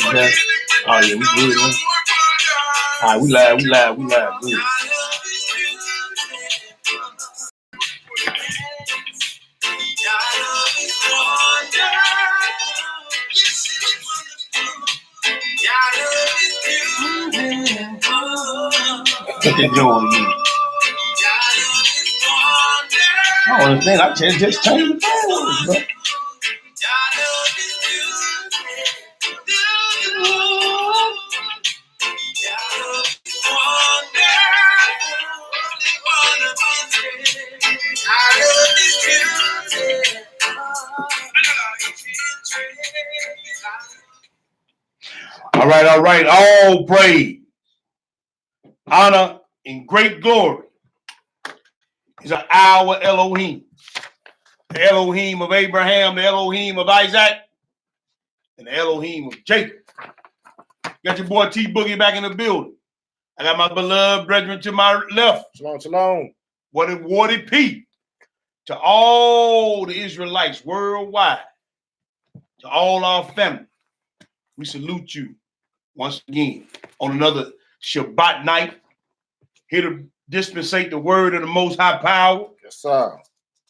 Okay. Oh yeah, we good, man. All right, we live. Good. Get that joint again. I don't understand. I just changed the password, bro. All right. All praise, honor, and great glory is our Elohim. The Elohim of Abraham, the Elohim of Isaac, and the Elohim of Jacob. Got your boy T Boogie back in the building. I got my beloved brethren to my left. Shalom. What it P to all the Israelites worldwide, to all our family. We salute you once again on another Shabbat night. Here to dispensate the word of the Most High Power. Yes, sir.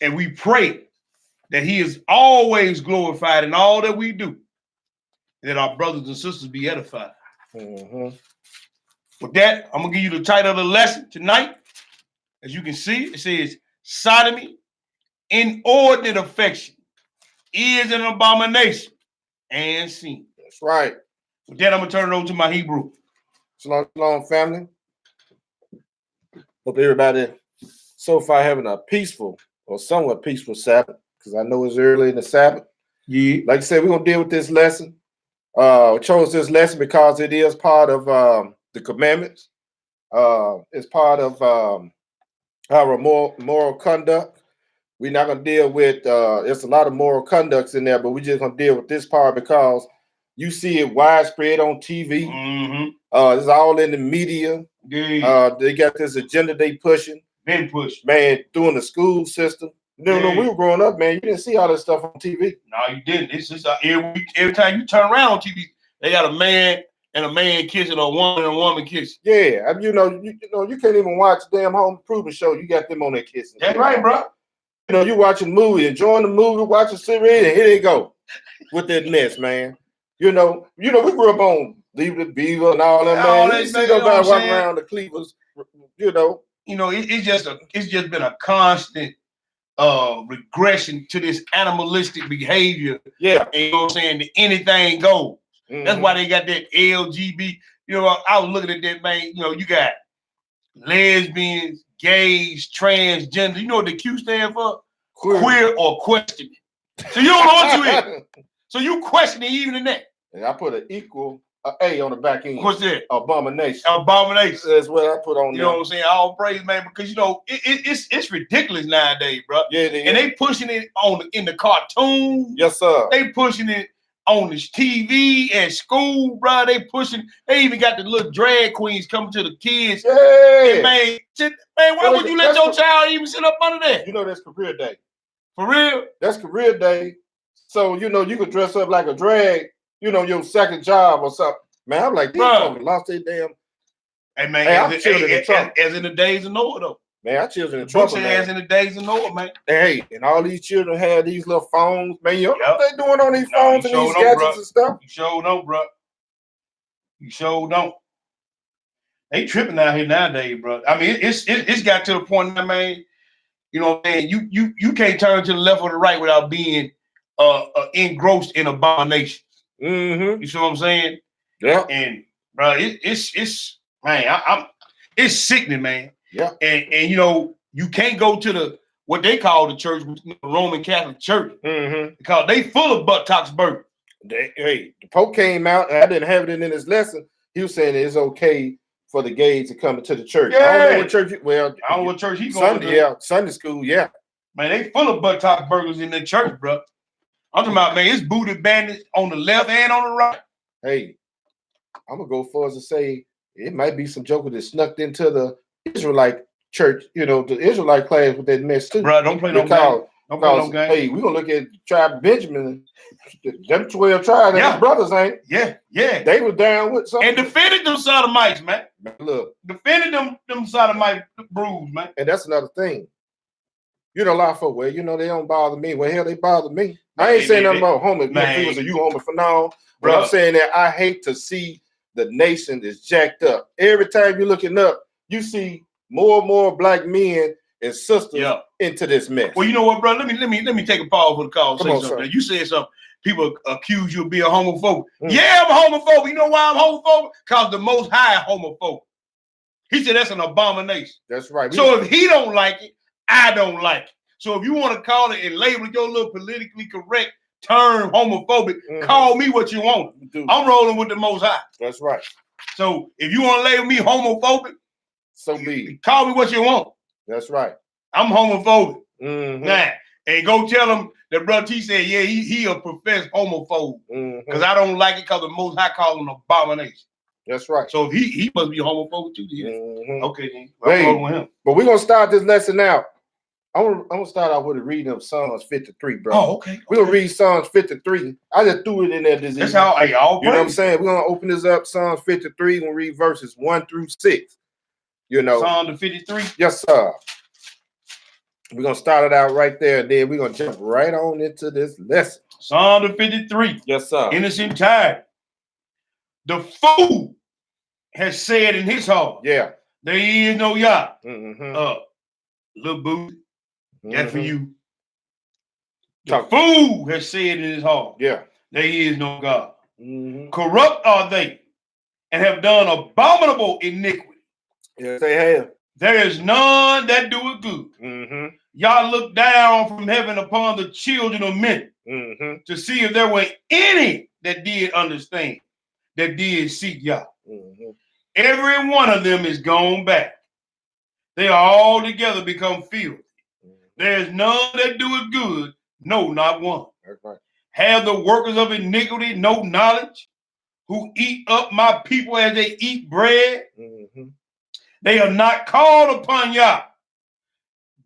And we pray that he is always glorified in all that we do, and that our brothers and sisters be edified. Mm-hmm. With that, I'm going to give you the title of the lesson tonight. As you can see, it says, Sodomy, inordinate affection, is an abomination and sin. That's right. With that, I'm going to turn it over to my Hebrew. Shalom, family. Hope everybody so far having a peaceful or somewhat peaceful Sabbath, because I know it's early in the Sabbath. Yeah. Like I said, we're going to deal with this lesson. We chose this lesson because it is part of the commandments. It's part of our moral conduct. We're not going to deal with, there's a lot of moral conducts in there, but we're just going to deal with this part because you see it widespread on TV. Mm-hmm. It's all in the media. Yeah. They got this agenda they pushing. Been pushed. Man, through the school system. When we were growing up, man, you didn't see all this stuff on TV. No, you didn't. It's just every time you turn around on TV, they got a man and a man kissing or a woman and a woman kissing. Yeah, you can't even watch the damn home improvement show. You got them on there kissing. That's right, bro. You watching a movie, enjoying the movie, watching series, and here they go with that mess, man. We grew up on Leave It Beaver and all that, man. You see nobody walking around the Cleavers, it's just been a constant regression to this animalistic behavior. Yeah. And you know what I'm saying? Anything goes. Mm-hmm. That's why they got that LGBT. I was looking at that, man. You got lesbians, gays, transgender. You know what the Q stand for? Queer or questioning. So you don't know what you is. So you questioning even in that. And I put an equal A on the back end. What's that? Abomination. Abomination. That's what I put on there. You know what I'm saying? All praise, man, because it's ridiculous nowadays, bro. Yeah, and they pushing it in the cartoon. Yes, sir. They pushing it on the TV at school, bro. They even got the little drag queens coming to the kids. Yeah. And why would you let your child even sit up under that? That's career day. For real? That's career day. So, you could dress up like a drag, your second job or something. Man, I'm like, these folks lost their damn. Hey, man, as in the days of Noah, though. Man, our children in trouble, man. As in the days of Noah, man. Hey, and all these children had these little phones. Man, you know what they doing on these phones and these gadgets and stuff? You sure don't, bro. You sure don't. They tripping out here nowadays, bro. I mean, it's got to the point now, man. You know what I'm saying? You can't turn to the left or the right without being engrossed in abominations. Mm-hmm. You see what I'm saying? Yeah. And bro, it's man, it's sickening, man. Yeah. And you can't go to what they call the church, the Roman Catholic Church, because they full of buttocks burgers. The Pope came out, and I didn't have it in his lesson. He was saying it's okay for the gays to come into the church. Yeah. I don't know what church. I don't know what church he going Sunday, to. Yeah, Sunday school. Yeah. Man, they full of buttocks burgers in the church, bro. I'm talking about, man, it's booty bandits on the left and on the right. Hey, I'm gonna go far as to say it might be some joker that snuck into the Israelite church, the Israelite class with that mess too. Bro, don't play no game. Because, hey, we're going to look at the tribe of Benjamin. Them 12 tribes, his brothers ain't. Yeah, yeah. They were down with something. And defended them Sodomites, man. Look. Defended them Sodomite brews, man. And that's another thing. You know, a lot of folks, well, you know, they don't bother me. Well, hell, they bother me. I ain't saying nothing about homophobia. You homo for now. But I'm saying that I hate to see the nation is jacked up. Every time you're looking up, you see more and more black men and sisters into this mess. Well, you know what, bro? Let me take a pause for the call. Say something. You said something. People accuse you of being homophobic. Yeah, I'm a homophobic. You know why I'm homophobic? Because the Most High homophobic. He said that's an abomination. That's right. So if he don't like it, I don't like it. So if you want to call it and label your little politically correct term homophobic, call me what you want. I'm rolling with the Most High. That's right. So if you want to label me homophobic, so be it. Call me what you want. That's right. I'm homophobic. Nah. And go tell him that Brother T said, yeah, he a professed homophobe. Because I don't like it because the Most High call him abomination. That's right. So if he must be homophobic too. Okay, then. I'm with him. But we're going to start this lesson out. I'm gonna start out with a reading of Psalms 53, bro. Oh, okay. We're gonna read Psalms 53. I just threw it in there this evening. That's how y'all you know what I'm saying? We're gonna open this up, Psalms 53, we're gonna read verses 1 through 6. You know. Psalm 53? Yes, sir. We're gonna start it out right there, and then we're gonna jump right on into this lesson. Psalm 53. Yes, sir. In its entirety. The fool has said in his heart, there is no Yah. Little booty. That's for you. The fool has said in his heart, there is no God. Corrupt are they, and have done abominable iniquity. Yes, they have. There is none that do it good. Y'all look down from heaven upon the children of men to see if there were any that did understand, that did seek Yah. Every one of them is gone back. They are all together become filthy. There is none that do it good, no, not one. That's right. Have the workers of iniquity no knowledge, who eat up my people as they eat bread? They are not called upon Yah.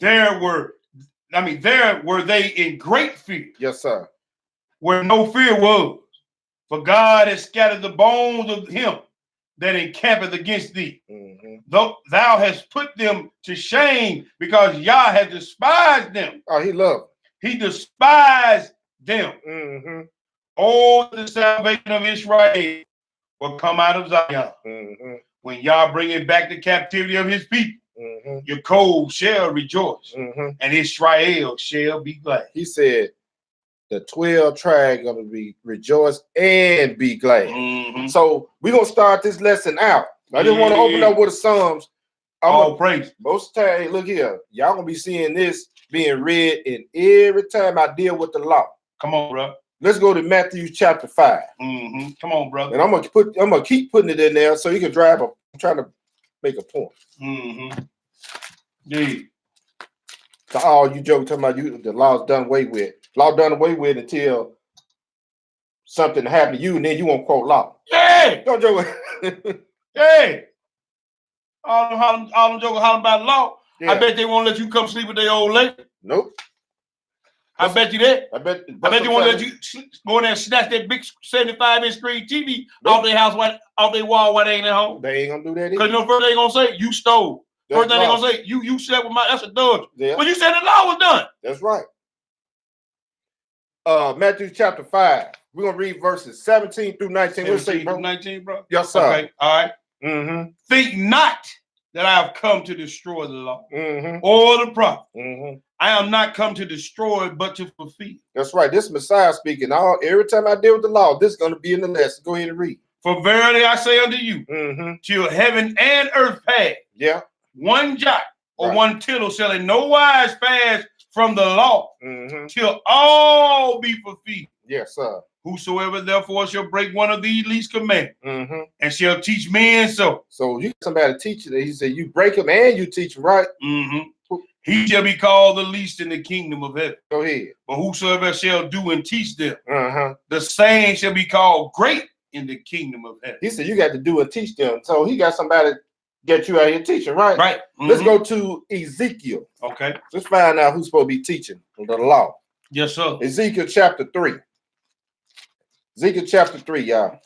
There were they in great fear. Yes, sir. Where no fear was. For God has scattered the bones of him that encampeth against thee. Though thou hast put them to shame, because Yah has despised them. Oh, he loved. He despised them. Oh, the salvation of Israel will come out of Zion. When Yah bringeth back the captivity of his people, Jacob shall rejoice, and Israel shall be glad. He said, the 12 tribes going to be rejoice and be glad. So we're going to start this lesson out. I just want to open up with the Psalms. All praise. Most time, look here. Y'all going to be seeing this being read in every time I deal with the law. Come on, bro. Let's go to Matthew chapter 5. Come on, brother. And I'm gonna keep putting it in there so you can drive up. I'm trying to make a point. Yeah. So all you jokes talking about the law's done away with. Law done away with until something happened to you, and then you won't quote law. Hey! Don't joke. Hey! All them jokers hollering about law. Yeah. I bet they won't let you come sleep with their old lady. Nope. I bet you that. I bet they won't let you go in there and snatch that big 75-inch screen TV off their house, off their wall while they ain't at home. They ain't gonna do that either. Because you know, first they gonna say you stole. First thing they gonna say you slept with my. That's a dodge. Yeah. But you said the law was done. That's right. Matthew chapter 5. We're gonna read verses 17 through 19. What's say, bro? 19, bro. Yes, sir. Okay. All right. Think not that I have come to destroy the law or the prophet. I am not come to destroy, but to fulfill. That's right. This Messiah speaking. Every time I deal with the law, this is going to be in the lesson. Go ahead and read. For verily I say unto you, till heaven and earth pass, one jot or one tittle shall in no wise pass from the law, till all be fulfilled. Yes, sir. Whosoever therefore shall break one of these least commandments, and shall teach men so. So you somebody teaching it. He said you break them and you teach them, right? He shall be called the least in the kingdom of heaven. Go ahead. But whosoever shall do and teach them, the same shall be called great in the kingdom of heaven. He said you got to do and teach them. So he got somebody get you out here teaching, right? Right. Let's go to Ezekiel. Okay. Let's find out who's supposed to be teaching the law. Yes, sir. Ezekiel chapter 3. Ezekiel chapter 3, y'all.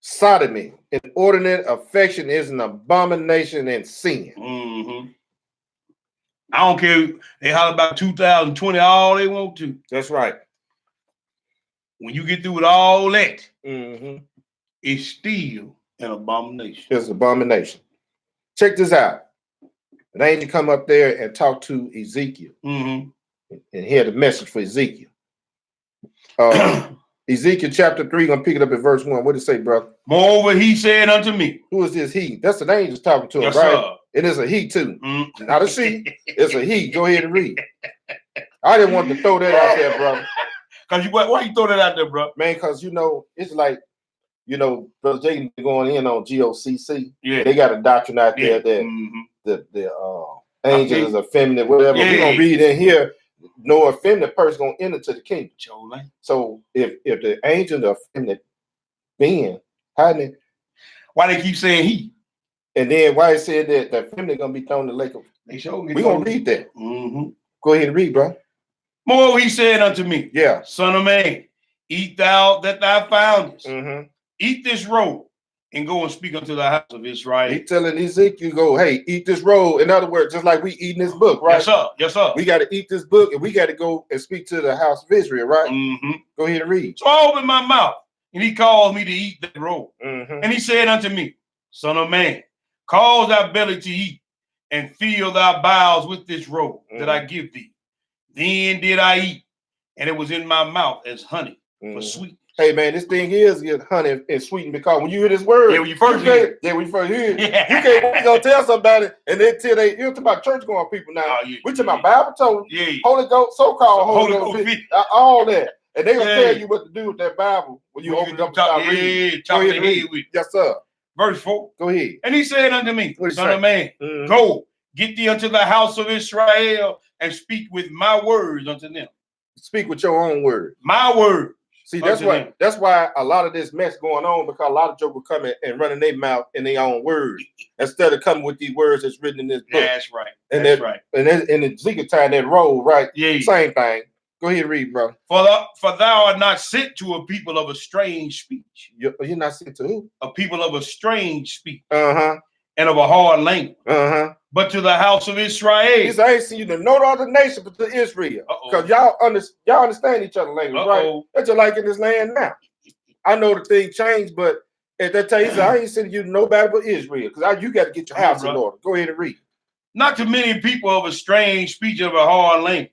Sodomy, inordinate affection is an abomination and sin. Mm-hmm. I don't care. They holler about 2020 all they want to. That's right. When you get through with all that, it's still an abomination. It's an abomination. Check this out. An angel come up there and talk to Ezekiel. And he had a message for Ezekiel. Ezekiel chapter 3, gonna pick it up at verse 1. What did it say, brother? Moreover, he said unto me. Who is this he? That's an angel talking to him, yes, right? Sir. It is a he too. Not a she. It's a he. Go ahead and read. I didn't want to throw that out there, brother. Cause why you throw that out there, bro? Man, because it's like, Brother Jay going in on GOCC. Yeah. They got a doctrine out there that the angel is effeminate, whatever. We're gonna read in here. No effeminate person gonna enter to the kingdom. So if the angel is effeminate being, why they keep saying he? And then why it said that the feminine gonna be thrown in the lake of we gonna read that. Go ahead and read, bro. More he said unto me, yeah, son of man, eat thou that thou foundest. Eat this roll and go and speak unto the house of Israel. He telling Ezekiel, go, hey, eat this roll. In other words, just like we eating this book, right? Yes, sir. Yes, sir. We got to eat this book and we got to go and speak to the house of Israel, right? Go ahead and read. So I opened my mouth and he called me to eat that roll. And he said unto me, son of man, cause thy belly to eat and fill thy bowels with this roll that I give thee. Then did I eat, and it was in my mouth as honey for sweetness. Hey man, this thing is get honey and sweetened because when you hear this word, when you first hear it, you can't go tell somebody and then till you're talking about church going people now. We're talking about Bible told, Holy Ghost, so-called Holy Ghost, all that. And they gonna tell you what to do with that Bible when you open it up and start reading. Go ahead and read. Yes, sir. Verse 4. Go ahead. And he said unto me, son of man, go, get thee unto the house of Israel and speak with my words unto them. Speak with your own word. My word. See, that's why a lot of this mess going on, because a lot of jokers coming and running their mouth in their own words instead of coming with these words that's written in this book. That's right. And that's right. And Ezekiel tying that roll, right? Yeah. Same thing. Go ahead and read, bro. For thou art not sent to a people of a strange speech. You're not sent to who? A people of a strange speech. And of a hard language. But to the house of Israel. He said, I ain't seen you to no other nation but to Israel. Because y'all understand each other's language, right? That's just like in this land now. I know the thing changed, but at that time, he said, I ain't sending you to nobody but Israel. Because you got to get your house in order. Go ahead and read. Not to many people of a strange speech of a hard language,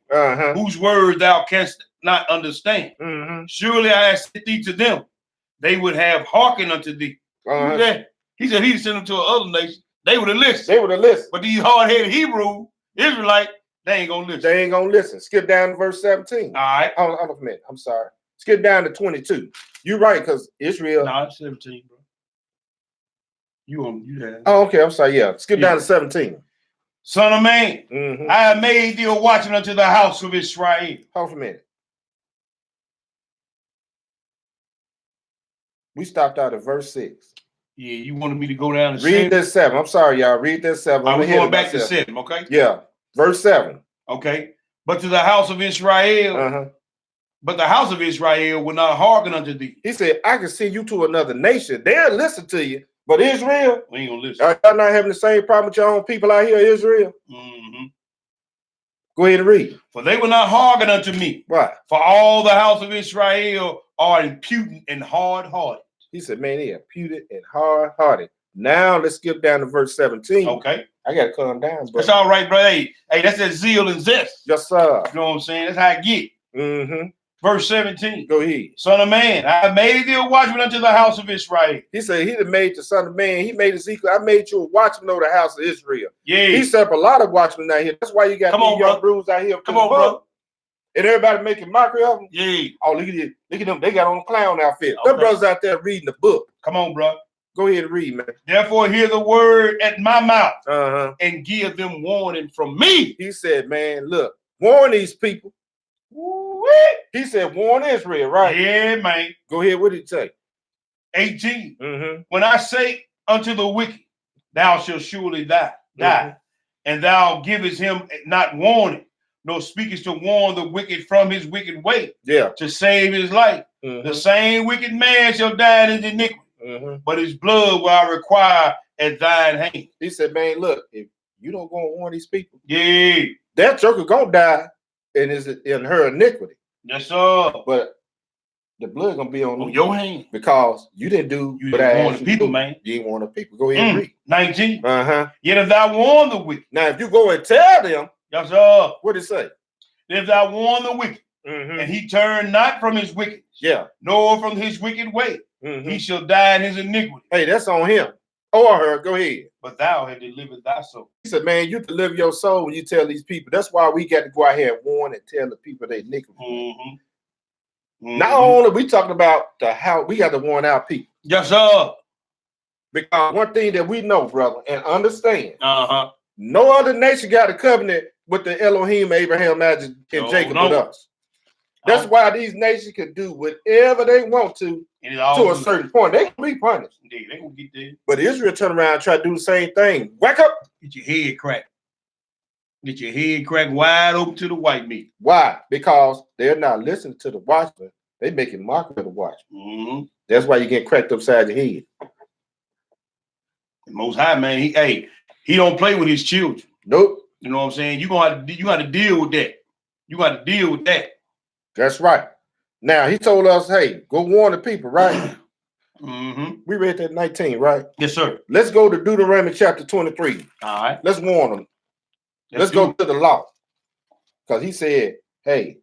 whose words thou canst not understand. Surely I have sent thee to them. They would have hearkened unto thee. He said he'd send them to another nation. They would have listened. They would have listened. But these hard-headed Hebrew Israelites, they ain't gonna listen. They ain't gonna listen. Skip down to verse 17. All right. Hold on a minute. I'm sorry. Skip down to 22. You're right, because Israel. No, it's 17, bro. You have. Oh, okay. I'm sorry. Yeah. Skip down to 17. Son of man, I have made thee a watchman unto the house of Israel. Hold on a minute. We stopped out at verse 6. Yeah, you wanted me to go down to read that 7. I'm sorry, y'all. Read that 7. I'm going back to 7, okay? Yeah. Verse 7. Okay. But to the house of Israel, but the house of Israel will not hearken unto thee. He said, I can send you to another nation. They'll listen to you. But Israel, we ain't gonna listen. Are y'all not having the same problem with your own people out here, Israel? Go ahead and read. For they will not hearken unto me. Right. For all the house of Israel are impudent and hard-hearted. He said, man, they impudent and hard-hearted. Now let's skip down to verse 17. Okay. I got to calm down, bro. That's all right, bro. Hey, that's that zeal and zest. Yes, sir. You know what I'm saying? That's how I get. Verse 17. Go ahead. Son of man, I made thee a watchman unto the house of Israel. He said he done made the son of man. He made Ezekiel. I made you a watchman over the house of Israel. Yeah. He set up a lot of watchmen out here. That's why you got these young brews out here. Come on, bro. And everybody making mockery of them. Yeah. Oh, look at it. Look at them. They got on a clown outfit. Them brothers out there reading the book. Come on, bro. Go ahead and read, man. Therefore, hear the word at my mouth and give them warning from me. He said, man, look, warn these people. He said, warn Israel, right? Yeah, man. Go ahead. What did he say? 18. Mm-hmm. When I say unto the wicked, thou shalt surely die, and thou givest him not warning, nor speakest to warn the wicked from his wicked way, to save his life. The same wicked man shall die in his iniquity, but his blood will I require at thine hand. He said, man, look, if you don't go and warn these people, that joker gonna die in her iniquity. Yes, sir. But the blood gonna be on your hand because you didn't do what I asked you people, to do. man. You didn't warn the people. Go ahead and read. 19. Yet if thou warn the wicked. Now, if you go and tell them, yes, sir. What did it say? If thou warn the wicked, and he turn not from his wickedness, nor from his wicked way, he shall die in his iniquity. Hey, that's on him or her. Go ahead. But thou hast delivered thy soul. He said, man, you deliver your soul when you tell these people. That's why we got to go out here and warn and tell the people they iniquity. Not only we talking about how we got to warn our people. Yes, sir. Because one thing that we know, brother, and understand, no other nation got a covenant with the Elohim, Abraham, Isaac, and Jacob with us. That's why these nations can do whatever they want to a certain point. They can be punished. Indeed, they gonna get there. But Israel turn around and try to do the same thing. Whack up. Get your head cracked. Get your head cracked wide open to the white meat. Why? Because they're not listening to the watchman. They making mockery of the watchman. That's why you get cracked upside your head. The Most High, man, he don't play with his children. Nope. You know what I'm saying? You got to deal with that. You got to deal with that. That's right. Now he told us, hey, go warn the people, right? We read that 19, right? Yes, sir. Let's go to Deuteronomy chapter 23. All right. Let's warn them. Let's go to the law. Because he said, hey,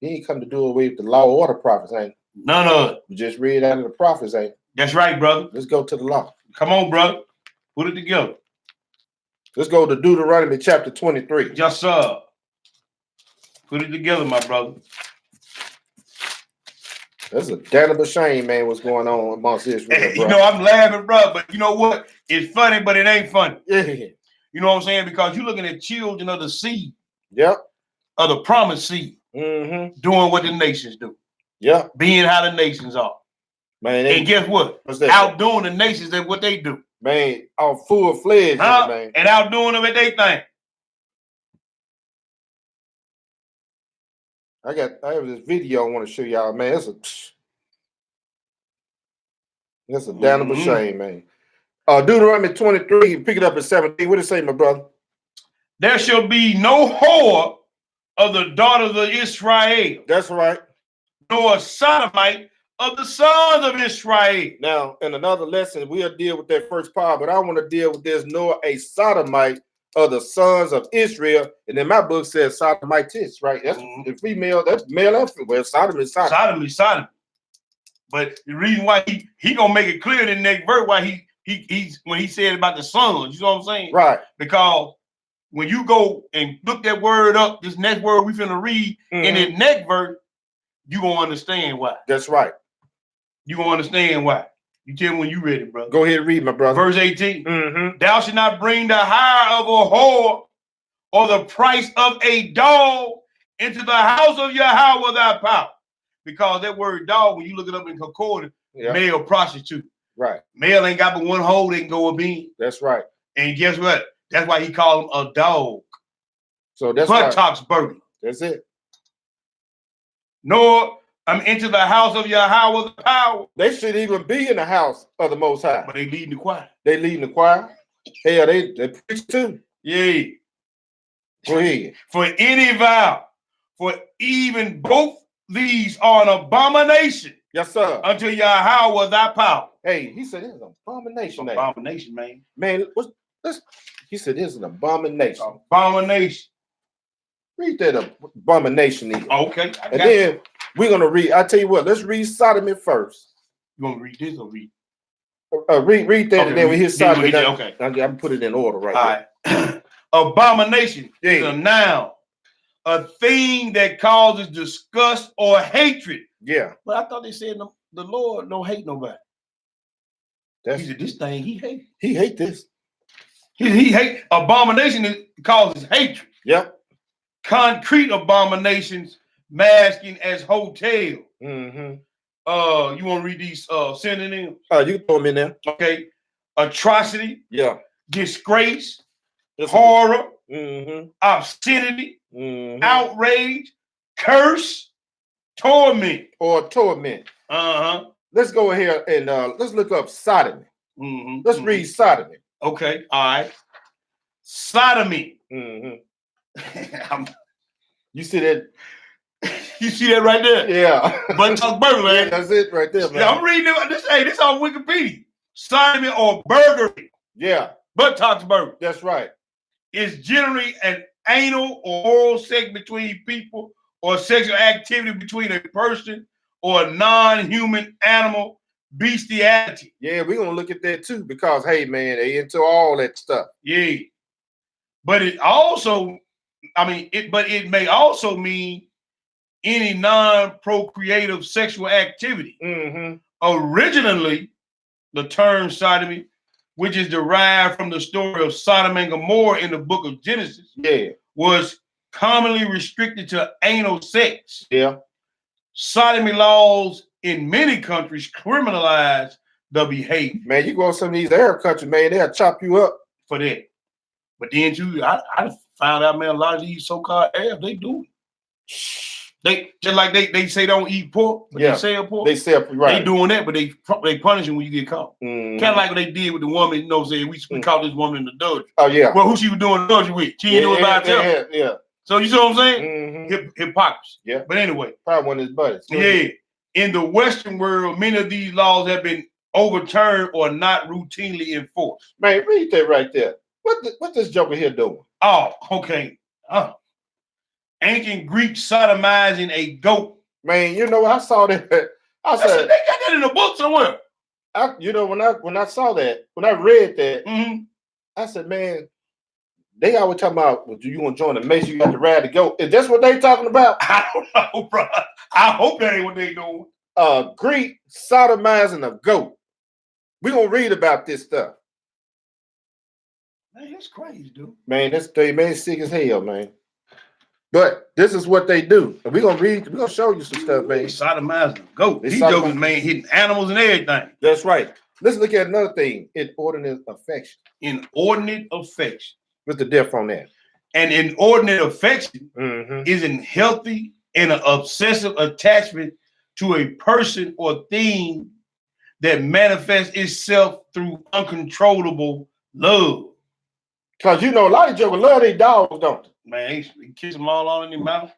he ain't come to do away with the law or the prophets, ain't he? None of it. We just read out of the prophets, ain't he? That's right, brother. Let's go to the law. Come on, brother. Put it together. Let's go to Deuteronomy chapter 23. Yes, sir. Put it together, my brother. That's a damnable shame, man, what's going on amongst Israel. Hey, you know, I'm laughing, bro, but you know what? It's funny, but it ain't funny. You know what I'm saying? Because you're looking at children of the seed. Of the promised seed. Doing what the nations do. Being how the nations are. Man, and guess what? Outdoing the nations at what they do. Man, all full-fledged, man. And outdoing them at they thing. I have this video I want to show y'all, man. That's a damnable shame, man. Deuteronomy 23, pick it up at 17. What did it say, my brother? There shall be no whore of the daughters of Israel. That's right. Nor a sodomite of the sons of Israel. Now, in another lesson, we'll deal with that first part, but I want to deal with this, nor a sodomite of the sons of Israel. And then my book says sodomites, right? That's the female, that's male and female. Well, sodomy is sodomy. Sodomy. But the reason why he gonna make it clear in the next verse why he's when he said about the sons, you know what I'm saying? Right. Because when you go and look that word up, this next word we finna read in the next verse, you gonna understand why. That's right. You gonna understand why. You tell me when you ready, bro. Go ahead and read, my brother. Verse 18. Thou shalt not bring the hire of a whore or the price of a dog into the house of Yahweh thy power. Because that word dog, when you look it up in concordance, male prostitute. Right. Male ain't got but one hole they can go up in. That's right. And guess what? That's why he called him a dog. So that's buttocks burden. That's it. Nor I'm into the house of Yahweh the power. They should even be in the house of the Most High. But they leading the choir. They leading the choir. Hell, they preach too. Yeah. Go ahead. For any vow, for even both these are an abomination. Yes, sir. Unto Yahweh thy power. Hey, he said it's an abomination. Abomination, man. Man, he said it's an abomination. Abomination. Read that abomination here. Okay. And then we're going to read. I tell you what, let's read Sodomy first. You want to read this or read? Read that, and then we hit Sodomy. Okay. I'm going to put it in order right now. Abomination is a noun. A thing that causes disgust or hatred. Yeah. But I thought they said the Lord don't hate nobody. He said this thing he hate. He hate this. He hate. Abomination causes hatred. Yep. Concrete abominations masking as hotel. You want to read these synonyms? You can throw them in there. Okay. Atrocity. Yeah. Disgrace. Horror. Obscenity. Outrage. Curse. Torment. Or torment. Let's go here and let's look up sodomy. Let's read sodomy. Okay. All right. Sodomy. You see that? You see that right there? Yeah. Butt tuck burger, man. Yeah, that's it right there, man. Yeah, I'm reading this. Hey, this on Wikipedia. Sodomy or burglary. Yeah. Butt tuck burger. That's right. It's generally an anal or oral sex between people or sexual activity between a person or a non-human animal bestiality. Yeah, we're gonna look at that too because hey, man, they into all that stuff. Yeah. But it also, it may also mean any non-procreative sexual activity. Originally, the term sodomy, which is derived from the story of Sodom and Gomorrah in the book of Genesis, was commonly restricted to anal sex. Yeah. Sodomy laws in many countries criminalize the behavior. Man, you go to some of these Arab countries, man, they'll chop you up for that. But then too, I found out, man, a lot of these so-called Arabs, they do it. They just like they say don't eat pork, but they sell pork. They sell right. They doing that, but they punish them when you get caught. Kind of like what they did with the woman. You know, saying we caught this woman in the adultery. Oh yeah. Well, who she was doing adultery with? She didn't do it by herself. Yeah. So you see what I'm saying? Hypocrisy. Yeah. But anyway, probably one of his buddies. Yeah. In the Western world, many of these laws have been overturned or not routinely enforced. Man, read that right there. What this joker here doing? Oh, okay. Ancient Greek sodomizing a goat. Man, you know, I saw that. I said they got that in the book somewhere. When I saw that, when I read that, I said, man, they always talking about, well, you want to join the Mason, you got to ride the goat. Is that what they talking about? I don't know, bro. I hope that ain't what they doing. Greek sodomizing a goat. We're gonna read about this stuff. Man, that's crazy, dude. Man, man, sick as hell, man. But this is what they do. And we're gonna show you some stuff, man. Sodomizing a goat. These jokers, man, hitting animals and everything. That's right. Let's look at another thing. Inordinate affection. Inordinate affection. What's the diff on that? An inordinate affection is a healthy and an obsessive attachment to a person or thing that manifests itself through uncontrollable love. Because you know a lot of jokers love their dogs, don't they? Man, they kiss them all on in their mouth.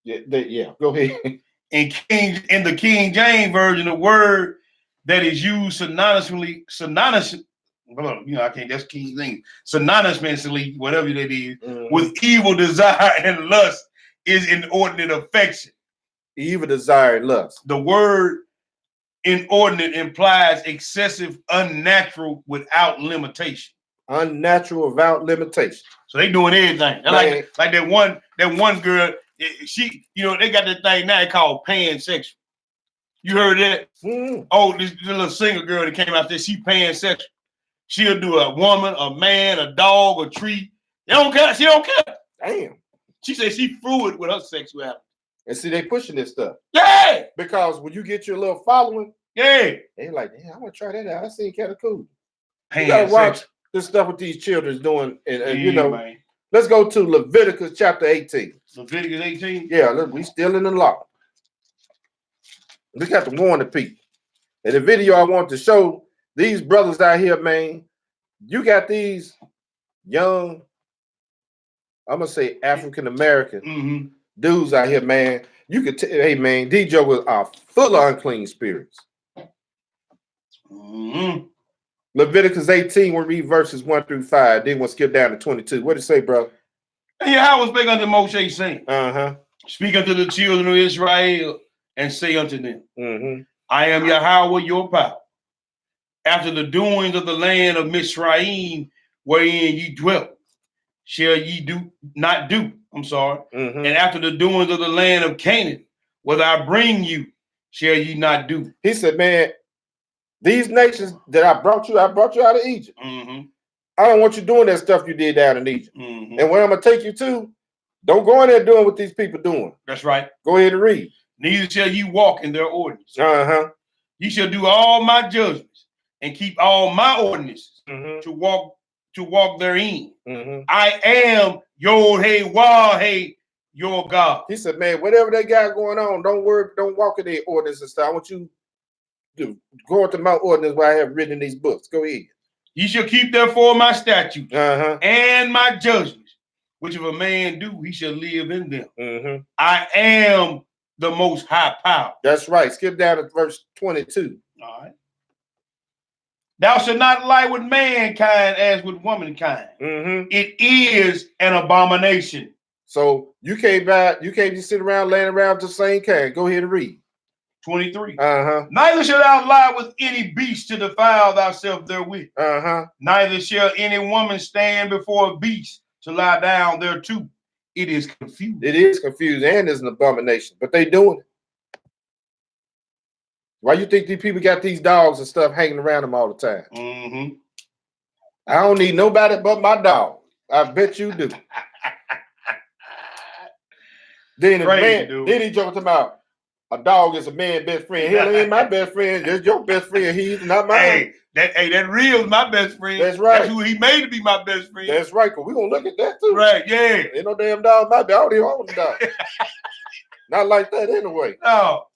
Yeah, go ahead. In the King James Version, the word that is used synonymously, that's King James, synonymously, whatever that is, with evil desire and lust is inordinate affection. Evil desire and lust. The word inordinate implies excessive, unnatural, without limitation. Unnatural without limitation. So they doing everything. Like that one girl, she, they got that thing now called pansexual. You heard that? Oh, this little single girl that came out there, she pansexual. She'll do a woman, a man, a dog, a tree. They don't care. She don't care. Damn. She said she fluid with her sexuality. And see, they pushing this stuff. Yeah. Because when you get your little following, they're like, damn, I want to try that out. I seen kind of cool. You gotta watch this stuff with these children's doing, and man. Let's go to Leviticus chapter 18. Leviticus 18? Yeah, look, we still in the law. We got to warn the people. In the video, I want to show these brothers out here, man. You got these young, I'm gonna say African American dudes out here, man. You could tell, hey man, these jokers are full of unclean spirits. Leviticus 18, we'll read verses 1 through 5. Then we'll skip down to 22. What did it say, bro? And Yahweh spake unto Moshe, saying, Speak unto the children of Israel, and say unto them, I am Yahweh your power. After the doings of the land of Mizraim, wherein ye dwelt, shall ye not do. And after the doings of the land of Canaan, whether I bring you, shall ye not do. He said, man, these nations that I brought you out of Egypt. I don't want you doing that stuff you did down in Egypt. And where I'm going to take you to, don't go in there doing what these people doing. That's right. Go ahead and read. neither shall ye walk in their ordinances. Uh-huh. Ye shall do all my judgments and keep all my ordinances Mm-hmm. to walk therein. Mm-hmm. I am Yod-Heh-Wah-Heh, your God. He said, man, whatever they got going on, don't worry, don't walk in their ordinance and stuff. I want you to go into my ordinance where I have written in these books. Go ahead. Ye shall keep therefore my statutes Uh-huh. and my judgments, which if a man do, he shall live in them. Mm-hmm. I am the most high power. That's right. Skip down to verse 22. All right. Thou shalt not lie with mankind as with womankind. Mm-hmm. It is an abomination. So you can't just sit around laying around the same kind. Go ahead and read. 23. Uh-huh. Neither shalt thou lie with any beast to defile thyself therewith. Uh-huh. Neither shall any woman stand before a beast to lie down thereto. It is confused. It is confused and it's an abomination, but they doing it. Why you think these people got these dogs and stuff hanging around them all the time? Mm-hmm. I don't need nobody but my dog. I bet you do. Then he talking about a dog is a man's best friend. Hell, ain't my best friend. That's your best friend. He's not mine. That real is my best friend. That's right. That's who he made to be my best friend. That's right. Cause we gonna look at that too. Right? Yeah. Ain't no damn dog. I don't even own a dog. Not like that anyway. Oh.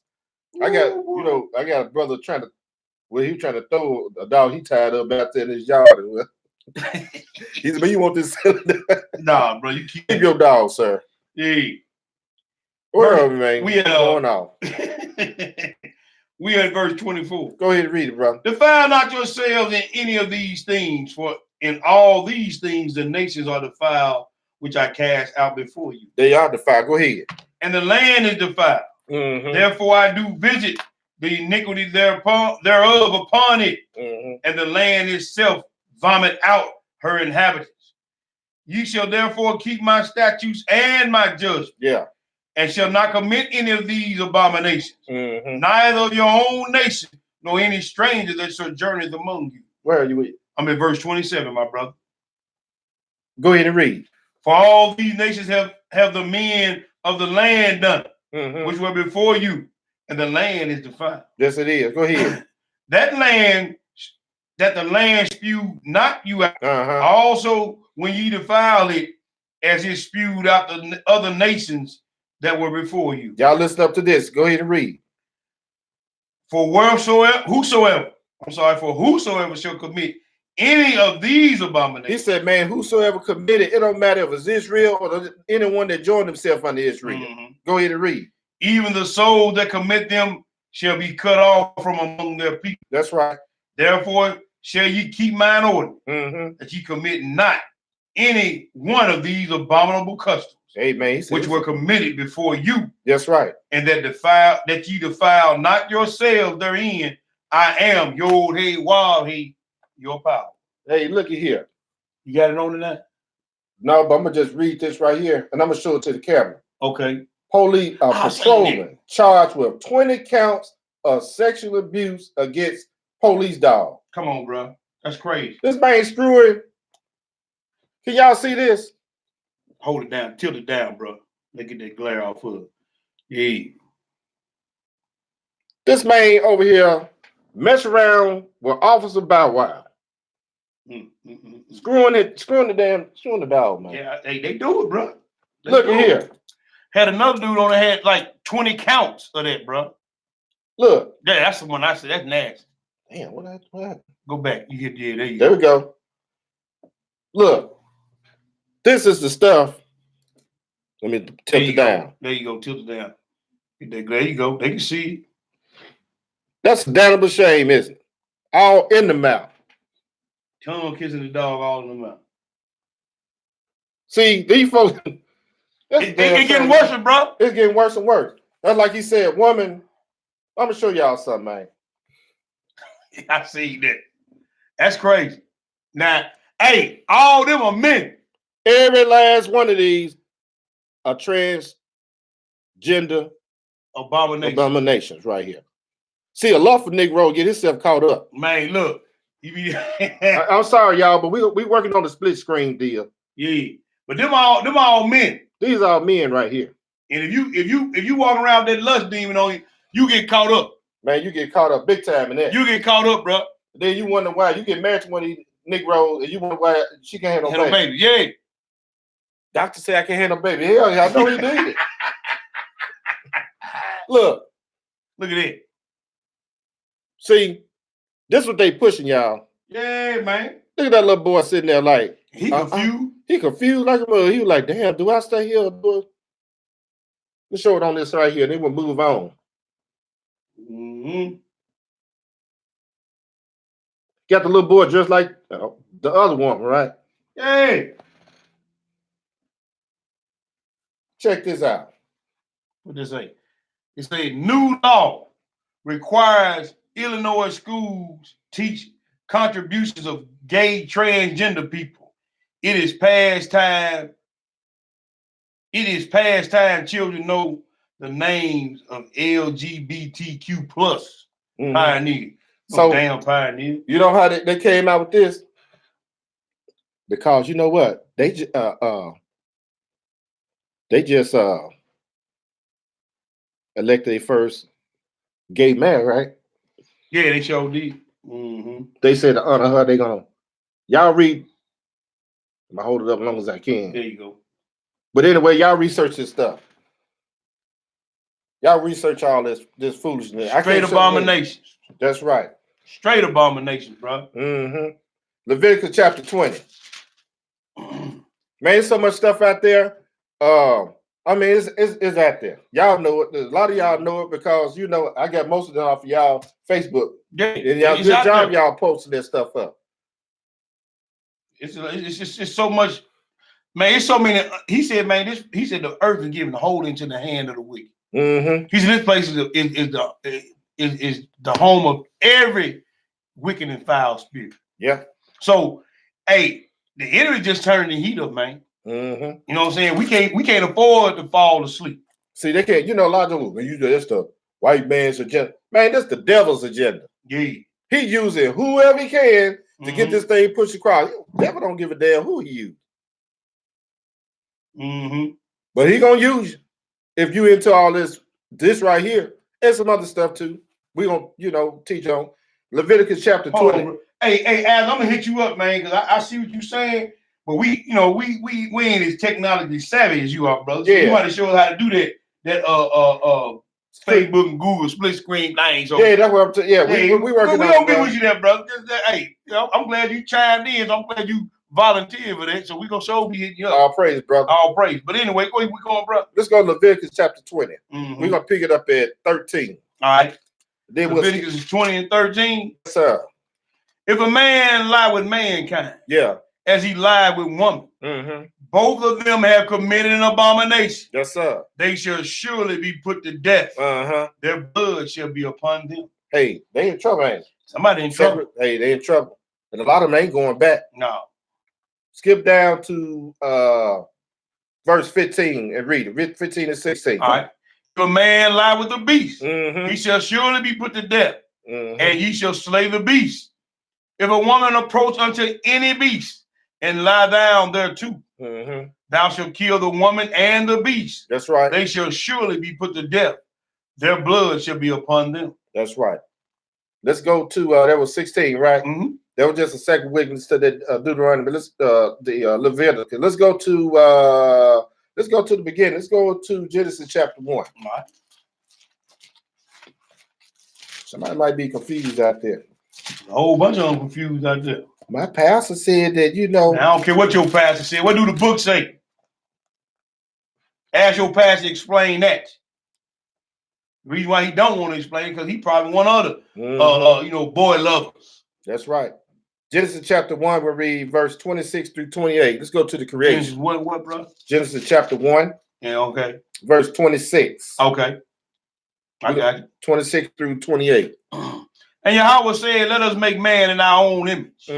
I got a brother he trying to throw a dog he tied up out there in his yard. He said, but you want this? Nah, bro, you keep your dog, sir. Yeah. Where man? We going off. We at verse 24. Go ahead and read it, brother. Defile not yourselves in any of these things, for in all these things the nations are defiled, which I cast out before you. They are defiled. Go ahead. And the land is defiled. Mm-hmm. Therefore I do visit the iniquity thereof upon it, and the land itself vomit out her inhabitants. Ye shall therefore keep my statutes and my judgments. Yeah. And shall not commit any of these abominations, neither of your own nation, nor any stranger that sojourneth among you. Where are you at? I'm in verse 27, my brother. Go ahead and read. For all these nations have the men of the land done, which were before you, and the land is defiled. Yes, it is. Go ahead. That the land spewed not you out. Also, when ye defile it, as it spewed out the other nations that were before you. Y'all listen up to this. Go ahead and read. For whosoever shall commit any of these abominations. He said, man, whosoever committed, it don't matter if it's Israel or anyone that joined himself under Israel. Go ahead and read. Even the soul that commit them shall be cut off from among their people. That's right. Therefore shall ye keep mine order, that ye commit not any one of these abominable customs. Amen. Which were committed before you. That's right. And that ye defile not yourselves therein. I am Yod-Heh-Wah-Heh, your power. Hey, looky here. You got it on tonight? No, but I'm gonna just read this right here, and I'm gonna show it to the camera. Okay. Police patrolman charged with 20 counts of sexual abuse against police dog. Come on, bro. That's crazy. This man screwing. Can y'all see this? Hold it down, tilt it down, bro. Let get that glare off of it. Yeah. This man over here mess around with Officer Bow Wow. Screwing the dog, man. Yeah, they do it, bro. Look at here. Had another dude on the head like 20 counts of that, bro. Look. Yeah, that's the one I said. That's nasty. Damn, what happened? Go back. You hit, yeah, there you go. There we go. Look. This is the stuff. Let me tilt it down. There you go. Tilt it down. There you go. They can see it. That's a damnable shame, isn't it? All in the mouth. Tongue kissing the dog all in the mouth. See, these folks. It's getting worse, bro. It's getting worse and worse. That's like he said, woman. I'm gonna show y'all something, man. I see that. That's crazy. Now, hey, all them are men. Every last one of these are transgender abominations right here. See, a lawful Negro get himself caught up. Man, look. I'm sorry, y'all, but we working on the split screen deal. Yeah, but them all men. These are men right here. And if you walk around with that lust demon on you get caught up. Man, you get caught up big time in that. You get caught up, bro. Then you wonder why you get married to one of these Negroes and you wonder why she can't have no baby. Yeah. Doctor say I can't have no baby. Hell yeah, I know he did it. Look at it. See, this is what they pushing y'all. Yeah, man. Look at that little boy sitting there like he confused. He confused like a mother. He was like, damn, do I stay here? Let's show it on this right here. Then we'll move on. Got the little boy dressed like the other one, right? Hey. Check this out. What does it say? It says new law requires Illinois schools teach contributions of gay transgender people. It is past time children know the names of LGBTQ plus pioneers. So damn pioneer. You know how they came out with this? Because you know what? They just elected their first gay man, right? Yeah, they sure did. They said to honor her, they gonna y'all read. I'm gonna hold it up as long as I can. There you go. But anyway, y'all research this stuff. Y'all research all this foolishness. Straight abominations. That's right. Straight abominations, bro. Leviticus chapter 20. Man, there's so much stuff out there. I mean, it's out there. Y'all know it. A lot of y'all know it because you know I got most of it off of y'all Facebook. Yeah, and y'all good job y'all posting that stuff up. It's just so much, man. It's so many. He said, man, he said the earth is giving the whole into the hand of the wicked. He said this place is the home of every wicked and foul spirit. Yeah. So, hey, the enemy just turned the heat up, man. You know what I'm saying? We can't afford to fall asleep. See, they can't. You know, a lot of them. You do this the white man's agenda. Man, that's the devil's agenda. Yeah. He using whoever he can to get this thing pushed across. The devil don't give a damn who he use. But he gonna use you if you into all this right here and some other stuff too. We gonna teach on Leviticus chapter 20. Hey, Al, I'm gonna hit you up, man, because I see what you're saying. But we ain't as technology savvy as you are, brother. So you might show us how to do that Facebook and Google split screen thing. So yeah, that's what I'm saying. Yeah, we working. We gonna be with you there, brother. Hey, I'm glad you chimed in. I'm glad you volunteered for that. So we gonna show be hitting you up. All praise, brother. All praise. But anyway, we going, brother. Let's go to Leviticus chapter 20. We're gonna pick it up at 13. All right. Then Leviticus is 20 and 13. Yes, sir. If a man lie with mankind, as he lied with woman, both of them have committed an abomination. Yes, sir. They shall surely be put to death. Their blood shall be upon them. Hey, they in trouble, ain't they? Somebody in trouble. Hey, they in trouble. And a lot of them ain't going back. No. Skip down to verse 15 and read it. 15 and 16. All right. If a man lie with a beast, he shall surely be put to death, and ye shall slay the beast. If a woman approach unto any beast and lie down thereto, thou shalt kill the woman and the beast. That's right. They shall surely be put to death. Their blood shall be upon them. That's right. Let's go to that was 16, right? That was just a second witness to the Deuteronomy. Let's the Leviticus. Let's go to the beginning. Let's go to Genesis chapter 1. All right. Somebody might be confused out there. A whole bunch of them confused out there. My pastor said that, Now, I don't care what your pastor said. What do the book say? Ask your pastor to explain that. The reason why he don't want to explain because he probably one other, boy lovers. That's right. Genesis chapter 1, we'll read verse 26 through 28. Let's go to the creation. Genesis what, bro? Genesis chapter 1. Yeah, okay. Verse 26. Okay. I got you. 26 through 28. And Yahweh said, let us make man in our own image,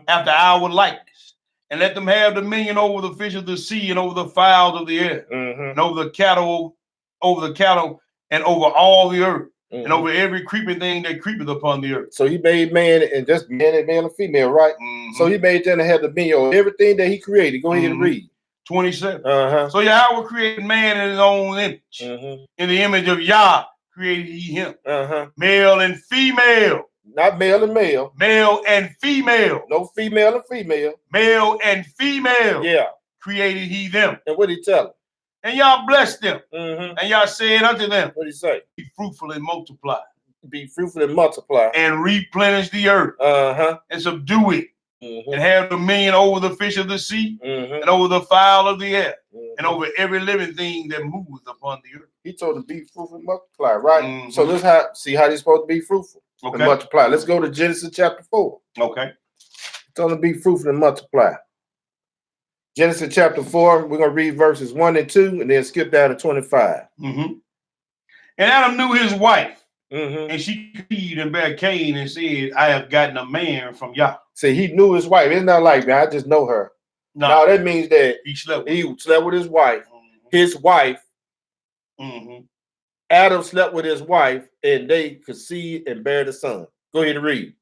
after our likeness, and let them have dominion over the fish of the sea and over the fowls of the air, and over the cattle, and over all the earth, and over every creeping thing that creepeth upon the earth. So he made man and just man and male and female, right? So he made them to have dominion over everything that he created. Go ahead and read. 27. Uh-huh. So Yahweh created man in his own image. Mm-hmm. In the image of Yah created he him. Uh-huh. Male and female. Not male and male. Male and female. No female and female. Male and female. Yeah. Created he them. And what did he tell them? And Yah blessed them. Mm-hmm. And Yah said unto them, What did he say? be fruitful and multiply. Be fruitful and multiply. And replenish the earth. Uh-huh. And subdue it. Mm-hmm. And have dominion over the fish of the sea. Mm-hmm. And over the fowl of the air. Mm-hmm. And over every living thing that moveth upon the earth. He told them to be fruitful and multiply, right? Mm-hmm. So let's see how they're supposed to be fruitful and Okay. multiply. Let's go to Genesis chapter 4. Okay. He told them to be fruitful and multiply. Genesis chapter 4, we're going to read verses 1 and 2 and then skip down to 25. Mm-hmm. And Adam knew his wife, Mm-hmm. and she conceived and bare Cain and said, I have gotten a man from Yah. See, he knew his wife. It's not like, man, I just know her. No, that means that he slept with his wife. Mm-hmm. His wife, Mm-hmm. Adam slept with his wife, and they conceived and bare the son. Go ahead and read.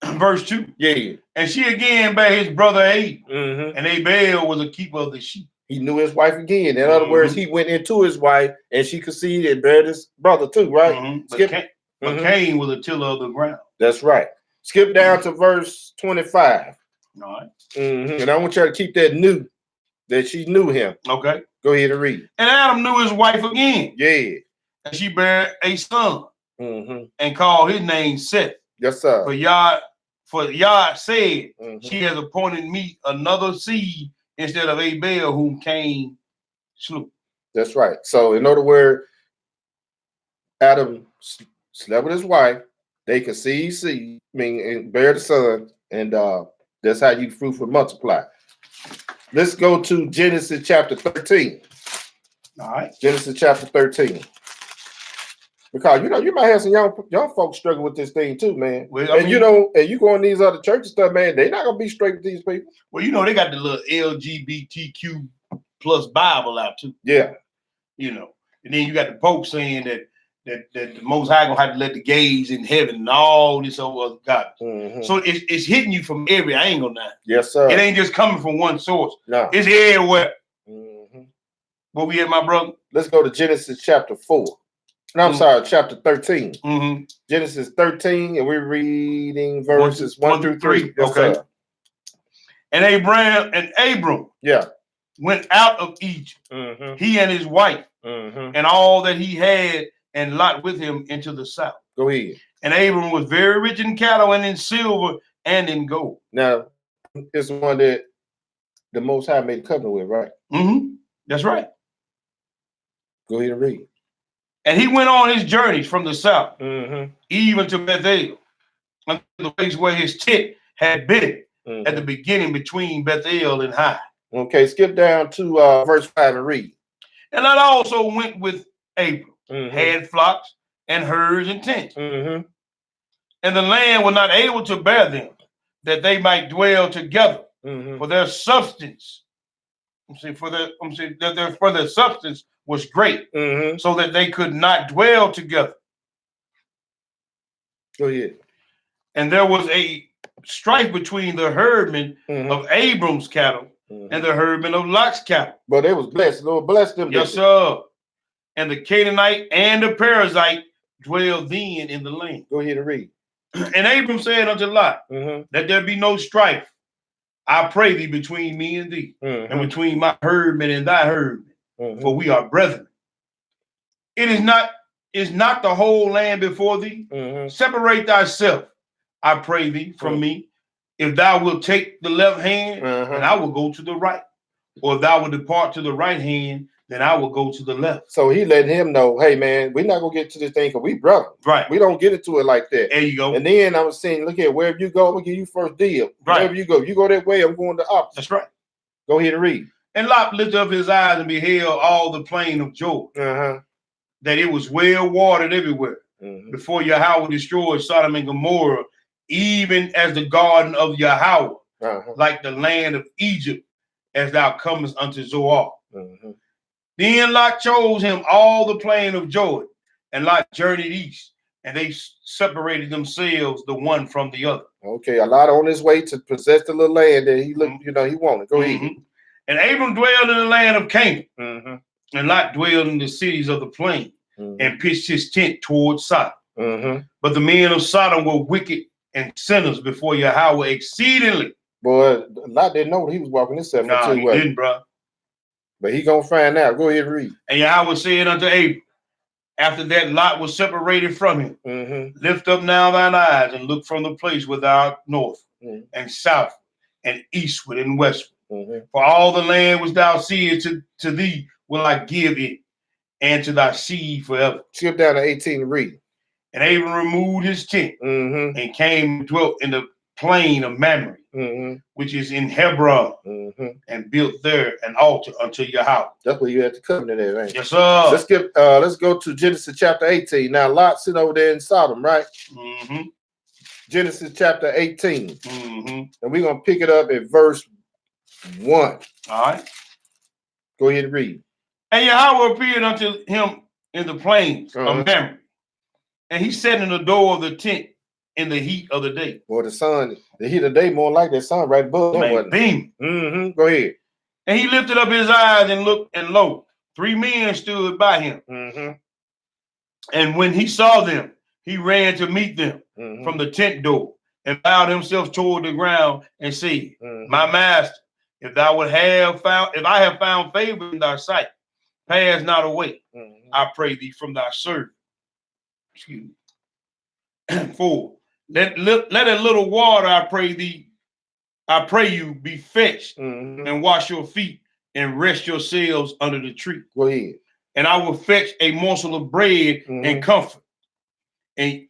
Verse 2. Yeah. And she again bare his brother Abel, Mm-hmm. and Abel was a keeper of the sheep. He knew his wife again. In other words, he went into his wife, and she conceived and bare his brother too, right? Mm-hmm. But Cain was a tiller of the ground. That's right. Skip down to verse 25. All right. Mm-hmm. And I want you to keep that she knew him. Okay. Go ahead and read. And Adam knew his wife again. Yeah. And she bare a son, Mm-hmm. and called his name Seth. Yes, sir. For Yah said, Mm-hmm. she has appointed me another seed instead of Abel, whom Cain slew. That's right. So, in other words, Adam slept with his wife. They conceived seed, and bear the son, and that's how you fruitful multiply. Let's go to Genesis chapter 13. All right. Genesis chapter 13. Because you might have some young folks struggle with this thing too, man. Well, and you go in these other churches stuff, man, they're not gonna be straight with these people. Well, they got the little LGBTQ plus Bible out too. Yeah. And then you got the Pope saying that the Most High gonna have to let the gays in heaven and all this other God. Mm-hmm. So it's hitting you from every angle now. Yes, sir. It ain't just coming from one source. No. It's everywhere. Mm-hmm. Where we at, my brother? Let's go to Genesis chapter 4. No, I'm sorry, chapter 13. Mm-hmm. Genesis 13, and we're reading verses 1 through 3. Yes, okay. Sir. And Abram went out of Egypt, Mm-hmm. he and his wife, Mm-hmm. and all that he had, and Lot with him into the south. Go ahead. And Abram was very rich in cattle and in silver and in gold. Now, it's the one that the Most High made a covenant with, right? Mm-hmm. That's right. Go ahead and read. And he went on his journeys from the south, Mm-hmm. even to Bethel, unto the place where his tent had been Mm-hmm. at the beginning between Bethel and Hai. Okay, skip down to verse 5 and read. And Lot also went with Abram, Mm-hmm. had flocks and herds and tents. Mm-hmm. And the land was not able to bear them, that they might dwell together Mm-hmm. for their substance. For their substance was great, Mm-hmm. so that they could not dwell together. Go ahead. And there was a strife between the herdmen Mm-hmm. of Abram's cattle Mm-hmm. and the herdmen of Lot's cattle. But they was blessed. Lord bless them. Yes, sir. And the Canaanite and the Perizzite dwelled then in the land. Go ahead and read. And Abram said unto Lot, Mm-hmm. let there be no strife, I pray thee, between me and thee, Mm-hmm. and between my herdmen and thy herdmen, Mm-hmm. for we are brethren. It is not the whole land before thee. Mm-hmm. Separate thyself, I pray thee, from me. If thou wilt take the left hand, then I will go to the right. Or if thou wilt depart to the right hand, then I will go to the left. So he let him know, hey man, we're not gonna get to this thing because we brothers. Right. We don't get into it like that. There you go. And then I was saying, look here, wherever you go, I'm gonna give you first deal. Right. Wherever you go that way, I'm going the opposite. That's right. Go ahead and read. And Lot lifted up his eyes and beheld all the plain of Jordan, Uh-huh. that it was well watered everywhere, Mm-hmm. before Yahweh destroyed Sodom and Gomorrah, even as the garden of Yahweh, Uh-huh. like the land of Egypt, as thou comest unto Zoar. Mm-hmm. Then Lot chose him all the plain of Jordan, and Lot journeyed east, and they separated themselves the one from the other. Okay, a lot on his way to possess the little land that he looked, he wanted. Go ahead. Mhm. And Abram dwelled in the land of Canaan, Mm-hmm. and Lot dwelled in the cities of the plain, Mm-hmm. and pitched his tent towards Sodom. Mm-hmm. But the men of Sodom were wicked and sinners before Yahweh exceedingly. Boy, Lot didn't know what he was walking himself Nah, into. he didn't, bro. But he gonna find out. Go ahead and read. And Yahweh said unto Abram, after that Lot was separated from him, Mm-hmm. lift up now thine eyes and look from the place where thou art north and south and eastward and westward. Mm-hmm. For all the land which thou seest to thee will I give it, and to thy seed forever. Skip down to 18 and read. And Abram removed his tent Mm-hmm. and came and dwelt in the plain of Mamre, Mm-hmm. which is in Hebron, Mm-hmm. and built there an altar unto Yahweh. That's where you had to come to there, right? Yes, sir. Let's go to Genesis chapter 18. Now Lot sitting over there in Sodom, right? Mm-hmm. Genesis chapter 18. Mm-hmm. And we're gonna pick it up at verse 1. All right. Go ahead and read. And Yahweh appeared unto him in the plains of Mamre, and he sat in the door of the tent in the heat of the day. Boy, the heat of the day more like that sun right above them. Beam. Mm-hmm. Go ahead. And he lifted up his eyes and looked, and lo, 3 men stood by him. Mm-hmm. And when he saw them, he ran to meet them from the tent door and bowed himself toward the ground and said, My master, if I have found favor in thy sight, pass not away, I pray thee, from thy servant. Excuse me. 4. Let a little water, I pray you, be fetched, and wash your feet and rest yourselves under the tree. Go ahead. And I will fetch a morsel of bread and comfort ye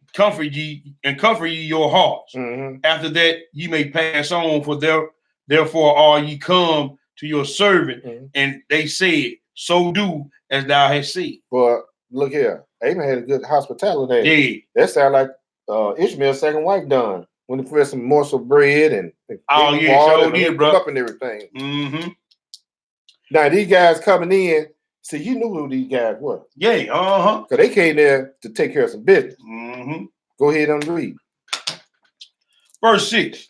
your hearts. After that ye may pass on, for therefore are ye come to your servant. And they said, so do as thou hast said. But look here, Abraham had a good hospitality. Yeah. That sound like Ishmael's second wife done when he put some morsel of bread and water and bro. Up and everything. Now these guys coming in, see, you knew who these guys were. Yeah, because they came there to take care of some business. Go ahead and read. Verse 6.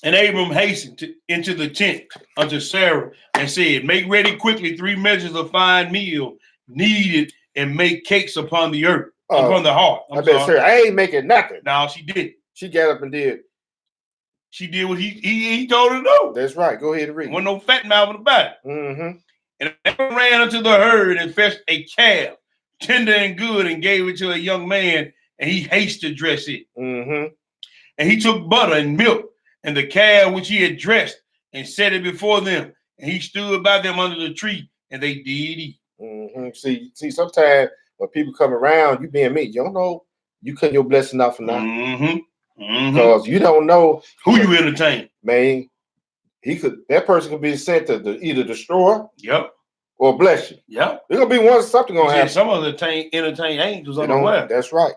And Abram hastened into the tent unto Sarah and said, make ready quickly 3 measures of fine meal, kneaded, and make cakes upon the earth, upon the hearth. I bet Sarah, I ain't making nothing. No, she didn't. She got up and did. She did what he told her to do. That's right. Go ahead and read. Wasn't no fat mouth about it. And Abram ran unto the herd and fetched a calf, tender and good, and gave it to a young man, and he hasted to dress it. And he took butter and milk and the calf which he had dressed and set it before them. And he stood by them under the tree, and they did eat. See, sometimes when people come around, you being me, you don't know, you cutting your blessing out for now. Because you don't know who you entertain. Man, that person could be sent to either destroy or bless you. Yep. There's gonna be something gonna happen. Some of the entertain angels unaware. That's right.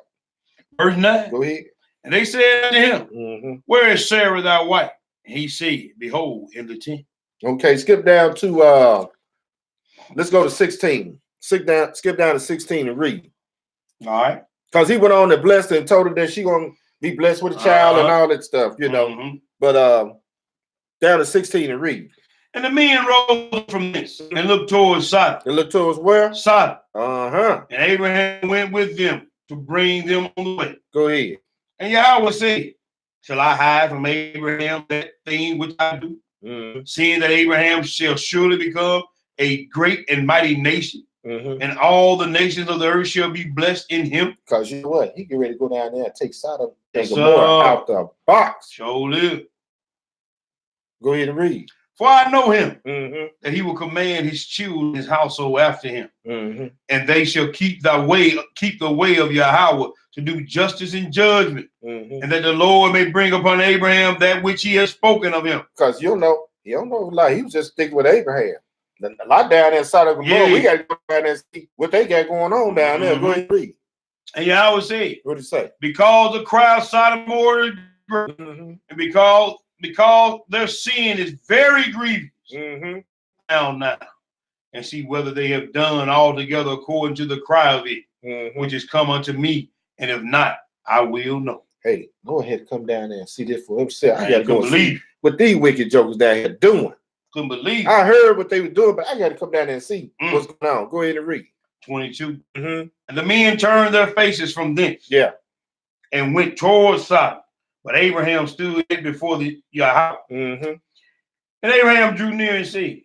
Verse 9. Go ahead. And they said unto him, where is Sarah thy wife? And he said, behold, in the tent. Okay, skip down to let's go to 16. Skip down to 16 and read. All right. Because he went on to bless her and told her that she gonna be blessed with a child and all that stuff, you know. But down to 16 and read. And the men rose from this and looked towards Sodom. They looked towards where? Sodom. And Abraham went with them to bring them on the way. Go ahead. And Yahweh said, shall I hide from Abraham that thing which I do? Seeing that Abraham shall surely become a great and mighty nation, and all the nations of the earth shall be blessed in him. Because you know what? He get ready to go down there and take Sodom and Gomorrah out the box. Sure live. Go ahead and read. For I know him, that he will command his children, his household after him, and they shall keep the way of Yahweh to do justice and judgment, and that the Lord may bring upon Abraham that which he has spoken of him. Because you don't know, like he was just sticking with Abraham. A lot down there inside of Gomorrah, we got to go down there and see what they got going on down there. Go ahead and read. And Yahweh said, what did it say? Because the cry of Sodom and Gomorrah, and because their sin is very grievous. Now, and see whether they have done altogether according to the cry of it, which is come unto me, and if not, I will know. Hey, go ahead, come down there and see this for himself. I got to go believe what these wicked jokers down here doing. Couldn't believe it. I heard what they were doing, but I got to come down there and see what's going on. Go ahead and read. 22. And the men turned their faces from thence. Yeah. And went towards Sodom. But Abraham stood before the Yahweh. And Abraham drew near and said,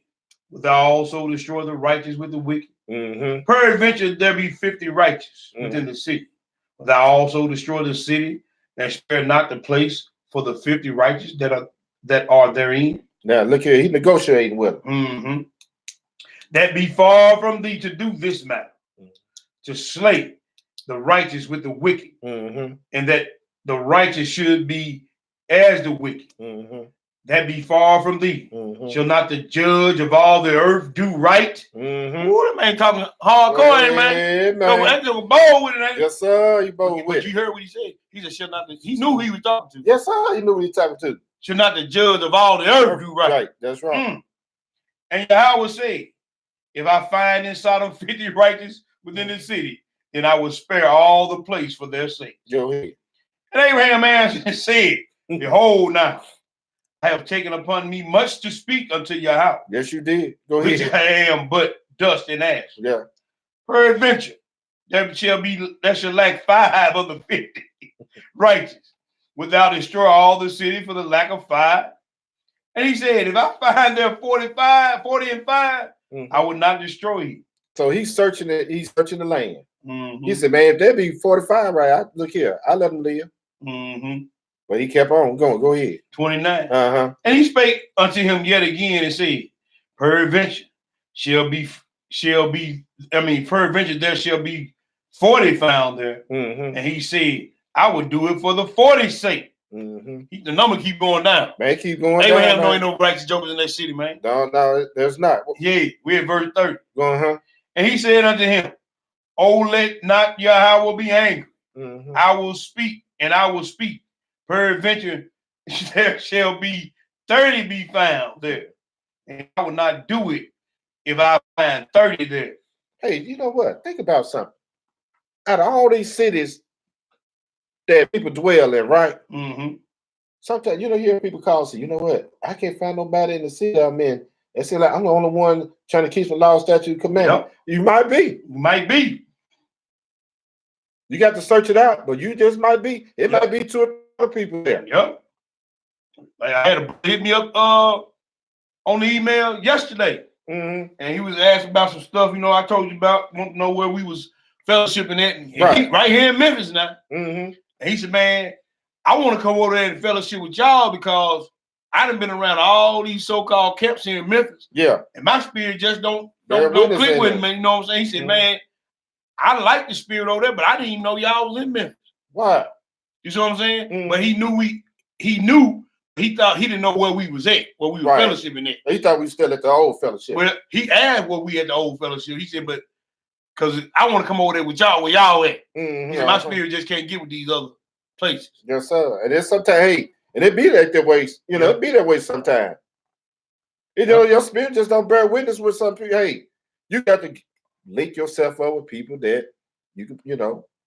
Wilt thou also destroy the righteous with the wicked? Peradventure there be 50 righteous within the city. Wilt thou also destroy the city and spare not the place for the 50 righteous that are therein? Now look here, he's negotiating with them. That be far from thee to do this matter, to slay the righteous with the wicked, and that the righteous should be as the wicked. That be far from thee. Shall not the judge of all the earth do right? Ooh, that man talking hardcore, man. Yeah, man. No, that nigga bold with it, ain't Yes, sir. You bold with but it. you heard what he said. He said, shall not the, he knew who he was talking to. Yes, sir. You knew what he was talking to. Shall not the judge of all the earth do right? Right, that's right. And Yahweh said, if I find in Sodom 50 righteous within the city, then I will spare all the place for their sake. Go ahead. And Abraham answered and said, behold now, I have taken upon me much to speak unto Yahweh. Yes, you did. Go which ahead. I am but dust and ash. Yeah. Peradventure, there shall lack 5 of the 50 righteous, without destroy all the city for the lack of 5. And he said, if I find there 40 and 5, I will not destroy you. So he's searching it. He's searching the land. He said, man, if there be 45, right? Look here, I let him live. But he kept on going. Go ahead. 29. And he spake unto him yet again and said, peradventure peradventure there shall be 40 found there. And he said, I would do it for the 40's sake. The number keep going down. Man, keep going down. Abraham don't ain't no righteous jokers in that city, man. No, there's not. Yeah, we're at verse 30. And he said unto him, oh, let not Yahweh be angry. I will speak, and I will speak. Peradventure there shall be 30 be found there. And I will not do it if I find 30 there. Hey, you know what? Think about something. Out of all these cities that people dwell in, right? Sometimes, you hear people call and say, you know what? I can't find nobody in the city I'm in. They say, like, I'm the only one trying to keep the law, statute, commandment. You might be. You might be. You got to search it out, but you just might be. It might be 2 other people there. Like I had a hit me up on the email yesterday. And he was asking about some stuff, I told you about, want to know where we was fellowshipping at. And he, right here in Memphis now. And he said, man, I want to come over there and fellowship with y'all because I done been around all these so-called camps here in Memphis. And my spirit just don't click with me. You know what I'm saying? He said, man, I like the spirit over there, but I didn't even know y'all was in Memphis. Wow. You see what I'm saying? But he thought he didn't know where we was at, where we were fellowshipping at. He thought we were still at the old fellowship. Well, he asked where we at the old fellowship. He said, but because I want to come over there with y'all, where y'all at. He said, my spirit just can't get with these other places. Yes, sir. And then sometimes, hey, and it be like that way, it be that way sometimes. Your spirit just don't bear witness with some people. Hey, you got to link yourself up with people that you can,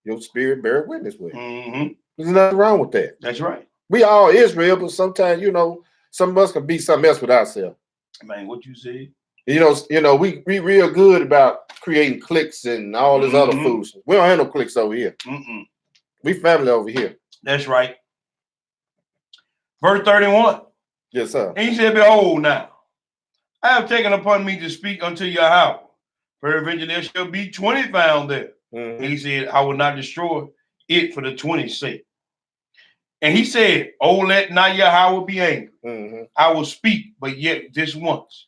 your spirit bear witness with. There's nothing wrong with that. That's right. We all Israel, but sometimes, some of us can be something else with ourselves. Man, what you said? We real good about creating cliques and all this other foolishness. We don't have no cliques over here. We family over here. That's right. Verse 31. Yes, sir. And he said, behold now, I have taken upon me to speak unto Yahweh. Peradventure there shall be 20 found there. And he said, I will not destroy it for the 20's sake. And he said, oh, let not Yahweh be angry. I will speak, but yet this once.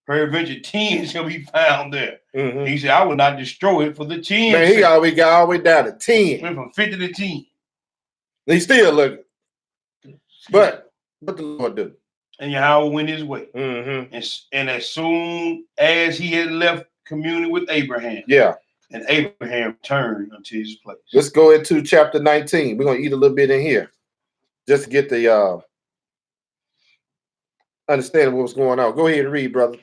Peradventure 10 shall be found there. He said, I will not destroy it for the 10. Man, he always got all the way down to 10. Went from 50 to 10. He still looking. But what the Lord do? And Yahweh went his way. And as soon as he had left communion with Abraham, and Abraham turned unto his place. Let's go into chapter 19. We're going to eat a little bit in here just to get the understanding what's going on. Go ahead and read, brother.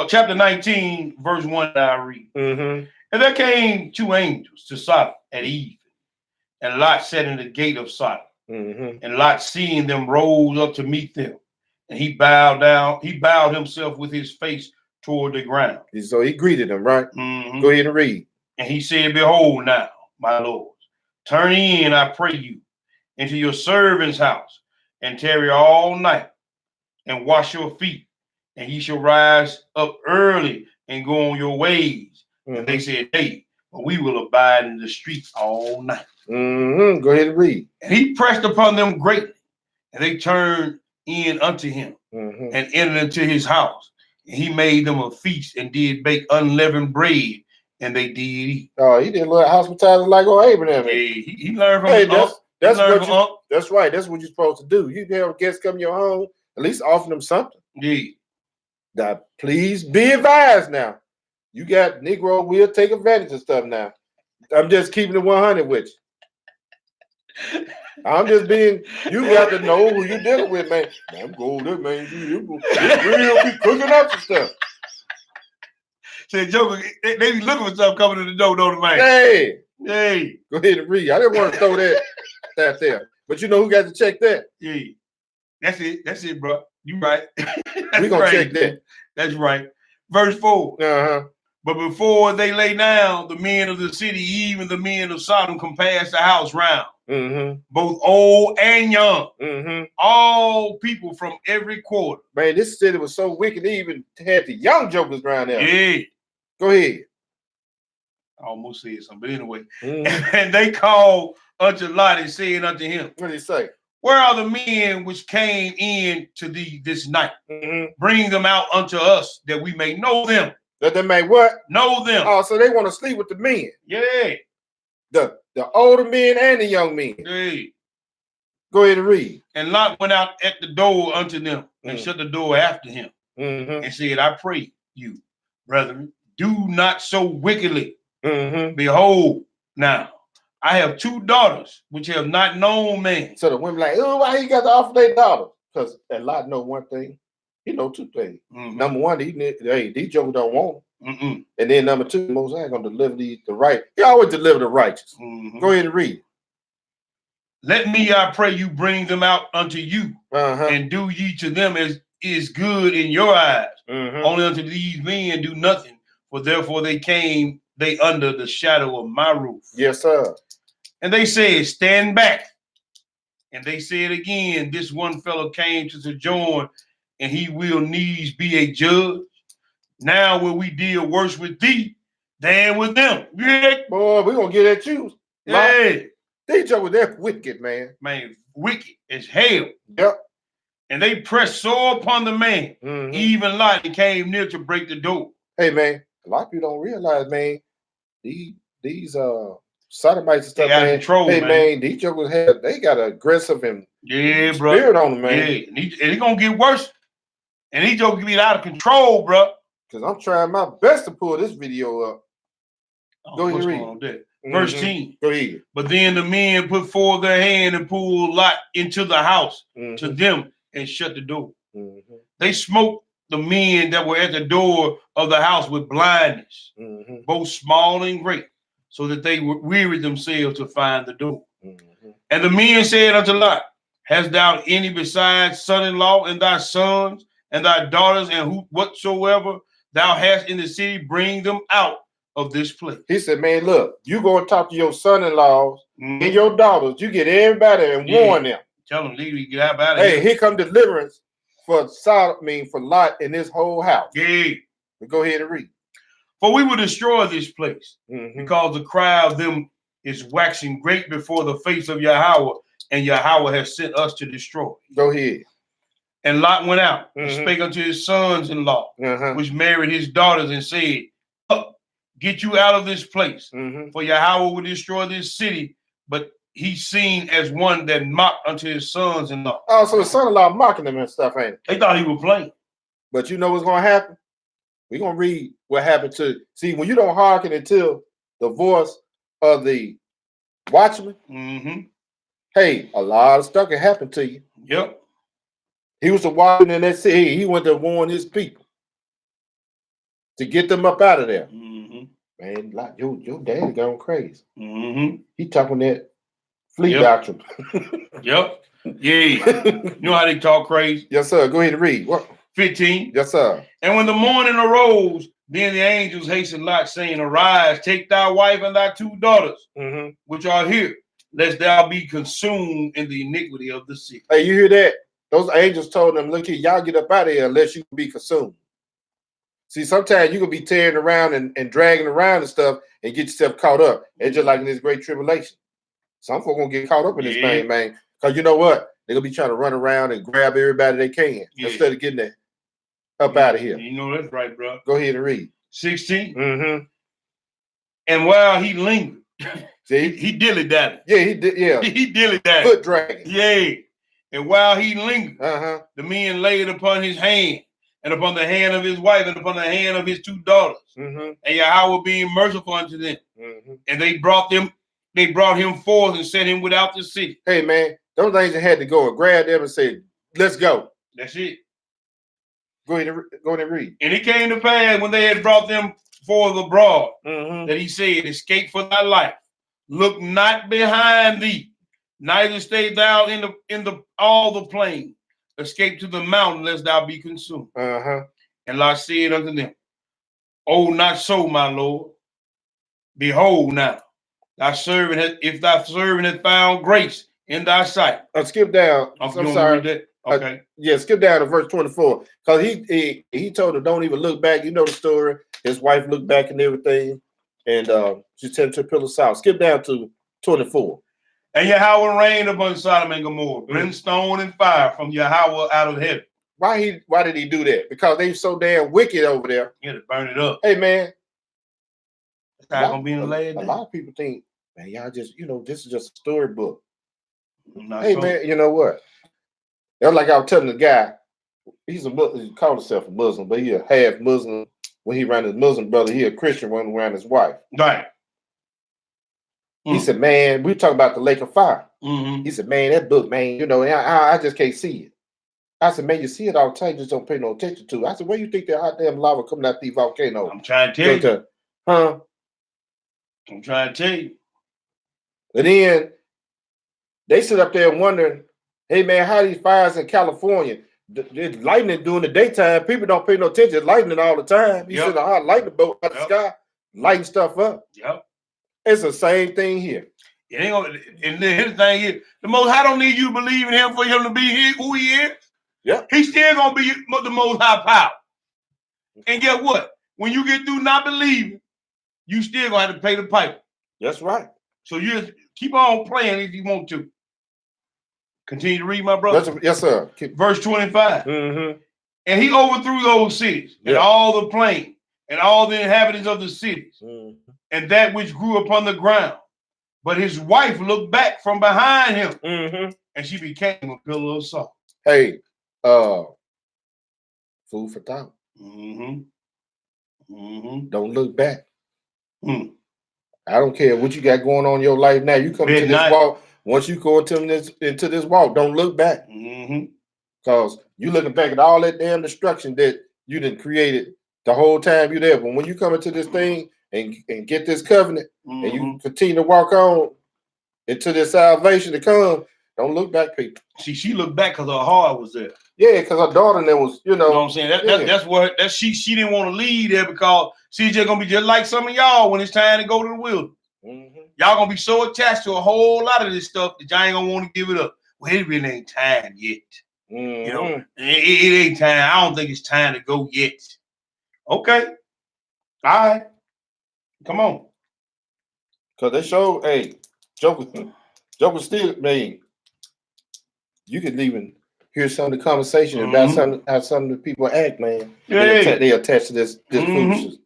Chapter 19, verse 1, I read. And there came 2 angels to Sodom at even, and Lot sat in the gate of Sodom. And Lot, seeing them, rose up to meet them, and he bowed himself with his face toward the ground. So he greeted him, right? Mm-hmm. Go ahead and read. And he said, behold now, my lords, turn in, I pray you, into your servant's house, and tarry all night, and wash your feet, and ye shall rise up early and go on your ways. And they said, hey, but we will abide in the streets all night. Go ahead and read. And he pressed upon them greatly, and they turned in unto him, and entered into his house. And he made them a feast, and did bake unleavened bread, and they did eat. Oh, he did a little hospitality like old Abraham. Yeah, he learned from hey, that's right. That's what you're supposed to do. You have guests come to your home, at least offer them something. Yeah. Now, please be advised now. You got Negro will take advantage of stuff now. I'm just keeping it 100 with you. I'm just being, you got to know who you're dealing with, man. I'm going there, man. You real be cooking up some stuff. Say, Joker, they be looking for stuff coming to the door, don't they, man? Hey. Go ahead and read. I didn't want to throw that there. But you know who got to check that? Yeah. That's it, bro. You right. We're going to check that. That's right. Verse 4. Uh-huh. But before they lay down, the men of the city, even the men of Sodom, compassed the house round, both old and young, all people from every quarter. Man, this city was so wicked, they even had the young jokers around there. Yeah. Go ahead. I almost said something, but anyway. And they called unto Lot and said unto him, what did he say? Where are the men which came in to thee this night? Bring them out unto us, that we may know them. That they may what? Know them. Oh, so they want to sleep with the men. Yeah. The older men and the young men. Yeah. Go ahead and read. And Lot went out at the door unto them, and shut the door after him, and said, I pray you, brethren, do not so wickedly. Behold, now, I have 2 daughters which have not known man. So the women like, oh, why he got to offer their daughter? Because that Lot know one thing. He know 2 things. Number one, these jokers don't want them. And then number 2, Moses ain't going to deliver the right. He always deliver the righteous. Go ahead and read. Let me, I pray you, bring them out unto you, and do ye to them as is good in your eyes. Only unto these men do nothing, for therefore they came, they under the shadow of my roof. Yes, sir. And they said, stand back. And they said again, this one fellow came to sojourn, and he will needs be a judge. Now will we deal worse with thee than with them? Yeah. Boy, we're going to get at you. Hey. They jokers, they're wicked, man. Man, wicked as hell. Yep. And they pressed sore upon the man, even Lot, and came near to break the door. Hey, man, a lot of people don't realize, man, these sodomites and stuff, man. Control, hey, man, these jokers they got an aggressive and spirit on them, man. Yeah, and it's going to get worse. And these jokers get out of control, bro. Because I'm trying my best to pull this video up. Go ahead and read. Verse 10. Go ahead. But then the men put forth their hand and pulled Lot into the house to them and shut the door. They smote the men that were at the door of the house with blindness, both small and great, so that they wearied themselves to find the door. And the men said unto Lot, hast thou any besides son-in-law and thy sons and thy daughters, and whatsoever thou hast in the city, bring them out of this place? He said, man, look, you go and talk to your son-in-laws and your daughters. You get everybody and warn them. Tell them, leave, get out of here. Hey, here come deliverance for for Lot in this whole house. Yeah. Go ahead and read. For we will destroy this place, because the cry of them is waxing great before the face of Yahweh, and Yahweh has sent us to destroy. Go ahead. And Lot went out and spake unto his sons-in-law, which married his daughters, and said, up, get you out of this place, for Yahweh will destroy this city. But he seen as one that mocked unto his sons-in-law. Oh, so his son-in-law mocking him and stuff, ain't it? They thought he was playing. But you know what's going to happen? We're going to read what happened to, see, when you don't hearken until the voice of the watchman, hey, a lot of stuff can happen to you. Yep. He was the watchman in that city. He went to warn his people to get them up out of there. Man, like your daddy gone crazy. He talking that Fleet Yep. doctrine. Yep. Yeah. You know how they talk crazy? Yes, sir. Go ahead and read. What? 15. Yes, sir. And when the morning arose, then the angels hastened Lot, saying, Arise, take thy wife and thy 2 daughters, which are here, lest thou be consumed in the iniquity of the city. Hey, you hear that? Those angels told them, look here, y'all get up out of here unless you be consumed. See, sometimes you can be tearing around and dragging around and stuff and get yourself caught up. It's just like in this great tribulation. Some folk gonna get caught up in this thing, man. Because you know what? They're gonna be trying to run around and grab everybody they can instead of getting that up out of here. You know that's right, bro. Go ahead and read. 16. And while he lingered, see, he dilly-dallied. Yeah, he did. Yeah, he dilly-dallied. Foot dragging. Yeah. And while he lingered, the men laid upon his hand and upon the hand of his wife and upon the hand of his 2 daughters. And Yahweh being merciful unto them. And they brought him forth and set him without the city. Hey, man, those angels had to go and grab them and say, let's go. That's it. Go ahead and read. And it came to pass when they had brought them forth abroad that he said, Escape for thy life. Look not behind thee, neither stay thou in the all the plain. Escape to the mountain, lest thou be consumed. And Lot said unto them, Oh, not so, my Lord. Behold now, if thy servant hath found grace in thy sight. Skip down. I'm sorry. Okay. Skip down to verse 24. Because he told her, don't even look back. You know the story. His wife looked back and everything. And she turned to a pillar of salt. Skip down to 24. And Yahweh rained upon Sodom and Gomorrah, brimstone and fire from Yahweh out of heaven. Why did he do that? Because they so damn wicked over there. He had to burn it up. Hey, man. It's not going to be in the last day. A lot of people think, man, y'all just, this is just a storybook. Hey, man, you know what? That's like I was telling the guy, he's a Muslim, he called himself a Muslim, but he a half Muslim. When he ran his Muslim brother, he a Christian when he ran his wife. Right. He said, man, we talk about the lake of fire. He said, man, that book, man, I just can't see it. I said, man, you see it all the time, you just don't pay no attention to it. I said, where you think that hot damn lava coming out the volcano? I'm trying to tell you. I'm trying to tell you. And then they sit up there wondering, hey, man, how these fires in California? It's lightning during the daytime. People don't pay no attention. It's lightning all the time. You see the hot lightning bolt out the sky, lighting stuff up. It's the same thing here. It ain't gonna, and here's the thing is, the Most High don't need you to believe in him for him to be here, who he is. He's still gonna be the Most High power. And guess what? When you get through not believing, you still gonna have to pay the piper. That's right. So you just keep on playing if you want to. Continue to read, my brother. Yes, sir. Verse 25. And he overthrew those cities and all the plain and all the inhabitants of the cities and that which grew upon the ground. But his wife looked back from behind him and she became a pillar of salt. Hey, food for thought. Don't look back. I don't care what you got going on in your life now. You come to this walk. Once you go into this walk, don't look back. Because you're looking back at all that damn destruction that you done created the whole time you're there. But when you come into this thing and get this covenant and you continue to walk on into this salvation to come, don't look back, people. See, she looked back because her heart was there. Yeah, because her daughter there was, You know what I'm saying? That's what she didn't want to leave there because she's just gonna be just like some of y'all when it's time to go to the wilderness. Y'all gonna be so attached to a whole lot of this stuff that y'all ain't gonna want to give it up. Well, it really ain't time yet. It ain't time. I don't think it's time to go yet. Okay. All right. Come on. Because they show, hey, Joker still, man, you could even hear some of the conversation about how some of the people act, man. They attach to this foolishness.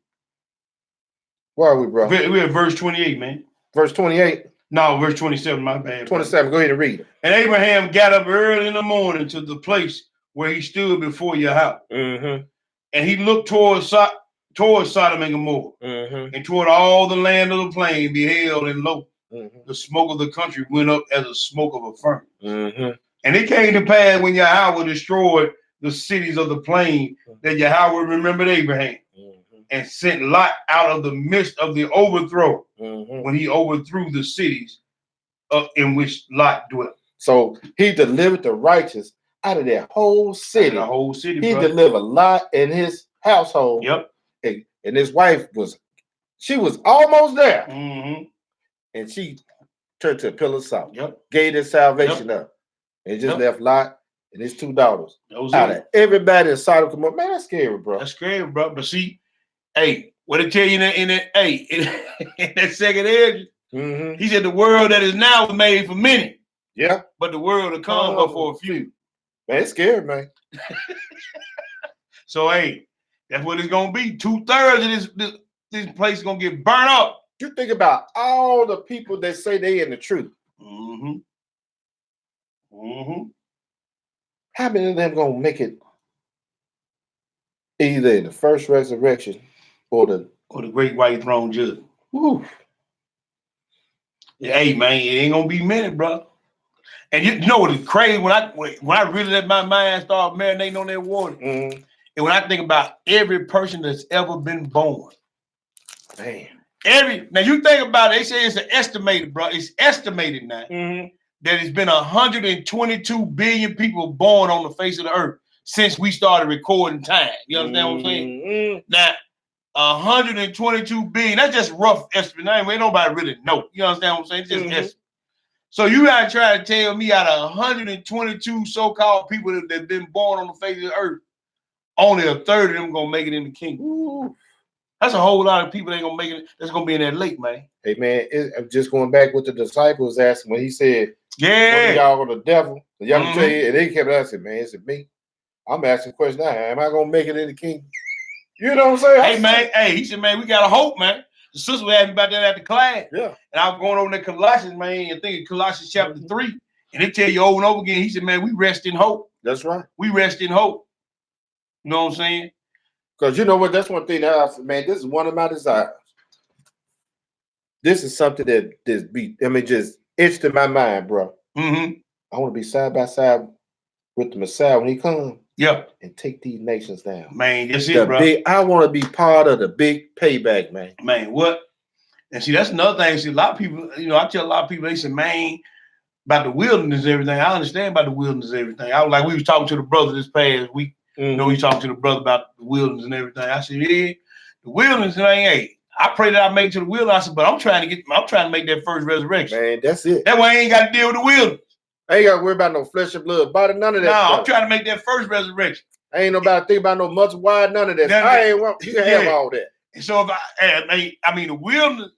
Where are we, bro? We're at verse 28, man. Verse 28? No, verse 27, my bad. 27, go ahead and read it. And Abraham got up early in the morning to the place where he stood before Yahweh. And he looked towards Sodom and Gomorrah and toward all the land of the plain beheld, and lo, the smoke of the country went up as the smoke of a furnace. And it came to pass when Yahweh destroyed the cities of the plain that Yahweh remembered Abraham and sent Lot out of the midst of the overthrow when he overthrew the cities in which Lot dwelt. So he delivered the righteous out of that whole city. The whole city. He delivered Lot and his household. Yep. And his wife was almost there. Mm-hmm. And she turned to a pillar of salt. Yep. Gave their salvation up. And just left Lot and his 2 daughters. Out of everybody in Sodom and Gomorrah. Man, that's scary, bro. That's scary, bro. But see, hey, what it tell you in that second area? Mm-hmm. He said the world that is now was made for many. Yeah. But the world will come but for a few. Man, it's scary, man. So, hey, that's what it's going to be. 2/3 of this place is going to get burnt up. You think about all the people that say they in the truth. Mm-hmm. Mm-hmm. How many of them going to make it either in the first resurrection or the great white throne judgment? Woo. Yeah, hey, man, it ain't going to be many, bro. And you know what is crazy? When I really let my mind start marinating on that water, mm-hmm. and when I think about every person that's ever been born, man, now you think about it, they say it's estimated, bro. It's estimated now that it's been 122 billion people born on the face of the earth since we started recording time. You understand what I'm saying? Now, 122 billion, that's just rough estimate. Ain't nobody really know. You understand what I'm saying? It's just estimate. So you gotta try to tell me out of 122 so-called people that have been born on the face of the earth, only 1/3 of them gonna make it in the kingdom. Ooh. That's a whole lot of people that ain't gonna make it. That's gonna be in that lake, man. Hey man, I'm just going back with the disciples asking when he said, "Yeah, y'all are the devil." The young tell you, and they kept asking, "Man, is it me?" I'm asking the question now: am I gonna make it in the kingdom? You know what I'm saying? Hey man, he said, "Man, we got a hope, man." The sister was asking about that at the class. Yeah. And I was going over to Colossians, man, and thinking Colossians chapter 3. And they tell you over and over again, he said, "Man, we rest in hope." That's right. We rest in hope. You know what I'm saying? Because you know what? That's one thing that I said, man, this is one of my desires. This is something that just itched in my mind, bro. Mm-hmm. I want to be side by side with the Messiah when he comes. Yep. And take these nations down. Man, that's it, bro. I want to be part of the big payback, man. Man, what? And see, that's another thing. See, a lot of people, I tell a lot of people, they say, man, about the wilderness and everything. I understand about the wilderness and everything. I was like, we was talking to the brother this past week. We talking to the brother about the wilderness and everything. I said, yeah, the wilderness, hey, I pray that I make it to the wilderness. I said, but I'm trying to make that first resurrection. Man, that's it. That way I ain't got to deal with the wilderness. I ain't got to worry about no flesh and blood body, none of that. No, I'm trying to make that first resurrection. I ain't nobody think about no much wide, none of that. You can have all that. And so if the wilderness,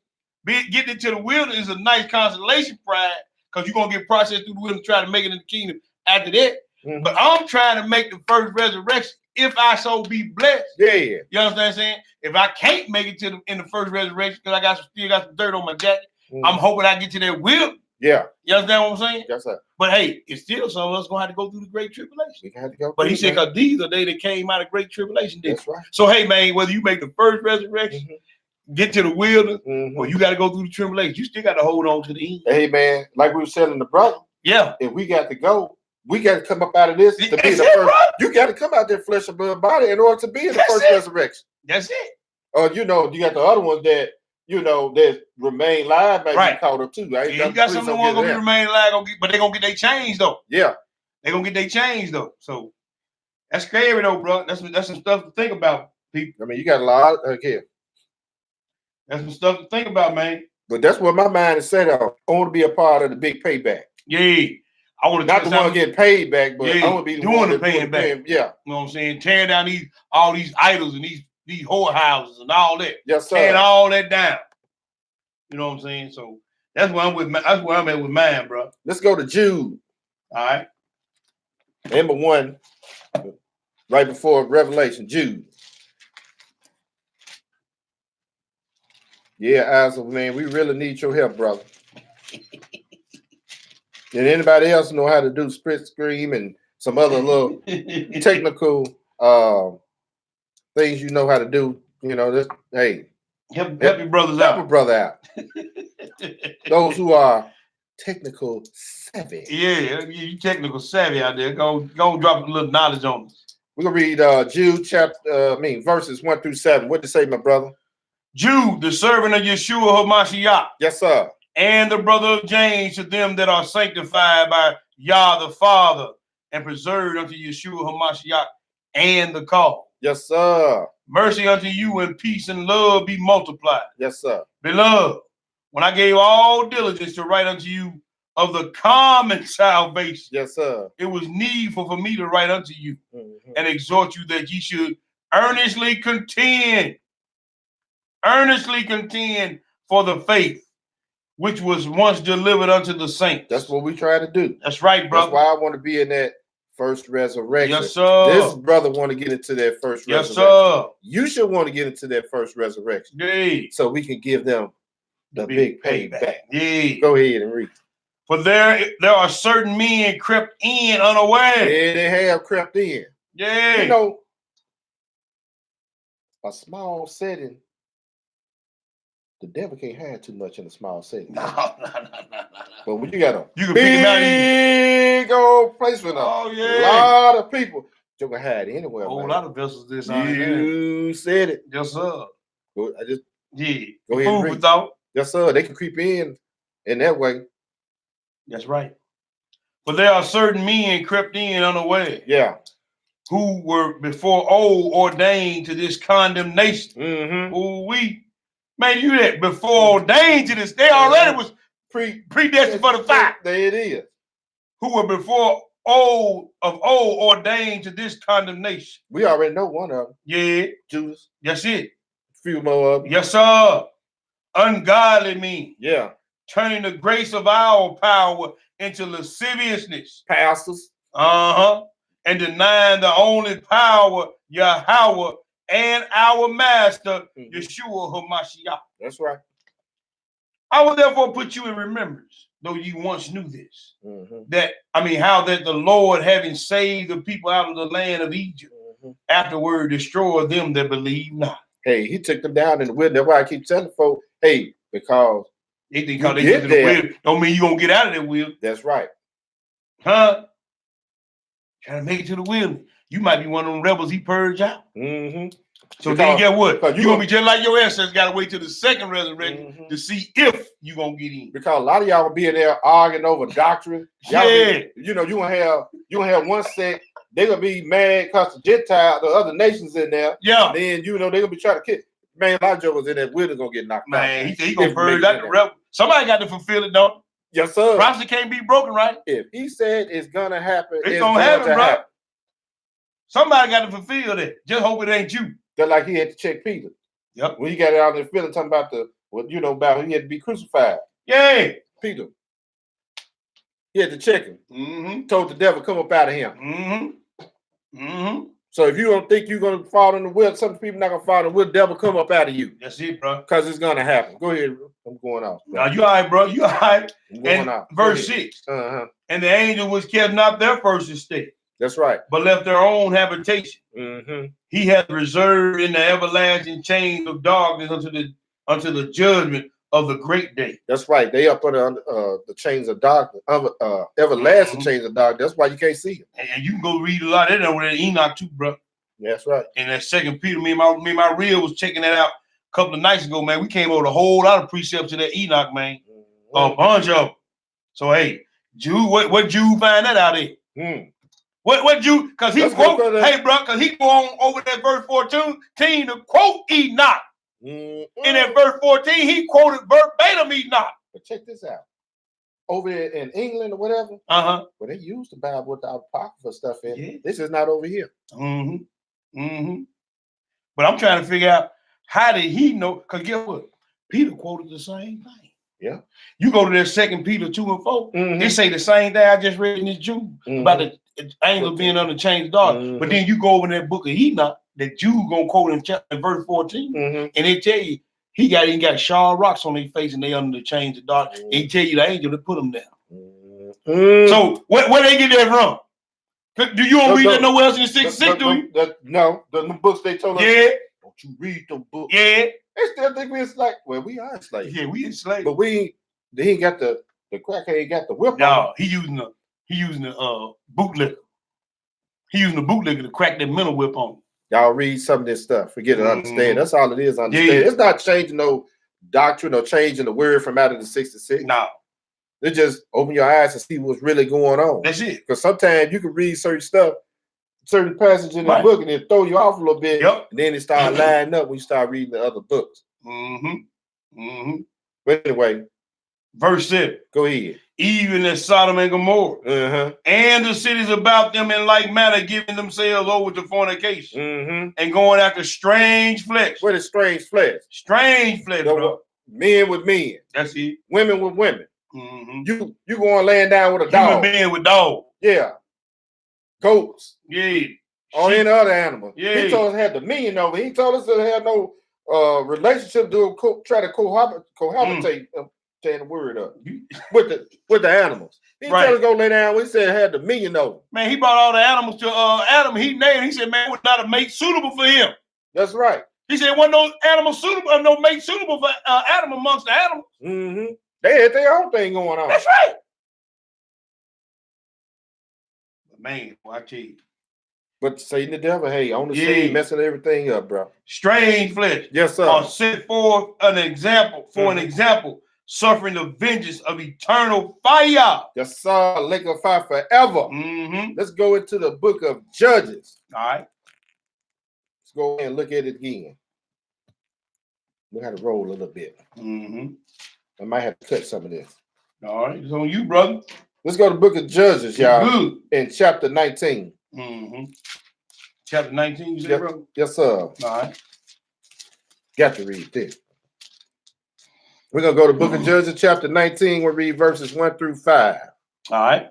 getting into the wilderness is a nice consolation prize because you're gonna get processed through the wilderness, try to make it in the kingdom after that. Mm-hmm. But I'm trying to make the first resurrection if I so be blessed. Yeah. You understand what I'm saying? If I can't make it in the first resurrection because I still got some dirt on my jacket, I'm hoping I get to that wilderness. Yeah. You understand what I'm saying? Yes, sir. But hey, it's still some of us gonna have to go through the great tribulation. We have to go. But he said, because these are they that came out of great tribulation. That's right. So hey, man, whether you make the first resurrection, get to the wilderness, or you got to go through the tribulation, you still got to hold on to the end. Hey, man, like we were telling the brother. Yeah. If we got to go, we got to come up out of this to be the first. Bro. You got to come out there flesh and blood body in order to be in the first resurrection. That's it. Or you got the other ones that that remain live, maybe caught up too. Right? Yeah, you got some of the ones gonna remain live, but they're gonna get their change though. Yeah, they're gonna get their change though. So that's scary though, bro. That's some stuff to think about, people. I mean, you got a lot here. That's some stuff to think about, man. But that's what my mind is set on. I want to be a part of the big payback. Yeah. I want to not the one getting paid back, but I want to be the doing one the paying back. Yeah. You know what I'm saying? Tearing down all these idols and these whorehouses and all that. Yes, sir. Tearing all that down. You know what I'm saying? So that's where I'm at with mine, bro. Let's go to Jude. All right. Number 1, right before Revelation, Jude. Yeah, Isaac, man, we really need your help, brother. Did anybody else know how to do split screen and some other little technical things you know how to do? Hey, help your brothers out. Help a brother out. Those who are technical savvy. Yeah, you technical savvy out there. Go drop a little knowledge on us. We're gonna read Jude verses 1 through 7. What did it say, my brother? Jude, the servant of Yeshua HaMashiach. Yes, sir. and the brother of James, to them that are sanctified by Yah the Father and preserved unto Yeshua HaMashiach and the call. Yes, sir. Mercy unto you and peace and love be multiplied. Yes, sir. Beloved, when I gave all diligence to write unto you of the common salvation, yes, sir, it was needful for me to write unto you and exhort you that ye should earnestly contend for the faith which was once delivered unto the saints. That's what we try to do. That's right, brother. That's why I want to be in that first resurrection. Yes, sir. This brother want to get into that first resurrection. Sir. You should want to get into that first resurrection. Yeah. So we can give them the big payback. Yeah. Go ahead and read. For there are certain men crept in unaware. Yeah, they have crept in. Yeah. You know, a small setting, the devil can't hide too much in a small setting. No. But when you got a big old place with a lot of people, you can hide anywhere. A whole lot of vessels this You said it. Yes, sir. Go ahead and read. Yes, sir. They can creep in that way. That's right. But there are certain men crept in unaware. Yeah. Who were before old ordained to this condemnation. Man, you that before ordained to this, they already was predestined for the fire. There it is. Who were before old ordained to this condemnation. We already know one of them. Yeah. Judas. That's it. A few more of them. Yes, sir. Ungodly mean. Yeah. Turning the grace of our power into lasciviousness. Pastors. And denying the only power, Yahweh, and our master, Yeshua HaMashiach. That's right. I will therefore put you in remembrance, though you once knew this, how that the Lord, having saved the people out of the land of Egypt, afterward destroyed them that believe not. Hey, he took them down in the wilderness. That's why I keep telling folks, hey, because they think they get to the wilderness, don't mean you're going to get out of that wilderness. That's right. Trying to make it to the wilderness. You might be one of them rebels he purged out. So then get what? You're going to be just like your ancestors. Got to wait till the second resurrection to see if you're going to get in. Because a lot of y'all will be in there arguing over doctrine. You gonna have one sect. They're going to be mad because the Gentiles, the other nations in there. Yeah. Then, they're going to be trying to kick. Man, a lot of jokers in that wilderness going to get knocked out. Man, he going to purge out the rebel. Somebody got to fulfill it, don't? Yes, sir. Prophecy can't be broken, right? If he said it's going to happen, it's going to happen, bro. Somebody got to fulfill that. Just hope it ain't you. Just like he had to check Peter. Yep. When he got out there feeling talking about about he had to be crucified. Yeah. Peter. He had to check him. Told the devil, come up out of him. So if you don't think you're going to fall in the will, some people not going to fall in the will, the devil come up out of you. That's it, bro. Because it's going to happen. Go ahead. I'm going off. Bro. Now, you all right, bro. You all right. I'm going off. Verse 6. And the angel was kept not their first estate. That's right. But left their own habitation. He hath reserved in the everlasting chains of darkness unto the judgment of the great day. That's right. They up under the chains of darkness, everlasting chains of darkness. That's why you can't see them. And you can go read a lot of that over there in Enoch too, bro. That's right. And that 2 Peter, me and my reel was checking that out a couple of nights ago, man. We came over a whole lot of precepts to that Enoch, man. A bunch of them. So hey, Jude, what Jude find that out there? What Jude? Because he quote, hey, bro, because he go on over that verse 14 to quote Enoch. In that verse 14, he quoted verbatim Enoch. But check this out. Over there in England or whatever, where they use the Bible with the apocryphal stuff in. Yeah. This is not over here. But I'm trying to figure out how did he know? Because guess what? Peter quoted the same thing. Yeah. You go to that 2 Peter 2 and 4, they say the same thing I just read in this Jude about the angel being on the chains of darkness. But then you go over in that book of Enoch that Jude gonna quote in verse 14, and they tell you he got sharp rocks on their face and they under the chains of darkness. And he tell you the angel to put them down. So where they get that from? Do you don't read that nowhere else in the 6 do you? No, the books they told us. Yeah. Don't you read them books? Yeah. They still think we're enslaved. Well, we are enslaved. Yeah, we enslaved. But he ain't got the crack, ain't got the whip. No, he using the bootlicker. He using the bootlicker to crack that mental whip on. Y'all read some of this stuff. Forget it, understand. That's all it is. Understand. It's not changing no doctrine or changing the word from out of the 66. No. They just open your eyes and see what's really going on. That's it. Because sometimes you can read certain stuff, certain passages in the Right. book, and it throw you off a little bit. Yep. And then it start lining up when you start reading the other books. But anyway, verse 7. Go ahead. Even as Sodom and Gomorrah and the cities about them in like manner giving themselves over to fornication and going after strange flesh. What is strange flesh? Strange flesh, bro. Men with men. That's it. Women with women. You going laying down with a dog. Human being with dog. Yeah. Goats. Yeah. Or any other animal. Yeah. He told us had dominion over. He told us that had no relationship to try to cohabitate. Saying the word up with the animals. He told us to go lay down. We said had dominion over. Man, he brought all the animals to Adam. He named. He said, man, was not a mate suitable for him. That's right. He said, wasn't no animal suitable, no mate suitable for Adam amongst the animals. They had their own thing going on. That's right. Man, I tell you. But Satan the devil, hey, on the scene, messing everything up, bro. Strange flesh. Yes, sir. Are set forth an example, an example, suffering the vengeance of eternal fire. Yes, sir. Lake of fire forever. Let's go into the book of Judges. All right. Let's go ahead and look at it again. We had to roll a little bit. I might have to cut some of this. All right, it's on you, brother. Let's go to the book of Judges, y'all. Good. In chapter 19. Chapter 19, you said, bro? Yes, sir. All right. Got to read this. We're going to go to the book of Judges, chapter 19. We'll read verses 1 through 5. All right.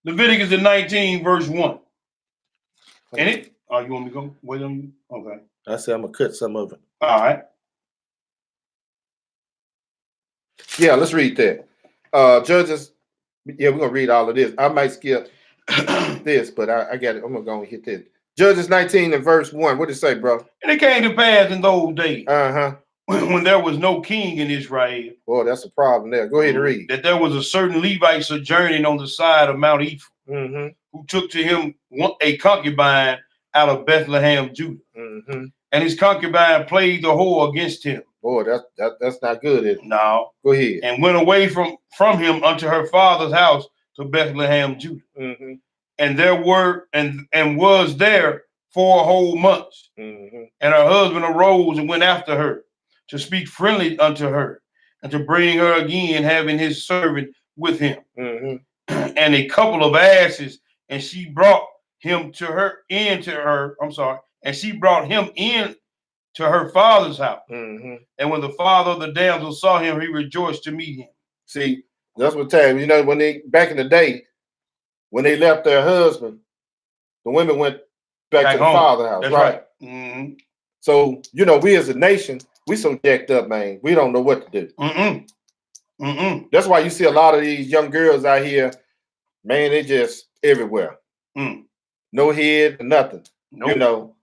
Leviticus 19, verse 1. In it? Oh, you want me to go? Wait on you? Okay. I said I'm going to cut some of it. All right. Yeah, let's read that. Judges, yeah, we're going to read all of this. I might skip this, but I got it. I'm going to go and hit this. Judges 19 and verse 1. What did it say, bro? And it came to pass in those days when there was no king in Israel. Boy, that's a problem there. Go ahead and read. That there was a certain Levite sojourning on the side of Mount Ephraim who took to him a concubine out of Bethlehem, Judah. And his concubine played the whore against him. Boy, that's not good, is it? No. Go ahead. And went away from him unto her father's house to Bethlehem, Judah. And there were and was there 4 whole months. And her husband arose and went after her to speak friendly unto her and to bring her again, having his servant with him. And a couple of asses, and she brought him to her and she brought him in to her father's house. And when the father of the damsel saw him, he rejoiced to meet him. See, that's what time, you know, when they back in the day, when they left their husband, the women went back to the father's house. That's right. So, you know, we as a nation, we so jacked up, man. We don't know what to do. That's why you see a lot of these young girls out here, man, they just everywhere. No head, nothing. Nope. You know.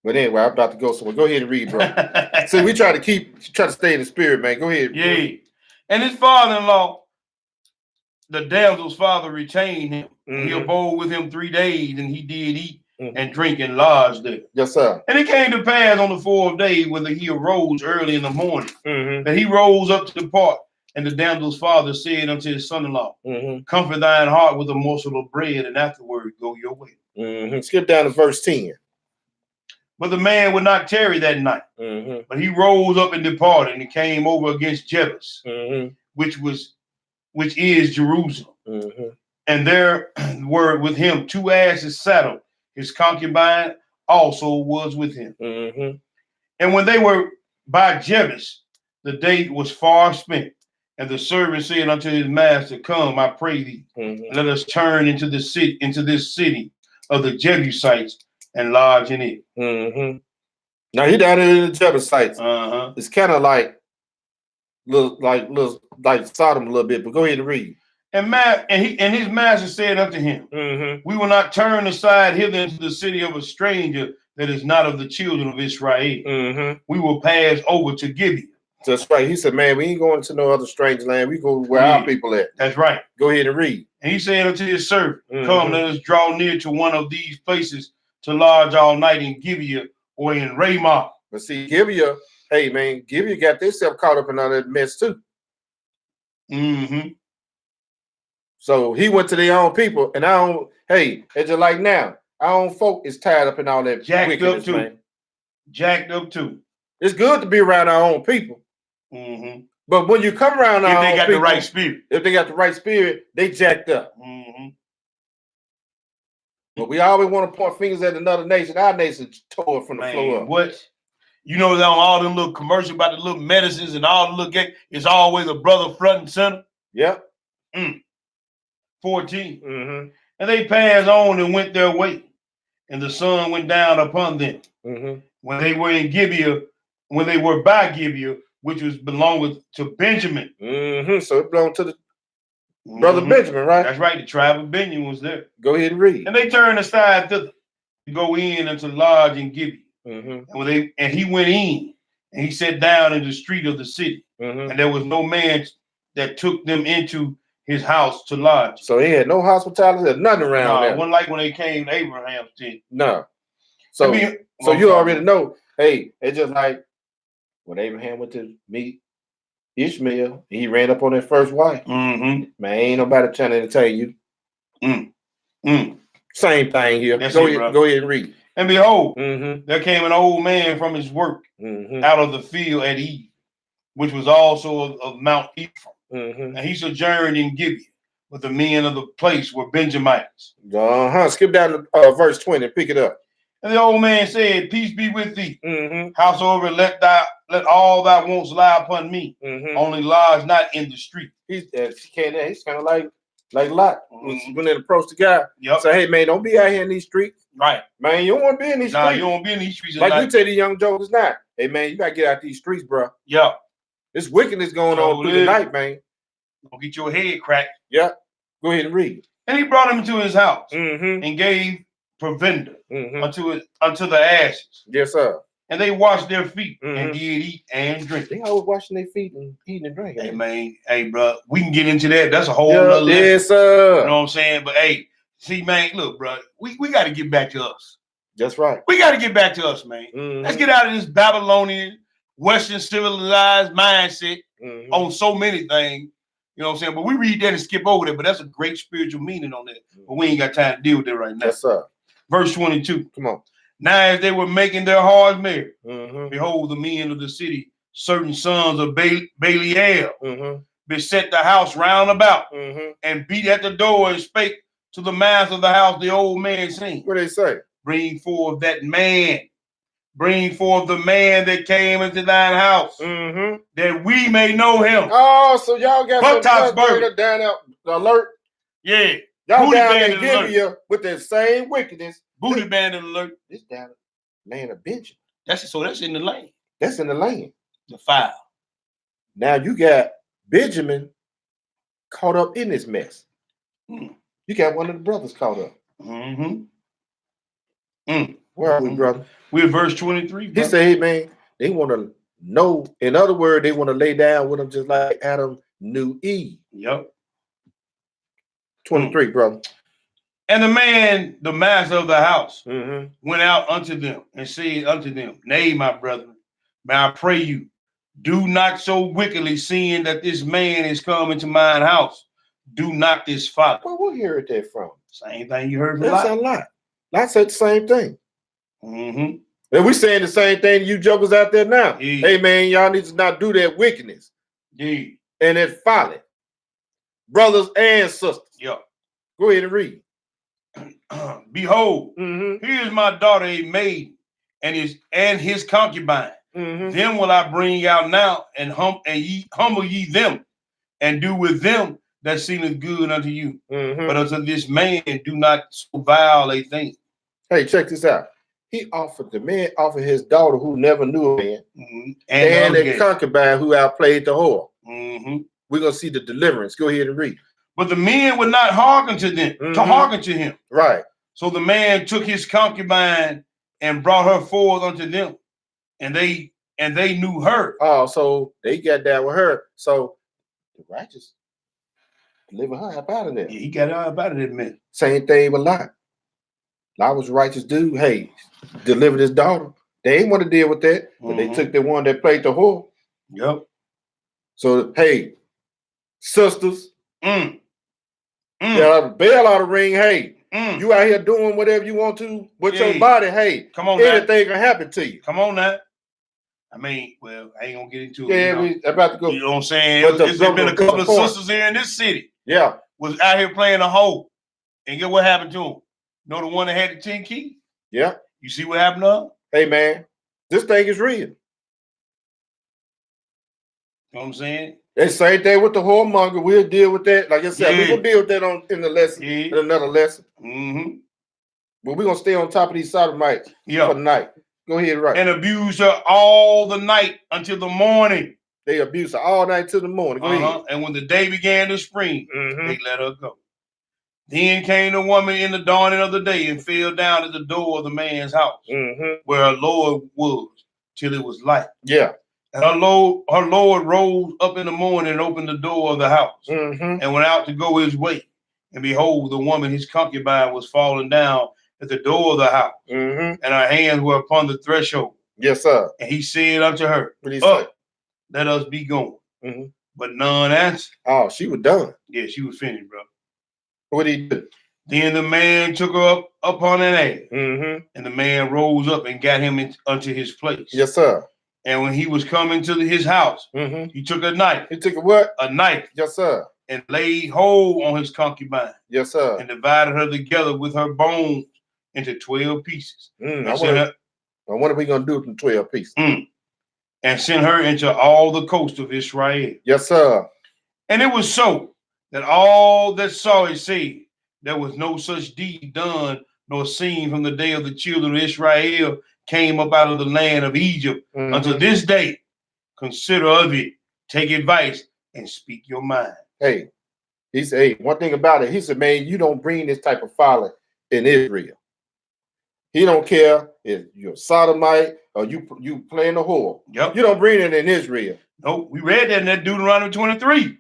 But anyway, I'm about to go somewhere. Go ahead and read, bro. See, we try to stay in the spirit, man. Go ahead. Yeah. Bro. And his father-in-law, the damsel's father, retained him. He abode with him 3 days, and he did eat and drink and lodge there. Yes, sir. And it came to pass on the 4th day, when he arose early in the morning, that he rose up to depart. And the damsel's father said unto his son-in-law, comfort thine heart with a morsel of bread, and afterward go your way. Skip down to verse 10. But the man would not tarry that night. But he rose up and departed, and he came over against Jebus, which is Jerusalem. And there were with him 2 asses saddled. His concubine also was with him. And when they were by Jebus, the day was far spent. And the servant said unto his master, come, I pray thee, let us turn into this city of the Jebusites and lodge in it. Now he down there in the Jebusites. It's kind of like Sodom a little bit, but go ahead and read. And his master said unto him, we will not turn aside hither into the city of a stranger that is not of the children of Israel. We will pass over to Gibeah. That's right. He said, man, we ain't going to no other strange land. We go where our people at. That's right. Go ahead and read. And he said unto his servant, come, let us draw near to one of these places to lodge all night in Gibeah or in Ramah. But see, Gibeah, hey man, Gibeah got themselves caught up in all that mess too. Mm-hmm. So he went to their own people, and hey, it's just like now, our own folk is tied up in all that wickedness, man. Jacked up too. It's good to be around our own people. Mm-hmm. But when you come around our own people, the right spirit. If they got the right spirit, they jacked up. Mm-hmm. But we always want to point fingers at another nation. Our nation tore from the floor up. What? You know, on all them little commercials about the little medicines and all the little it's always a brother front and center. Yep. 14. Mm-hmm. And they passed on and went their way. And the sun went down upon them. Mm-hmm. When they were in Gibeah, when they were by Gibeah, which was belonged to Benjamin. Mm-hmm. So it belonged to the brother Benjamin, right? That's right. The tribe of Benjamin was there. Go ahead and read. And they turned aside to go in into lodge in Gibeah. Mm-hmm. And he went in and he sat down in the street of the city. Mm-hmm. And there was no man that took them into his house to lodge. So he had no hospitality, there's nothing around there. It wasn't like when they came to Abraham's tent. No. So you already know, hey, it's just like when Abraham went to meet Ishmael, he ran up on that first wife. Mm-hmm. Man, ain't nobody trying to entertain you. Same thing here. Go ahead and read. And behold, there came an old man from his work out of the field at Eve, which was also of Mount Ephraim. And he sojourned in Gibeah, but the men of the place were Benjamites. Skip down to verse 20 and pick it up. And the old man said, "Peace be with thee. Howsoever let all thy wants lie upon me. Only lodge not in the street." He's kind of like Lot when they approached the guy. Yep. Say, hey man, don't be out here in these streets. Right. Man, you don't want to be in these streets. You don't want to be in these streets. Like you tell these young jokers now. Hey man, you gotta get out these streets, bro. Yeah. There's wickedness going on through the night, man. Don't get your head cracked. Yeah. Go ahead and read. And he brought him to his house and gave provender unto the asses. Yes, sir. And they washed their feet and did eat and drink. They always washing their feet and eating and drinking. Hey, man. Hey, bro. We can get into that. That's a whole other lesson. Yes, sir. You know what I'm saying? But, hey, see, man, look, bro. We got to get back to us. That's right. We got to get back to us, man. Let's get out of this Babylonian, Western civilized mindset on so many things. You know what I'm saying? But we read that and skip over that. But that's a great spiritual meaning on that. But we ain't got time to deal with that right now. Yes, sir. Verse 22. Come on. Now as they were making their hearts merry, behold, the men of the city, certain sons of Belial, beset the house round about, and beat at the door and spake to the master of the house, the old man, saying, what they say? Bring forth that man. Bring forth the man that came into thine house, that we may know him. Oh, so y'all got some down out alert? Yeah. Y'all down there in Gibeah with that same wickedness. Booty bandit alert. This down land of Benjamin. That's in the land. That's in the land. The file. Now you got Benjamin caught up in this mess. You got one of the brothers caught up. Where are we, brother? We're verse 23. He said, hey, man, they want to know. In other words, they want to lay down with them just like Adam knew Eve. Yep. 23, brother. And the man, the master of the house, went out unto them and said unto them, Nay, my brethren, may I pray you, do not so wickedly, seeing that this man is come into mine house. Do not this follow. Well, we'll hear that from. Same thing you heard from Lot. That's a lot. Lot said the same thing. And we saying the same thing to you jokers out there now. Yeah. Hey, man, y'all need to not do that wickedness. Yeah. And that folly. Brothers and sisters. Yeah. Go ahead and read. Behold, here is my daughter a maid, and his concubine. Them will I bring out now, and humble ye them, and do with them that seemeth good unto you. But unto this man do not so vile a thing. Hey, check this out. The man offered his daughter who never knew a man, and a concubine who outplayed the whore. We're gonna see the deliverance. Go ahead and read. But the men would not hearken to them, to hearken to him. Right. So the man took his concubine and brought her forth unto them, and they knew her. Oh, so they got down with her. So the righteous deliver her up out of there. Yeah, he got her up out of there, man. Same thing with Lot. Lot was a righteous dude. Hey, delivered his daughter. They ain't want to deal with that, but they took the one that played the whore. Yep. So, hey, sisters, Bail out of ring. Hey, you out here doing whatever you want to with your body. Hey, come on, anything can happen to you. Come on now. I mean, well, I ain't gonna get into it. Yeah, we about to go. You know what I'm saying? There's been a couple of sisters here in this city. Yeah. Was out here playing a hoe. And get what happened to them. You know the one that had the 10 keys? Yeah. You see what happened to her? Hey, man, this thing is real. You know what I'm saying? They same thing with the whoremonger. We'll deal with that. Like I said, we're gonna deal with that in the lesson, in another lesson. But we're gonna stay on top of these sodomites for the night. Go ahead, right. And abuse her all the night until the morning. They abuse her all night till the morning. Go ahead. And when the day began to spring, they let her go. Then came the woman in the dawning of the day and fell down at the door of the man's house, where her Lord was, till it was light. Yeah. And her Lord rose up in the morning and opened the door of the house, and went out to go his way. And behold, the woman, his concubine, was fallen down at the door of the house, and her hands were upon the threshold. Yes, sir. And he said unto her, Up, let us be going. But none answered. Oh, she was done. Yeah, she was finished, bro. What did he do? Then the man took her up upon an ass, and the man rose up and got him unto his place. Yes, sir. And when he was coming to his house, he took a knife. He took a what? A knife. Yes, sir. And laid hold on his concubine. Yes, sir. And divided her together with her bones into 12 pieces. I wonder what we're going to do from 12 pieces. And sent her into all the coast of Israel. Yes, sir. And it was so that all that saw it said, there was no such deed done nor seen from the day of the children of Israel came up out of the land of Egypt until this day. Consider of it, take advice, and speak your mind. Hey, he said, hey, one thing about it, he said, man, you don't bring this type of folly in Israel. He don't care if you're a sodomite or you playing a whore. Yep. You don't bring it in Israel. No, we read that in that Deuteronomy 23.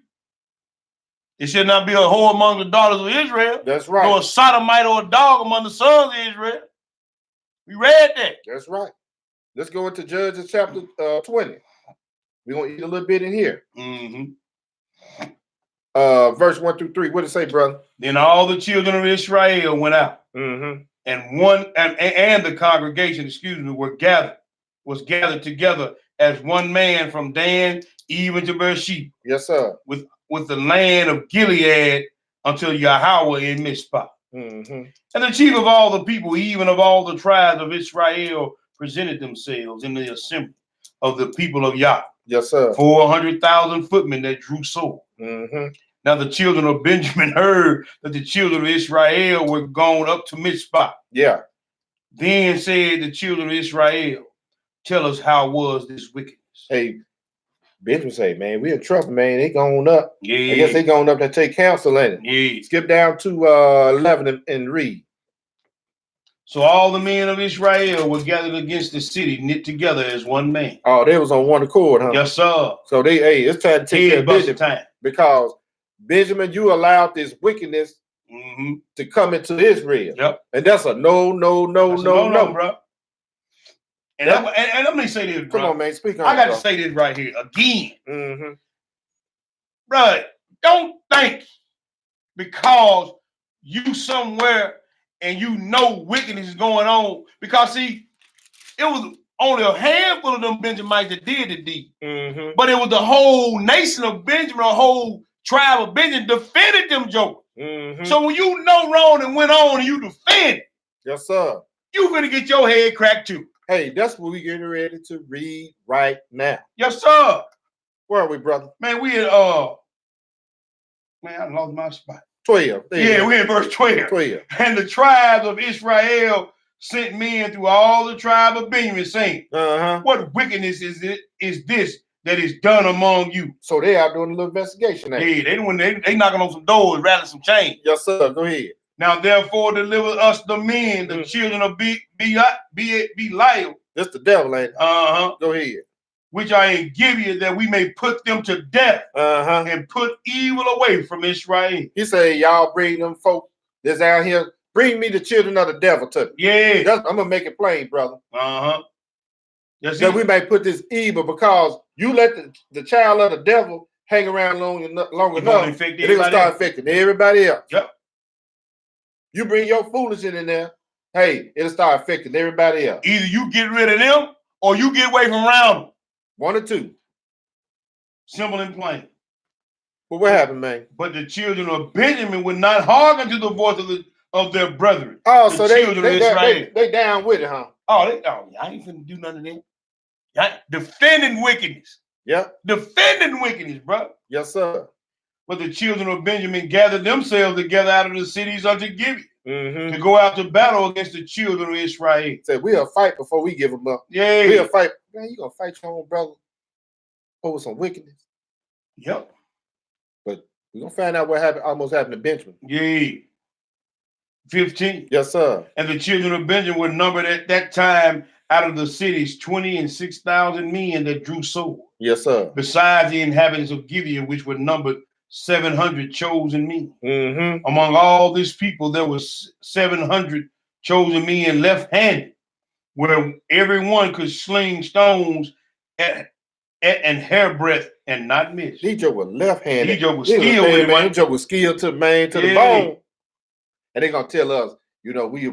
It should not be a whore among the daughters of Israel. That's right. Nor a sodomite or a dog among the sons of Israel. We read that. That's right. Let's go into Judges chapter 20. We're going to eat a little bit in here. Verse 1 through 3. What did it say, brother? Then all the children of Israel went out. And the congregation, was gathered together as one man from Dan even to Beersheba. Yes, sir. With the land of Gilead until Yahweh in Mizpah. And the chief of all the people, even of all the tribes of Israel, presented themselves in the assembly of the people of Yah. Yes, sir. 400,000 footmen that drew sword. Now the children of Benjamin heard that the children of Israel were gone up to Mizpah. Yeah. Then said the children of Israel, tell us how was this wickedness. Hey, Benjamin say, man, we're in trouble, man. They going up. Yeah. I guess they going up to take counsel in it. Yeah. Skip down to 11 and read. So all the men of Israel were gathered against the city, knit together as one man. Oh, they was on one accord, huh? Yes, sir. So it's time to take care of Benjamin. Because Benjamin, you allowed this wickedness to come into Israel. Yep. And that's a no, bro. And let me say this, bro. Come on, man. Speak on I got to say this right here again. Bro, don't think because you somewhere and you know wickedness is going on. Because, see, it was only a handful of them Benjamites that did the deed. But it was the whole nation of Benjamin, the whole tribe of Benjamin defended them jokers. So when you know wrong and went on and you defend, yes, sir, you finna get your head cracked too. Hey, that's what we're getting ready to read right now. Yes, sir. Where are we, brother? Man, we in man, I lost my spot. 12. Yeah, we're in verse 12. 12. And the tribes of Israel sent men through all the tribe of Benjamin, saying, what wickedness is this that is done among you? So they out doing a little investigation now. Yeah, they knocking on some doors, rattling some chains. Yes, sir. Go ahead. Now, therefore, deliver us the men, the children of Belial. That's the devil, ain't it? Go ahead. Which are in Gibeah, that we may put them to death and put evil away from Israel. He said, y'all bring them folk that's out here, bring me the children of the devil to me. Yeah. I'm going to make it plain, brother. that we may put this evil, because you let the child of the devil hang around long enough, they're going to start affecting everybody else. Yep. You bring your foolishness in there, hey, it'll start affecting everybody else. Either you get rid of them or you get away from around them. One or two. Simple and plain. But what happened, man? But the children of Benjamin would not hearken to the voice of their brethren. Oh, so they down with it, huh? I ain't finna do none of that. Defending wickedness. Yeah. Defending wickedness, bro. Yes, sir. But the children of Benjamin gathered themselves together out of the cities unto Gibeon to go out to battle against the children of Israel. Said we'll fight before we give them up. Yeah. We'll fight. Man, you gonna fight your own brother over some wickedness? Yep. But we're gonna find out what happened. Almost happened to Benjamin. Yeah. 15. Yes, sir. And the children of Benjamin were numbered at that time out of the cities 26,000 men that drew sword. Yes, sir. Besides the inhabitants of Gibeon, which were numbered 700 chosen men. Mm-hmm. Among all this people, there was 700 chosen men left-handed, where everyone could sling stones and hairbreadth and not miss. These were left-handed. These was skilled with it, man. These was skilled to the bone. And they're gonna tell us, we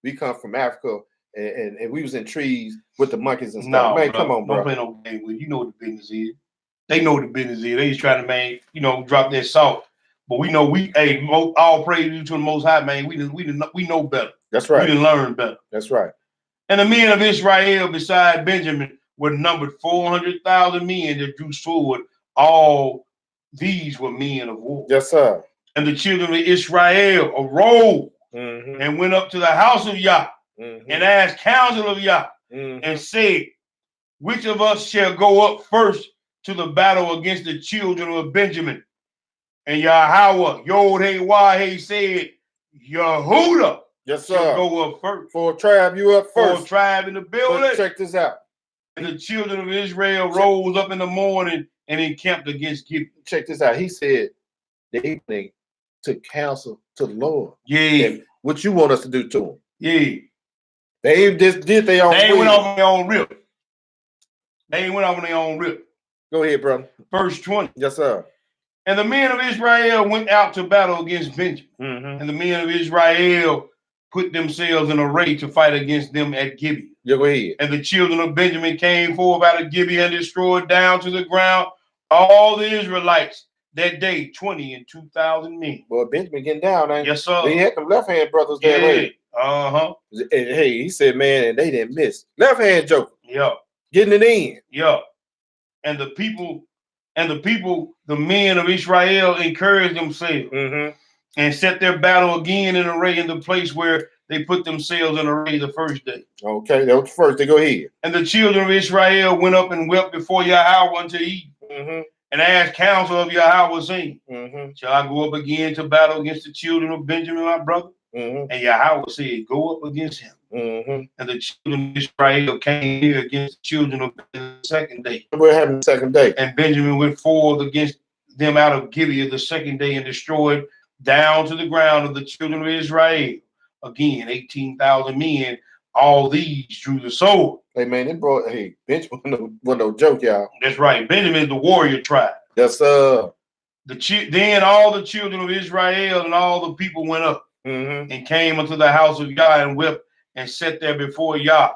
we come from Africa and we was in trees with the monkeys and stuff. Man, come on, bro. Don't play no game with it. You know what the business is. They know what the business is. They just trying to, drop their salt. But we know all praise to the Most High, man. We know better. That's right. We didn't learn better. That's right. And the men of Israel, beside Benjamin, were numbered 400,000 men that drew sword. All these were men of war. Yes, sir. And the children of Israel arose and went up to the house of Yah and asked counsel of Yah and said, which of us shall go up first to the battle against the children of Benjamin? And Yahweh, Yod-Heh-Wah-Heh said, Yehuda shall go up first. For a tribe, you up first. For a tribe in the building. Let's check this out. And the children of Israel rose up in the morning and encamped against Gibeon. Check this out. He said they took counsel to the Lord. Yeah. And what you want us to do to them? Yeah. They just did their own. They went off on their own rip. They went off on their own rip. Go ahead, brother. Verse 20. Yes, sir. And the men of Israel went out to battle against Benjamin. And the men of Israel put themselves in array to fight against them at Gibeon. Yeah, go ahead. And the children of Benjamin came forth out of Gibeon and destroyed down to the ground all the Israelites that day, 22,000 men. Boy, Benjamin getting down, ain't Yes, sir. They had them left-hand brothers that way. And hey, he said, man, and they didn't miss. Left-hand joker. Yeah. Getting it in. Yeah. And the men of Israel encouraged themselves and set their battle again in array in the place where they put themselves in array the first day. Okay, that was the first. They go ahead. And the children of Israel went up and wept before Yahweh unto Eve and asked counsel of Yahweh, saying, shall I go up again to battle against the children of Benjamin, my brother? And Yahweh said, go up against him. And the children of Israel came here against the children of Benjamin the second day. What happened the second day? And Benjamin went forth against them out of Gibeon the second day and destroyed down to the ground of the children of Israel. Again, 18,000 men. All these drew the sword. Hey, man, Benjamin wasn't no joke, y'all. That's right. Benjamin is the warrior tribe. Yes, sir. Then all the children of Israel and all the people went up and came unto the house of Yah and wept and sat there before Yah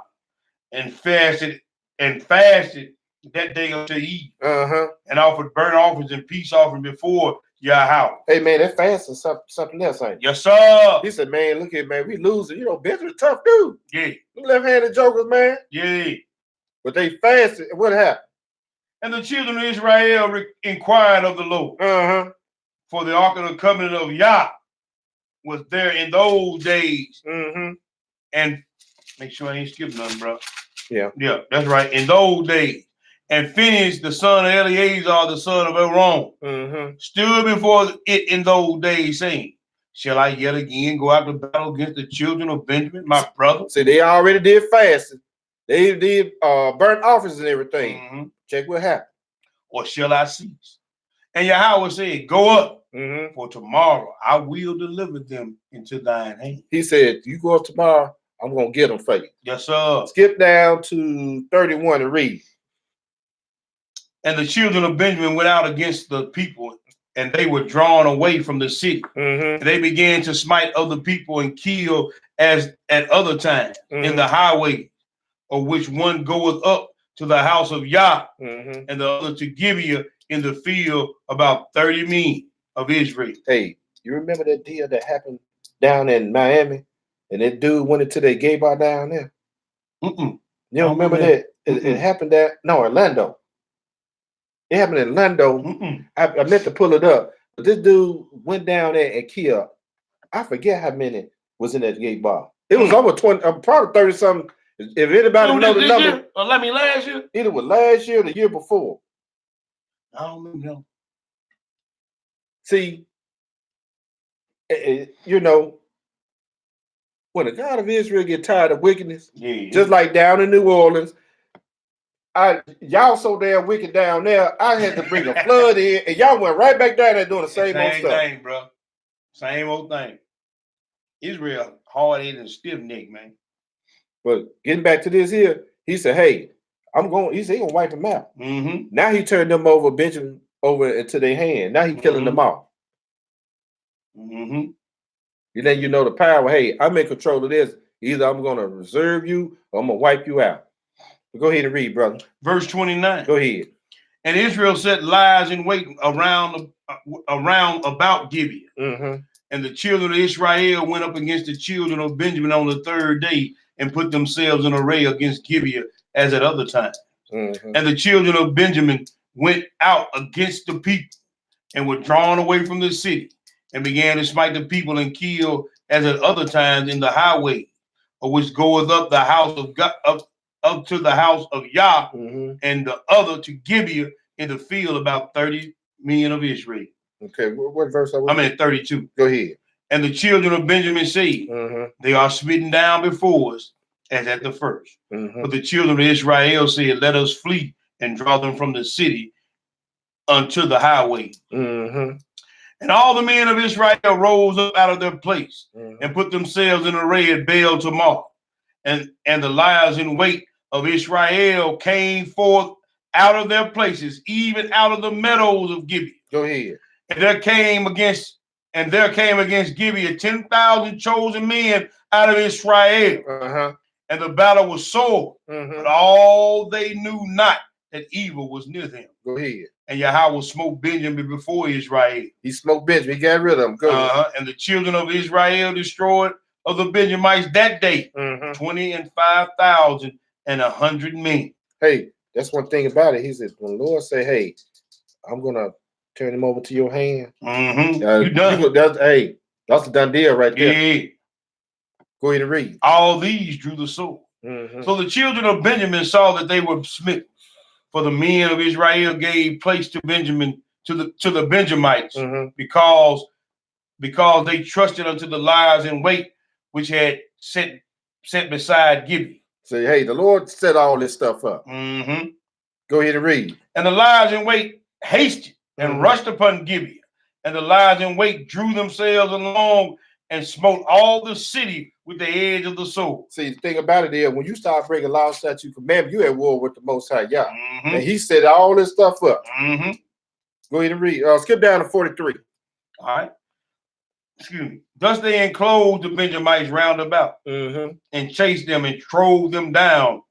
and fasted that day unto Eve and offered burnt offerings and peace offering before Yahweh. Hey, man, that fast is something else, ain't it? Yes, sir. He said, man, look at man, we losing. Benjamin's a tough dude. Yeah. Them left-handed jokers, man. Yeah. But they fasted. What happened? And the children of Israel inquired of the Lord. For the ark of the covenant of Yah was there in those days. And make sure I ain't skipping nothing, bro. Yeah, that's right. In those days. And Phinehas, the son of Eleazar, the son of Aaron, stood before it in those days, saying, shall I yet again go out to battle against the children of Benjamin, my brother? See, they already did fasting. They did burnt offerings and everything. Check what happened. Or shall I cease? And Yahweh said, go up, for tomorrow I will deliver them into thine hand. He said, you go up tomorrow, I'm going to get them for you. Yes, sir. Skip down to 31 and read. And the children of Benjamin went out against the people, and they were drawn away from the city. And they began to smite other people and kill as at other times in the highway, of which one goeth up to the house of Yah, and the other to Gibeah in the field, about 30 men of Israel. Hey, you remember that deal that happened down in Miami? And that dude went into that gay bar down there? You don't remember that? It happened at, no, Orlando. It happened in Orlando. I meant to pull it up. But this dude went down there and killed, I forget how many was in that gay bar. It was over 20, probably 30 something. If anybody know the number, year? Or let me last year? Either was last year or the year before. I don't know. See, you know, when the God of Israel get tired of wickedness, just like down in New Orleans, y'all so damn wicked down there, I had to bring a flood in, and y'all went right back down there doing the same old stuff. Same thing, bro. Same old thing. Israel hard-headed and stiff-necked, man. But getting back to this here, he said, hey, he said he gonna wipe them out. Now he turned them over, Benjamin, over into their hand. Now he killing them off. You let you know the power. Hey, I'm in control of this. Either I'm gonna reserve you or I'm gonna wipe you out. Go ahead and read, brother. Verse 29. Go ahead. And Israel set lies in wait around about Gibeah. And the children of Israel went up against the children of Benjamin on the third day and put themselves in array against Gibeah as at other times. And the children of Benjamin went out against the people and were drawn away from the city and began to smite the people and kill as at other times in the highway, of which goeth up the house of God, up to the house of Yah, and the other to Gibeah in the field, about 30 men of Israel. Okay, what verse are we? I'm at 32. Go ahead. And the children of Benjamin said, they are smitten down before us as at the first. But the children of Israel said, let us flee and draw them from the city unto the highway. And all the men of Israel rose up out of their place and put themselves in array at Baal Tamar. And the liers in wait of Israel came forth out of their places, even out of the meadows of Gibeah. Go ahead. And there came against Gibeah 10,000 chosen men out of Israel. And the battle was sore, but all they knew not that evil was near them. Go ahead. And Yahweh smote Benjamin before Israel. He smoked Benjamin. He got rid of him. Go ahead. And the children of Israel destroyed of the Benjamites that day 25,100 men. Hey, that's one thing about it. He said, when the Lord say, hey, I'm going to turn him over to your hand. You done. Hey, that's a done deal right there. Yeah. Go ahead and read. All these drew the sword. So the children of Benjamin saw that they were smitten. For the men of Israel gave place to Benjamin, to the Benjamites, because they trusted unto the liers in wait, which had set beside Gibeah. Say, hey, the Lord set all this stuff up. Go ahead and read. And the liers in wait hasted and rushed upon Gibeah. And the liers in wait drew themselves along and smote all the city with the edge of the sword. See, the thing about it is, when you start breaking law, statute, commandment, you at war with the Most High Yah. And he set all this stuff up. Go ahead and read. Skip down to 43. All right. Excuse me. Thus they enclosed the Benjamites round about and chased them and drove them down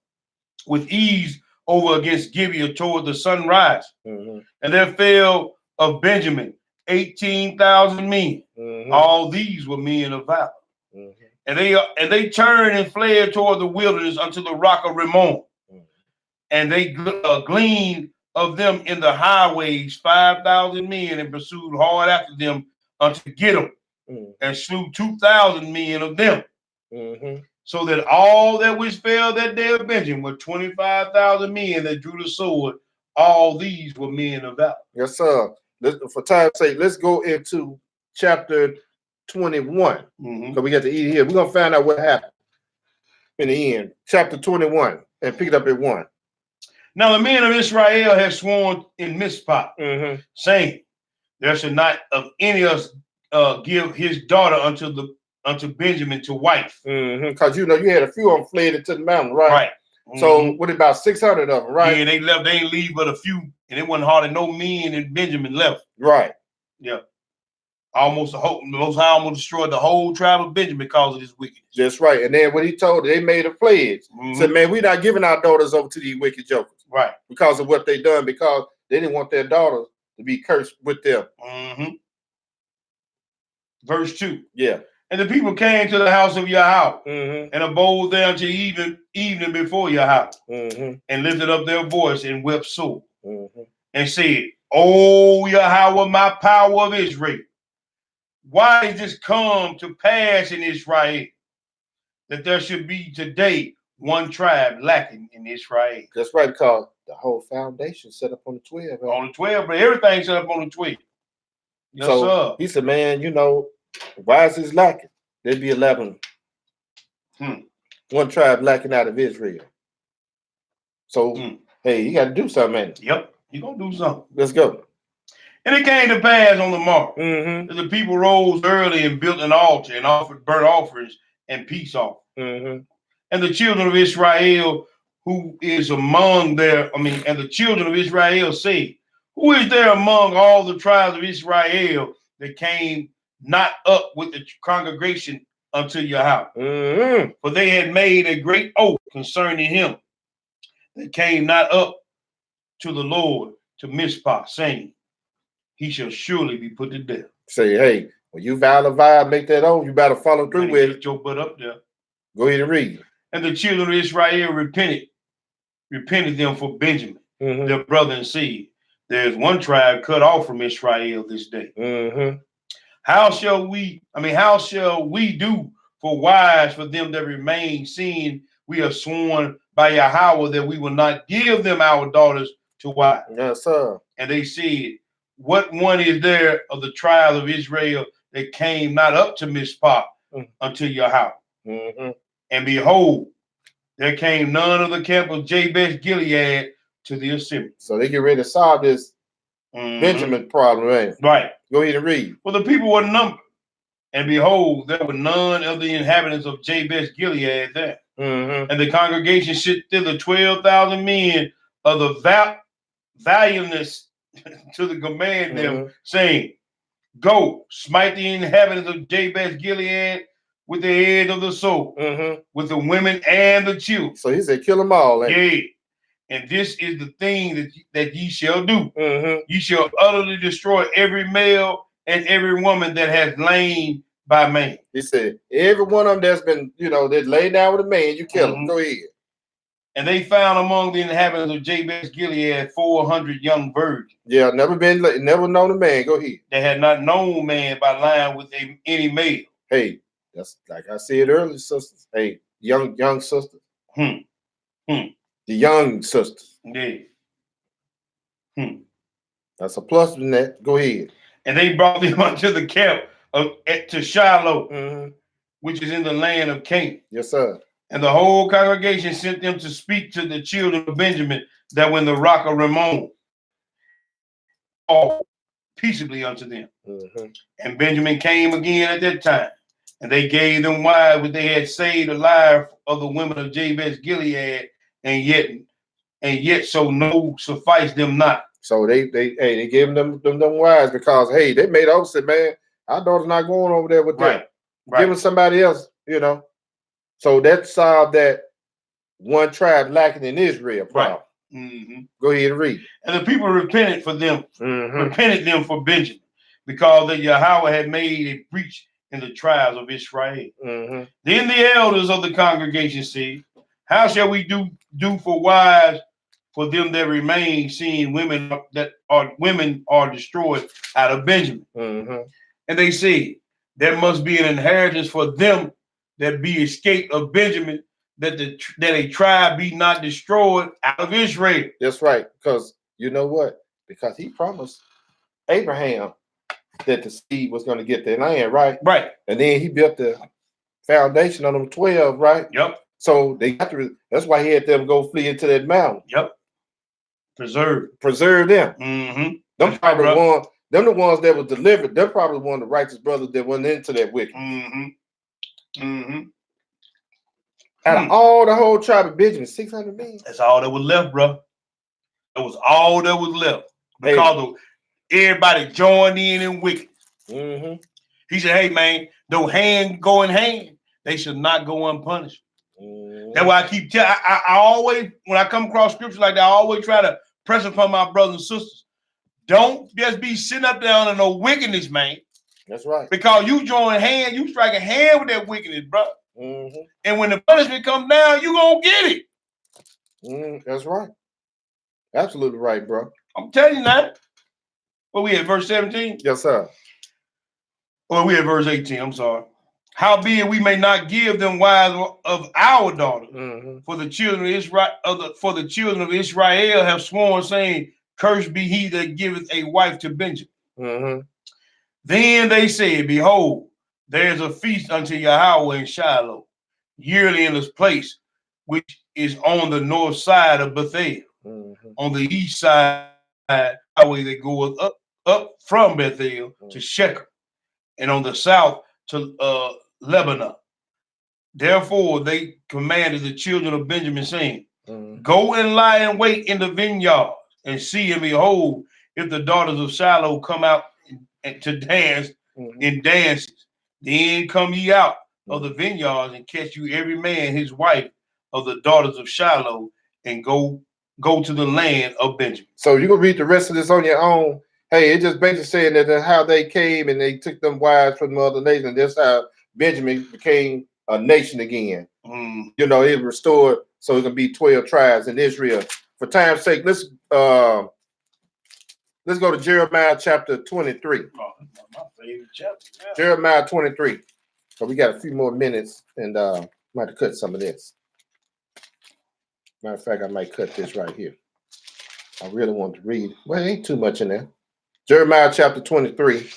with ease over against Gibeah toward the sunrise. And there fell of Benjamin 18,000 men. All these were men of valor. And they turned and fled toward the wilderness unto the rock of Rimmon. And they gleaned of them in the highways 5,000 men and pursued hard after them unto get them, and slew 2,000 men of them. So that all that which fell that day of Benjamin were 25,000 men that drew the sword. All these were men of valor. Yes, sir. For time's sake, let's go into chapter 21. Because we got to eat here. We're going to find out what happened in the end. Chapter 21, and pick it up at 1. Now the men of Israel had sworn in Mizpah, saying, there should not of any of us give his daughter unto unto Benjamin to wife. Because you had a few of them fled into the mountain, right? Right. So what about 600 of them, right? Yeah, they left. They ain't leave but a few, and it wasn't hardly no men in Benjamin left. Right. Yeah. Almost Most High almost destroyed the whole tribe of Benjamin because of this wickedness. That's right. And then when he told them, they made a pledge. Said, man, we're not giving our daughters over to these wicked jokers. Right. Because of what they done, because they didn't want their daughters to be cursed with them. Verse 2. Yeah. And the people came to the house of Yahweh and abode there until evening before Yahweh and lifted up their voice and wept sore and said, O Yahweh, my power of Israel, why is this come to pass in Israel that there should be today one tribe lacking in Israel? That's right, because the whole foundation set up on the 12. On the 12, but everything set up on the 12. Yes, so sir. He said, man, why is this lacking? There'd be 11. One tribe lacking out of Israel. So, hey, you got to do something, man. Yep, you going to do something. Let's go. And it came to pass on the morrow that the people rose early and built an altar and offered burnt offerings and peace offerings. And the children of Israel and the children of Israel said, who is there among all the tribes of Israel that came not up with the congregation unto Yahweh? For they had made a great oath concerning him that came not up to the Lord to Mizpah, saying, he shall surely be put to death. Say, hey, when you vow to vow, make that oath, you better follow through with it. Get your butt up there. Go ahead and read. And the children of Israel repented them for Benjamin, their brother, and said, there is one tribe cut off from Israel this day. How shall we do for wives for them that remain, seeing we have sworn by Yahweh that we will not give them our daughters to wives? Yes, sir. And they said, what one is there of the tribe of Israel that came not up to Mizpah unto Yahweh? And behold, there came none of the camp of Jabesh Gilead to the assembly. So they get ready to solve this Benjamin problem, right? Right. Go ahead and read. Well, the people were numbered, and behold, there were none of the inhabitants of Jabesh Gilead there. And the congregation sent thither 12,000 men of the valiantness to the command them, saying, go, smite the inhabitants of Jabesh Gilead with the head of the sword, with the women and the children. So he said, kill them all. Yeah. And this is the thing that ye shall do. Ye shall utterly destroy every male and every woman that has lain by man. He said, every one of them that's been, that laid down with a man, you kill them. Go ahead. And they found among the inhabitants of Jabesh Gilead 400 young virgins. Yeah, never known a man. Go ahead. They had not known man by lying with any male. Hey, that's like I said earlier, sisters. Hey, young sisters. The young sisters. Yeah. That's a plus in that. Go ahead. And they brought them unto the camp to Shiloh, which is in the land of Canaan. Yes, sir. And the whole congregation sent them to speak to the children of Benjamin that when the rock of Rimmon, all peaceably unto them. And Benjamin came again at that time, and they gave them wives which they had saved alive of the women of Jabesh Gilead, and yet so no suffice them not. So they gave them wives because hey, they made oath, said, man, our daughter's not going over there with them. Give them somebody else, So that solved that one tribe lacking in Israel problem. Go ahead and read. And the people repented for them, repented them for Benjamin, because that Yahweh had made a breach in the tribes of Israel. Then the elders of the congregation said, how shall we do for wives for them that remain, seeing women are destroyed out of Benjamin? And they said, there must be an inheritance for them that be escaped of Benjamin, that a tribe be not destroyed out of Israel. That's right, because you know what? Because he promised Abraham that the seed was going to get their land, right? Right. And then he built the foundation on them 12, right? Yep. So they got to. That's why he had them go flee into that mountain. Yep. Preserve them. Them probably the ones that was delivered. They're probably one of the righteous brothers that went into that wicked. Mm-hmm. Out of all the whole tribe of Benjamin, 600 men. That's all that was left, bro. That was all that was left because everybody joined in wicked. Mm-hmm. He said, "Hey, man, though hand go in hand, they should not go unpunished." Mm-hmm. That's why I keep telling. I always, when I come across scripture like that, I always try to press upon my brothers and sisters. Don't just be sitting up there under no wickedness, man. That's right. Because you join hand, you strike a hand with that wickedness, bro. Mm-hmm. And when the punishment comes down, you gonna get it. That's right. Absolutely right, bro. I'm telling you that. Well, we at verse 17? Yes, sir. Well, we at verse 18. I'm sorry. Howbeit we may not give them wives of our daughters, for the children of Israel, have sworn, saying, "Cursed be he that giveth a wife to Benjamin." Mm-hmm. Then they said, "Behold, there is a feast unto Yahweh in Shiloh, yearly in this place, which is on the north side of Bethel, on the east side, highway that goeth up from Bethel to Shechem, and on the south to Lebanon." Therefore they commanded the children of Benjamin, saying, "Go and lie in wait in the vineyard, and see and behold, if the daughters of Shiloh come out to dance in dances, then come ye out of the vineyards and catch you every man his wife of the daughters of Shiloh, and go to the land of Benjamin." So you can read the rest of this on your own. Hey, it just basically saying that how they came and they took them wives from the other nation. That's how Benjamin became a nation again. You know, it restored, so it can be 12 tribes in Israel. For time's sake, let's go to Jeremiah chapter 23. Oh, my favorite chapter. Yeah. Jeremiah 23. So we got a few more minutes, and I might have to cut some of this. Matter of fact, I might cut this right here. I really want to read. Well, it ain't too much in there. Jeremiah chapter 23.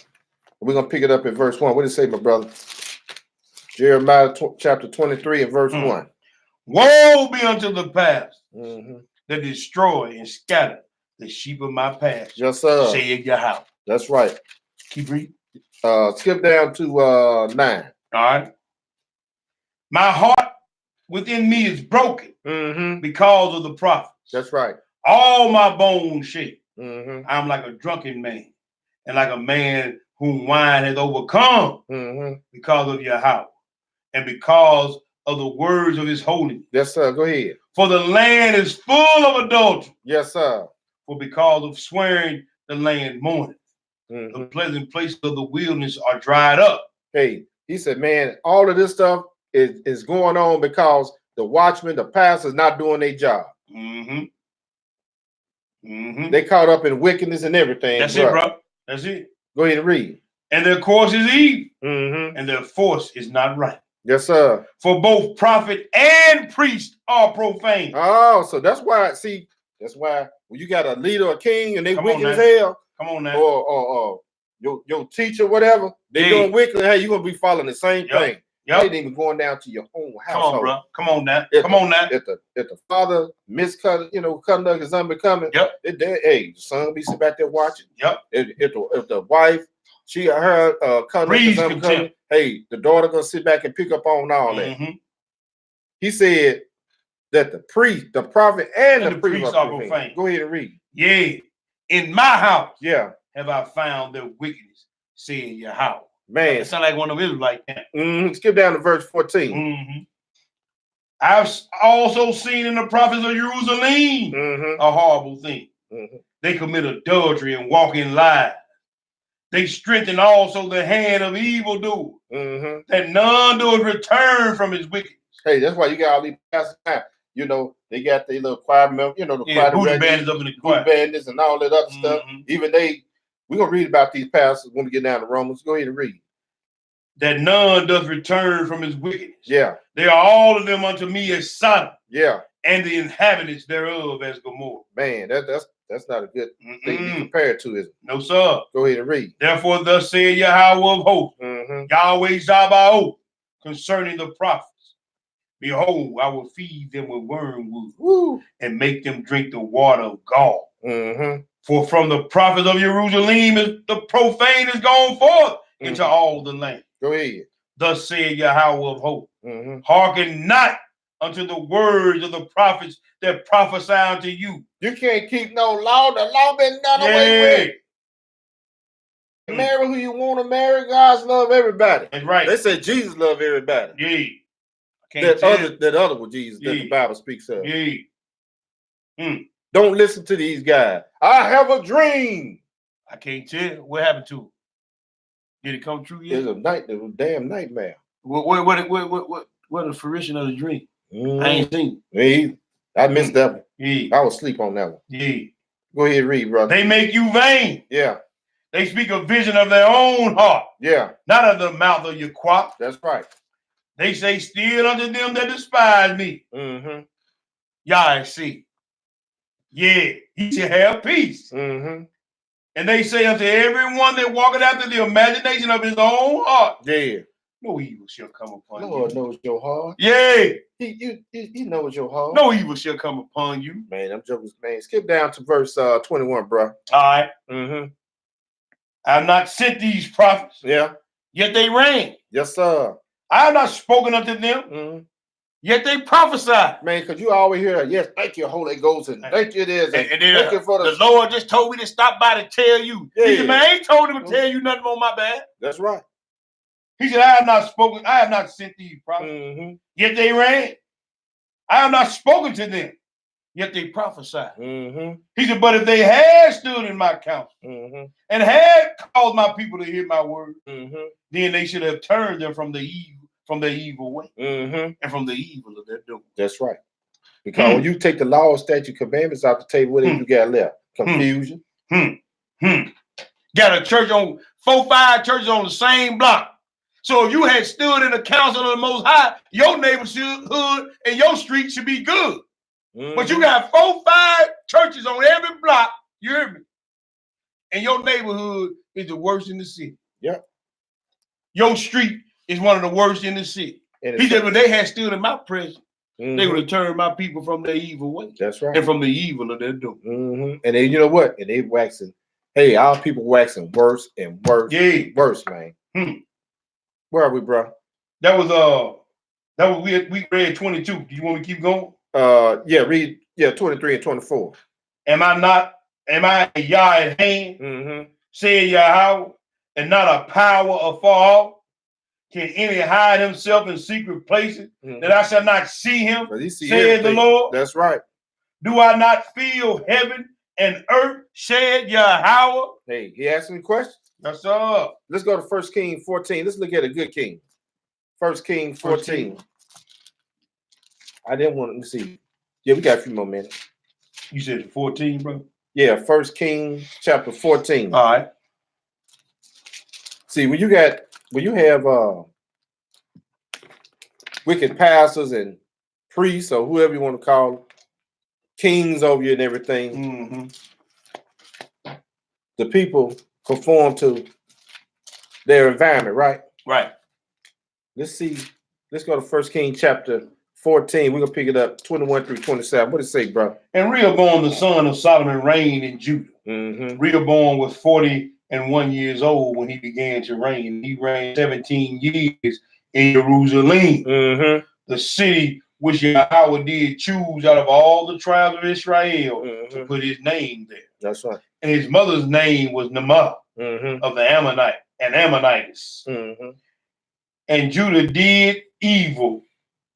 We're going to pick it up at verse 1. What did it say, my brother? Jeremiah chapter 23 and verse 1. Woe be unto the past that destroy and scatter the sheep of my past. Yes, sir. Saith Yahweh. That's right. Keep reading. Skip down to 9. All right. My heart within me is broken because of the prophets. That's right. All my bones shake. I'm like a drunken man, and like a man whom wine has overcome because of Yahweh, and because of the words of his holiness. Yes, sir. Go ahead. For the land is full of adultery. Yes, sir. For because of swearing, the land mourneth. The pleasant places of the wilderness are dried up. Hey, he said, man, all of this stuff is going on because the watchmen, the pastors, not doing their job. They caught up in wickedness and everything. That's it, bro. That's it. Go ahead and read. And their course is evil, and their force is not right. Yes, sir. For both prophet and priest are profane. Oh, so that's why. See, that's why when you got a leader, a king, and they wicked as hell. Come on now. Or your teacher, whatever, they doing wicked. Hey, you're gonna be following the same thing. They ain't even going down to your own house. Come on, bro. Come on now. If the father conduct is unbecoming. Hey, the son be sitting back there watching. If the wife, her conduct is unbecoming. Hey, the daughter gonna sit back and pick up on all that. He said that the priest, the prophet, and the priest are profane. Go ahead and read. Yeah, in my house, have I found their wickedness, saying Yahweh. Man, it sounds like one of them like that. Skip down to verse 14. I've also seen in the prophets of Jerusalem a horrible thing. They commit adultery and walk in lies. They strengthen also the hand of evildoers, that none doeth return from his wickedness. Hey, that's why you got all these pastors now. You know, they got their little choir members, the choir booty bandits up in the choir. Bandits and all that other stuff. Even we're going to read about these pastors when we get down to Romans. Go ahead and read. That none doth return from his wickedness. Yeah. They are all of them unto me as Sodom. Yeah. And the inhabitants thereof as Gomorrah. Man, that's not a good thing to be compared to, is it? No, sir. Go ahead and read. Therefore, thus saith Yahweh of hosts, Yahweh Sabaoth, concerning the prophets. Behold, I will feed them with wormwood and make them drink the water of gall. For from the prophets of Jerusalem, the profane is gone forth into all the land. Go ahead. Thus said Yahweh of hosts. Mm-hmm. Hearken not unto the words of the prophets that prophesy unto you. You can't keep no law. The law been done away with. Marry who you want to marry. God's love everybody. That's right. They say Jesus love everybody. Yeah. That other was Jesus that the Bible speaks of. Don't listen to these guys. I have a dream. I can't tell. What happened to it? Did it come true yet? It was a damn nightmare. What the fruition of the dream? I ain't seen it. I missed that one. Yeah. I was asleep on that one. Yeah. Go ahead, read, brother. They make you vain. Yeah. They speak a vision of their own heart. Yeah. Not of the mouth of your quap. That's right. They say, still unto them that despise me. Mm-hmm. Y'all see. Yeah, he should have peace. Mm-hmm. And they say unto everyone that walketh after the imagination of his own heart. Yeah. No evil shall come upon you. Lord knows your heart. Yeah. He knows your heart. No evil shall come upon you. Man, I'm joking, man. Skip down to verse 21, bro. All right. Mm-hmm. I have not sent these prophets. Yeah. Yet they reign. Yes, sir. I have not spoken unto them. Mm-hmm. Yet they prophesy. Man, because you always hear, yes, thank you, Holy Ghost, and thank you this. And then thank you for the Lord just told me to stop by to tell you. Yeah. He said, man, I ain't told him to tell you nothing on my bad. That's right. He said, I have not spoken, I have not sent these prophets. Mm-hmm. Yet they reign. I have not spoken to them. Yet they prophesy. Mm-hmm. He said, but if they had stood in my counsel mm-hmm. and had caused my people to hear my word, mm-hmm. then they should have turned them from their evil way, mm-hmm. and from the evil of their doing. That's right. Because when you take the law, statute, commandments out the table, what do you got left? Confusion. Got a church on 4-5 churches on the same block. So if you had stood in the council of the Most High, your neighborhood and your street should be good. Mm-hmm. But you got 4-5 churches on every block, you hear me? And your neighborhood is the worst in the city. Yep. Your street is one of the worst in the city. He said, when they had stood in my presence, they would have turned my people from their evil way. That's right. And from the evil of their doing. Mm-hmm. And then, you know what? And they waxing. Hey, our people waxing worse and worse. Yeah. Worse, man. Where are we, bro? That was we read 22. Do you want me to keep going? Read 23 and 24. Am I a Yah at hand? Said Yahweh, and not a power afar off? Can any hide himself in secret places that I shall not see him? Said the Lord. That's right. Do I not feel heaven and earth? Said Yahweh. Hey, he asked me questions. That's up. Let's go to 1 King 14. Let's look at a good king. 1 King 14. I didn't want to see. Yeah, we got a few more minutes. You said 14, bro? Yeah, 1 King chapter 14. All right. See, when you have wicked pastors and priests or whoever you want to call them, kings over you and everything, the people conform to their environment, right? Right. Let's see. Let's go to 1 King chapter 14. We're going to pick it up 21 through 27. What does it say, bro? And Rehoboam, the son of Solomon, reigned in Judah. Rehoboam was 41 years old when he began to reign. He reigned 17 years in Jerusalem, the city which Yahweh did choose out of all the tribes of Israel to put his name there. That's right. And his mother's name was Naamah of the Ammonites. And Judah did evil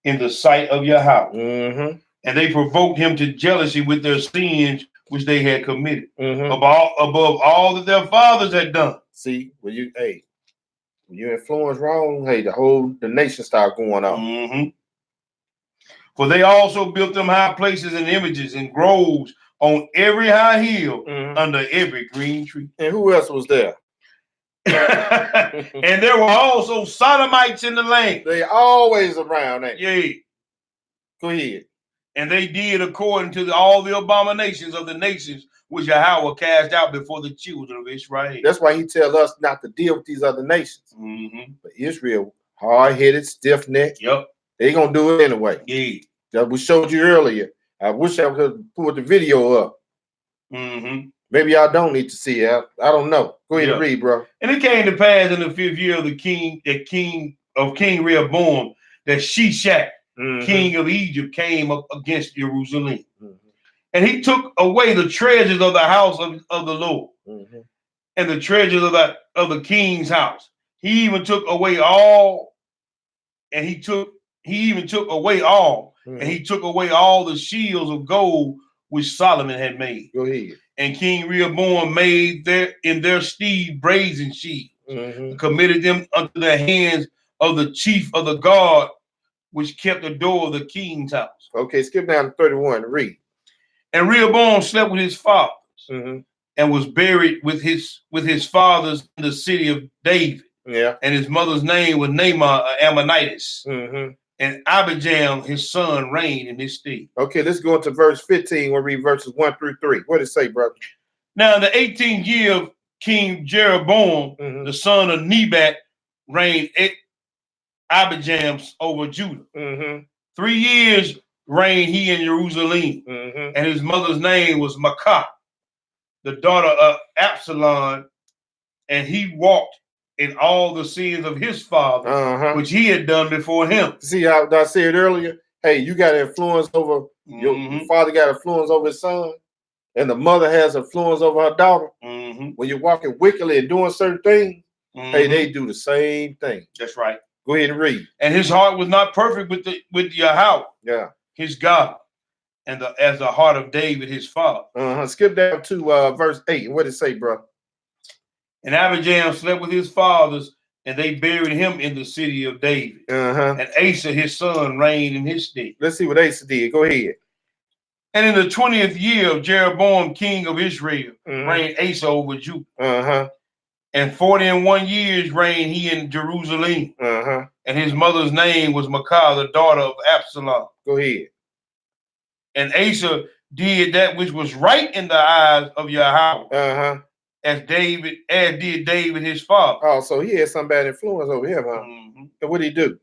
in the sight of Yahweh. And they provoked him to jealousy with their sins which they had committed above all that their fathers had done. See, when you influence wrong, the nation start going on. For they also built them high places and images and groves on every high hill under every green tree. And who else was there? And there were also Sodomites in the land. They always around, ain't they? Yeah. Go ahead. And they did according to all the abominations of the nations which Yahweh cast out before the children of Israel. That's why he tells us not to deal with these other nations. But Israel, hard-headed, stiff-necked. Yep. They gonna do it anyway. Yeah. That we showed you earlier. I wish I could put the video up. Maybe y'all don't need to see it. I don't know. Go ahead and read, bro. And it came to pass in the 5th year of the king, that King King Rehoboam, that Shishak, Mhm. king of Egypt, came up against Jerusalem. Mhm. And he took away the treasures of the house of the Lord, Mhm. and the treasures of the king's house. He even took away all, and he even took away all, and he took away all the shields of gold which Solomon had made. Go ahead. And King Rehoboam made in their stead brazen shields, and committed them unto the hands of the chief of the guard, which kept the door of the king's house. Okay, skip down to 31 and read. And Rehoboam slept with his fathers, and was buried with his fathers in the city of David. Yeah. And his mother's name was Naamah, Ammonitess. And Abijam, his son, reigned in his stead. Okay, let's go into verse 15. We'll read verses 1 through 3. What does it say, brother? Now, in the 18th year of King Jeroboam, the son of Nebat, reigned Abijam over Judah. 3 years reigned he in Jerusalem. And his mother's name was Maacah, the daughter of Absalom. And he walked in all the sins of his father, which he had done before him. See how I said earlier? Hey, you got influence over your father, got influence over his son, and the mother has influence over her daughter. When you're walking wickedly and doing certain things, hey, they do the same thing. That's right. Go ahead and read. And his heart was not perfect with Yahweh, his God, and as the heart of David, his father. Skip down to verse 8. What did it say, bro? And Abijam slept with his fathers, and they buried him in the city of David. And Asa, his son, reigned in his stead. Let's see what Asa did. Go ahead. And in the 20th year of Jeroboam, king of Israel, reigned Asa over Judah. And 41 years reigned he in Jerusalem. And his mother's name was Maacah, the daughter of Absalom. Go ahead. And Asa did that which was right in the eyes of Yahweh, as did David his father. Oh, so he had some bad influence over him, huh? And what did he do?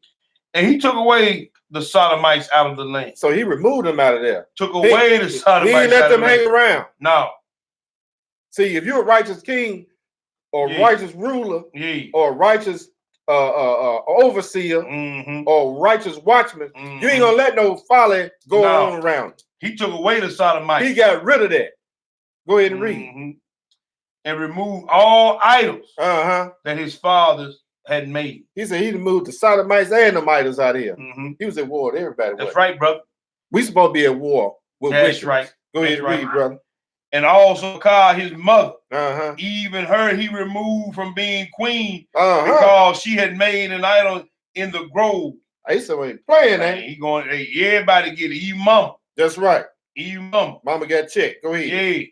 And he took away the Sodomites out of the land. So he removed them out of there. Took away the Sodomites. He didn't let them hang around. No. See, if you're a righteous king or righteous ruler or righteous overseer or righteous watchman, you ain't gonna let no folly go on around. He took away the Sodomites. He got rid of that. Go ahead and read. And removed all idols that his fathers had made. He said he removed the Sodomites and the idols out of here. He was at war with everybody. That's right, brother. We supposed to be at war with That's right. Go ahead and read, brother. And also Maacah, his mother, even her he removed from being queen because she had made an idol in the grove. Asa ain't playing, ain't he? Going, hey, everybody get it. Even mama. That's right. Even mama. Mama got checked. Go ahead.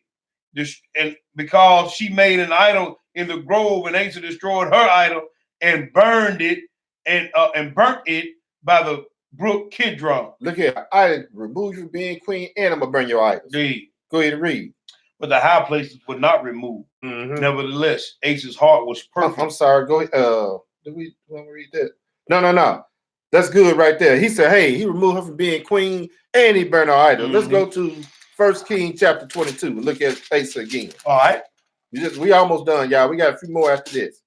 Yeah. And because she made an idol in the grove, and Asa destroyed her idol and burned it and burnt it by the brook Kidron. Look here, I remove you from being queen, and I'm gonna burn your idols. Go ahead and read. But the high places were not removed. Nevertheless, Asa's heart was perfect. I'm sorry. Go ahead. Do we want to read that? No. That's good right there. He said, hey, he removed her from being queen and he burned her idol. Let's go to 1 Kings chapter 22. Look at Asa again. All right. We almost done, y'all. We got a few more after this.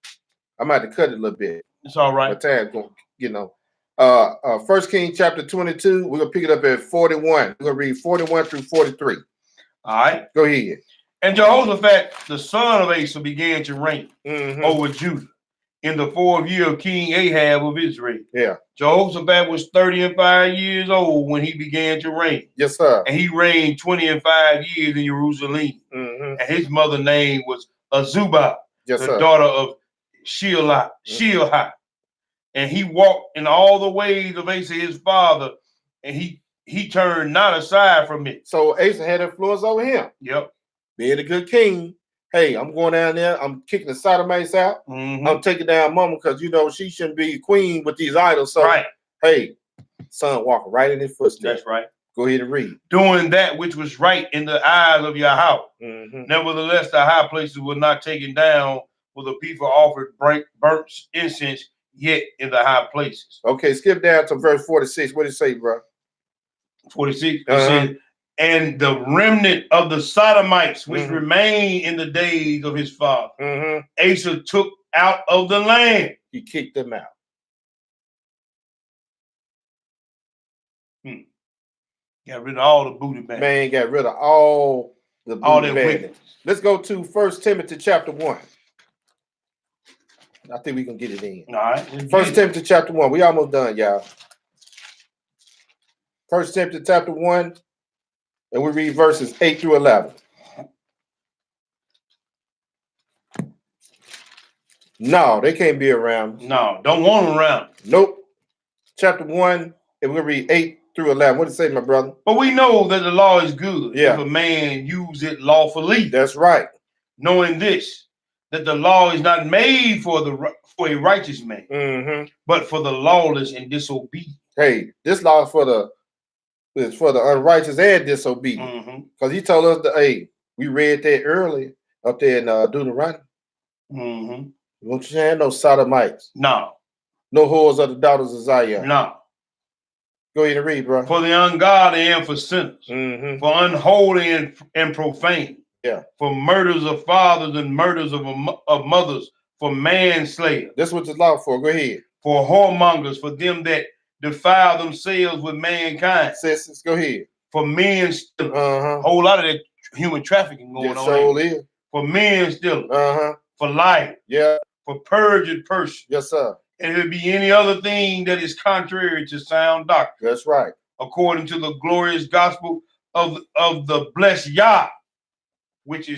I'm about to cut it a little bit. It's all right. My time's going, 1 Kings chapter 22. We're gonna pick it up at 41. We're gonna read 41 through 43. All right. Go ahead. And Jehoshaphat, the son of Asa, began to reign over Judah in the 4th year of King Ahab of Israel. Yeah. Jehoshaphat was 35 years old when he began to reign. Yes, sir. And he reigned 25 years in Jerusalem. And his mother's name was Azubah, the daughter of Shilha. And he walked in all the ways of Asa his father, and he turned not aside from it. So Asa had influence over him. Yep. Being a good king, hey, I'm going down there. I'm kicking the Sodomites out. I'm taking down mama because, she shouldn't be queen with these idols. So, hey, son walking right in his footsteps. That's right. Go ahead and read. Doing that which was right in the eyes of Yahweh. Nevertheless, the high places were not taken down, for the people offered burnt incense yet in the high places. Okay, skip down to verse 46. What did it say, bro? 46. It said, and the remnant of the Sodomites, which remained in the days of his father, Asa took out of the land. He kicked them out. Got rid of all the booty bags. Man got rid of all the All booty that bags. wicked. Let's go to 1 Timothy chapter 1. I think we can get it in. All right. 1 Timothy chapter 1. We almost done, y'all. 1 Timothy chapter 1, and we read verses 8 through 11. No, they can't be around. No, don't want them around. Nope. Chapter 1, and we'll read 8 through 11. What does it say, my brother? But we know that the law is good Yeah. if a man use it lawfully. That's right. Knowing this, that the law is not made for a righteous man, but for the lawless and disobedient. Hey, this law is for the unrighteous and disobedient. Because he told us that, hey, we read that earlier up there in Deuteronomy. You want you to have no sodomites. No. No whores of the daughters of Zion. No. Go ahead and read, bro. For the ungodly and for sinners. For unholy and profane. Yeah. For murders of fathers and murders of mothers. For manslayer. That's what the law for. Go ahead. For whoremongers. For them that defile themselves with mankind. Sisters, go ahead. For men still. A whole lot of that human trafficking going on. So is. For men still. For life. Yeah. For perjured person. Yes, sir. And if it be any other thing that is contrary to sound doctrine. That's right. According to the glorious gospel of the blessed Yah, which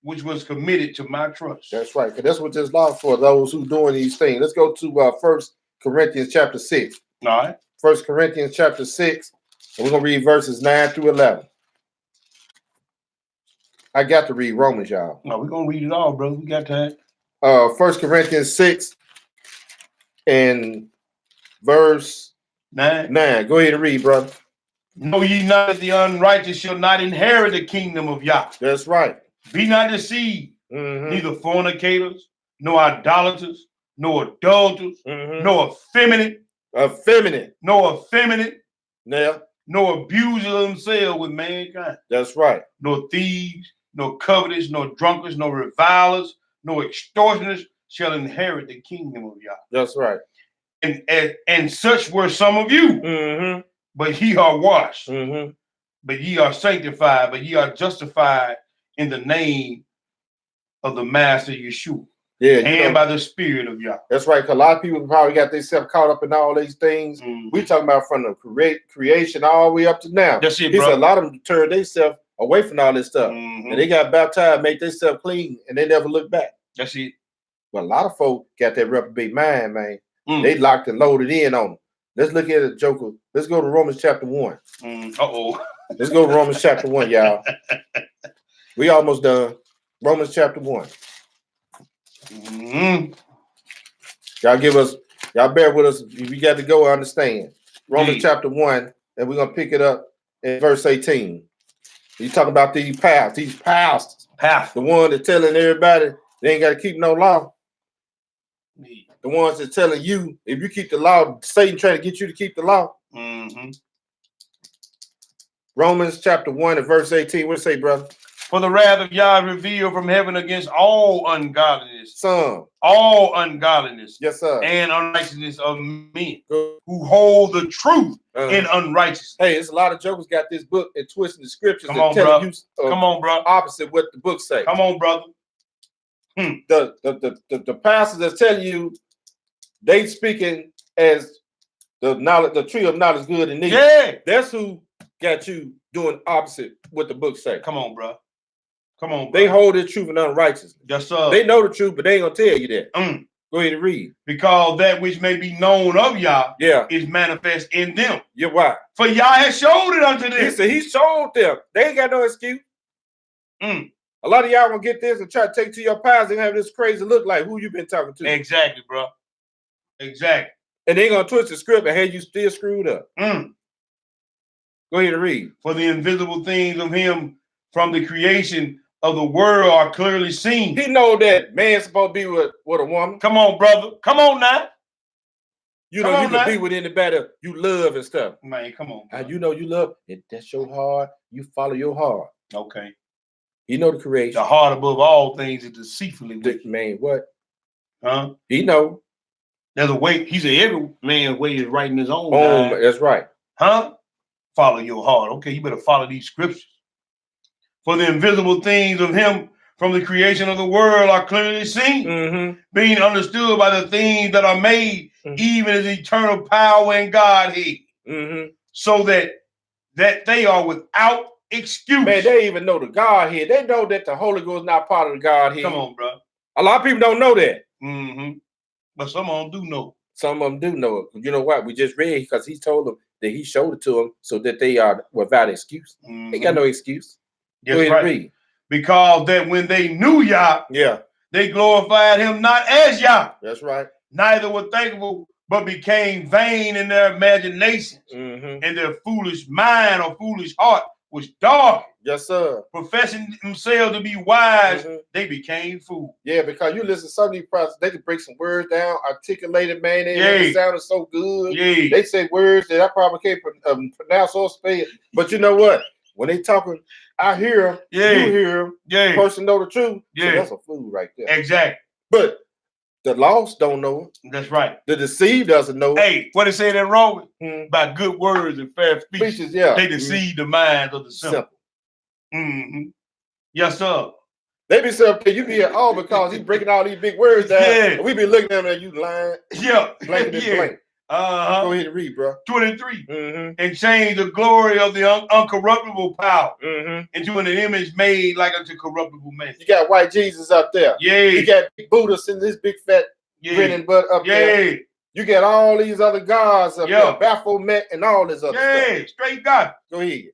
was committed to my trust. That's right. Because that's what this law for, those who doing these things. Let's go to 1 Corinthians chapter 6. All right. 1 Corinthians chapter 6. And we're going to read verses 9 through 11. I got to read Romans, y'all. No, we're going to read it all, brother. We got time. 1 Corinthians 6 and verse 9. Go ahead and read, brother. Know ye not that the unrighteous shall not inherit the kingdom of Yah? That's right. Be not deceived, neither fornicators, nor idolaters, nor adulterers, nor effeminate, yeah, nor abusers of themselves with mankind. That's right. Nor thieves, nor covetous, nor drunkards, nor revilers, nor extortioners shall inherit the kingdom of Yah. That's right. And such were some of you. But ye are washed, but ye are sanctified, but ye are justified in the name of the Master Yeshua. Yeah, and by the Spirit of Yah. That's right. Because a lot of people probably got themselves caught up in all these things. We talking about from the creation all the way up to now. That's it, bro. He said a lot of them turned themselves away from all this stuff. And they got baptized, made themselves clean, and they never looked back. That's it. But a lot of folk got that reprobate mind, man. They locked and loaded in on them. Let's look at it, Joker. Let's go to Romans chapter 1. Let's go to Romans chapter 1, y'all. We almost done. Romans chapter 1. Y'all bear with us. We got to go understand. Romans chapter 1, and we're going to pick it up in verse 18. You talking about these pastors. The one that telling everybody they ain't got to keep no law. The ones that telling you, if you keep the law, Satan trying to get you to keep the law. Romans chapter 1 and verse 18. What it say, brother? For the wrath of Yah revealed from heaven against all ungodliness. All ungodliness. Yes, sir. And unrighteousness of men who hold the truth in unrighteousness. Hey, it's a lot of jokers got this book and twisting the scriptures. Come on, bro. Come on, bro. Opposite what the book say. Come on, brother. The pastors that's telling you they speaking as the knowledge, the tree of knowledge, good and evil. Yeah, that's who got you doing opposite what the book say. Come on, bro. Come on, bro. They hold the truth in unrighteousness. Yes, sir. They know the truth, but they ain't gonna tell you that. Go ahead and read. Because that which may be known of Yah is manifest in them. Yeah, why? For Yah has showed it unto them. He said he showed them. They ain't got no excuse. A lot of y'all gonna get this and try to take to your past and have this crazy look like who you been talking to. Exactly, bro. Exactly. And they gonna twist the script and have you still screwed up. Go ahead and read. For the invisible things of him from the creation of the world are clearly seen. He know that man's supposed to be with a woman. Come on, brother. Come on now. You know you can be with anybody you love and stuff. Man, come on. And you know you love it. That's your heart. You follow your heart. Okay. You know the creation. The heart above all things is deceitfully wicked. Man, what? Huh? He know. There's a way. He said every man's way is right in his own. That's right. Huh? follow your heart. Okay, you better follow these scriptures. For the invisible things of him from the creation of the world are clearly seen, being understood by the things that are made, even as eternal power and Godhead, so that they are without excuse. Man, they even know the Godhead. They know that the Holy Ghost is not part of the Godhead. Come on, bro. A lot of people don't know that. But some of them do know. Some of them do know it. You know what? We just read because he told them that he showed it to them so that they are without excuse. They got no excuse. That's right. Read. Because that when they knew Yah, they glorified him not as Yah. That's right. Neither were thankful, but became vain in their imaginations, and their foolish mind or foolish heart was dark. Yes, sir. Professing themselves to be wise, they became fools. Yeah, because you listen to some of these prophets, they can break some words down, articulated, man. They sounded so good. They say words that I probably can't pronounce or spell. But you know what? When they talking, I hear them, you hear them, the person know the truth. So that's a fool right there. Exactly. But the lost don't know it. That's right. The deceived doesn't know it. Hey, what it said in Romans? By good words and fair speeches, they deceive the minds of the simple. Yes, sir. They be saying, okay, you be here all because he's breaking all these big words down. And we be looking at him and you lying. Blanking and blank. Go ahead and read, bro. 23. And change the glory of the uncorruptible power into an image made like unto corruptible man. You got white Jesus up there. You got Buddhas in this big fat grinning butt up there. You got all these other gods up there. Baphomet and all this other stuff. Straight God. Go ahead.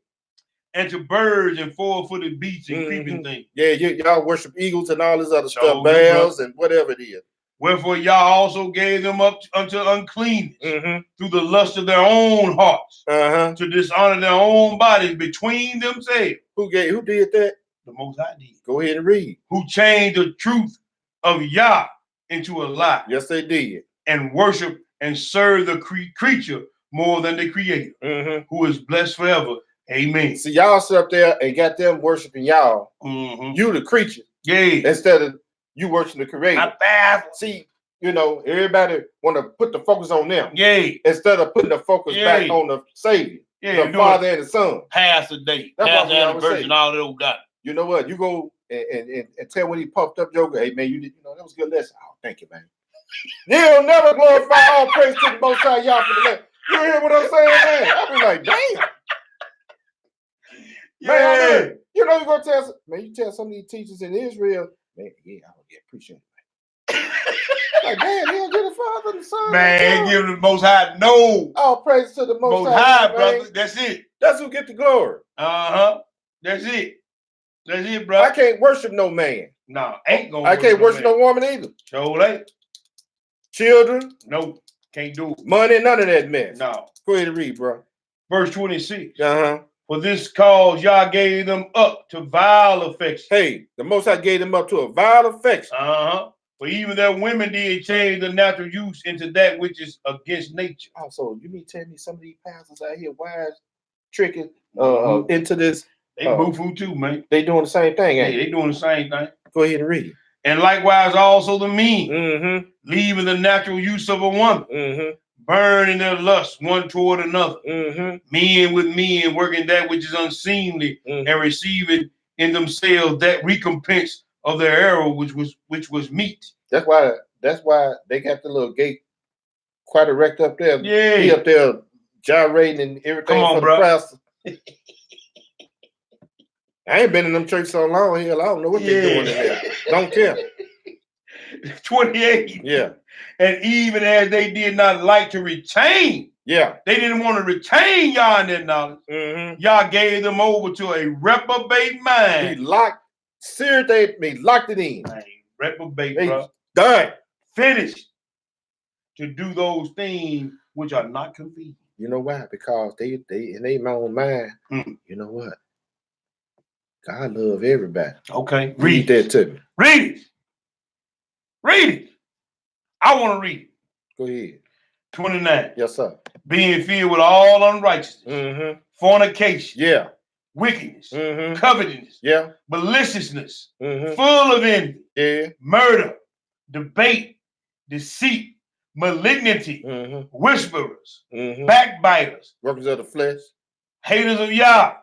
And to birds and four-footed beasts and creeping things. Y'all worship eagles and all this other stuff. Bells and whatever it is. Wherefore Yah also gave them up unto uncleanness through the lust of their own hearts, to dishonor their own bodies between themselves. Who did that? The Most High did. Go ahead and read. Who changed the truth of Yah into a lie. Yes, they did. And worship and serve the creature more than the Creator, who is blessed forever. Amen. See, y'all sit up there and got them worshiping y'all. You the creature. Instead of you worshiping the Creator. Not bad. See, you know, everybody want to put the focus on them. Instead of putting the focus back on the Savior. The Father and the Son. Pass the day. Pass the anniversary and all that old guy. You know what? You go and tell when he puffed up Joker, hey man, you that was a good lesson. Oh, thank you, man. They'll never glorify all praise to the Most High Yah for the lesson. You hear what I'm saying, man? I'll be like, damn. Man, you know you're gonna tell you tell some of these teachers in Israel, man, I appreciate it. Like, man, he'll give the Father and the Son. Man, give the Most High. No. All praise to the Most High, brother. That's it. That's who get the glory. That's it. That's it, bro. I can't worship no man. No, ain't gonna. I can't worship no woman either. Sure ain't. Children. No, can't do it. Money, none of that mess. No. Go ahead and read, bro. Verse 26. For this cause Yah gave them up to vile affection. Hey, the Most High gave them up to a vile affection. For even their women did change the natural use into that which is against nature. Oh, so you mean tell me some of these pastors out here wise tricking into this? They boo-foo too, man. They doing the same thing, ain't they doing the same thing. Go ahead and read it. And likewise also the mean, leaving the natural use of a woman, burning their lust one toward another, men with men, working that which is unseemly, and receiving in themselves that recompense of their error, which was meat. That's why they got the little gate quite erect up there. He up there gyrating and everything. Come on, bro. I ain't been in them churches so long. Hell, I don't know what they're doing in there. Don't care. 28. Yeah. And even as they did not like to retain, they didn't want to retain Yah in their knowledge. Yah gave them over to a reprobate mind. He locked it in. Man, reprobate, bro. Done. Finished. To do those things which are not convenient. You know why? Because they in their own mind. You know what? God love everybody. Okay. Read that to me. Read it. Read it. I want to read it. Go ahead. 29. Yes, sir. Being filled with all unrighteousness, fornication, wickedness, covetousness, maliciousness, full of envy, murder, debate, deceit, malignity, whisperers, backbiters, workers of the flesh, haters of Yah,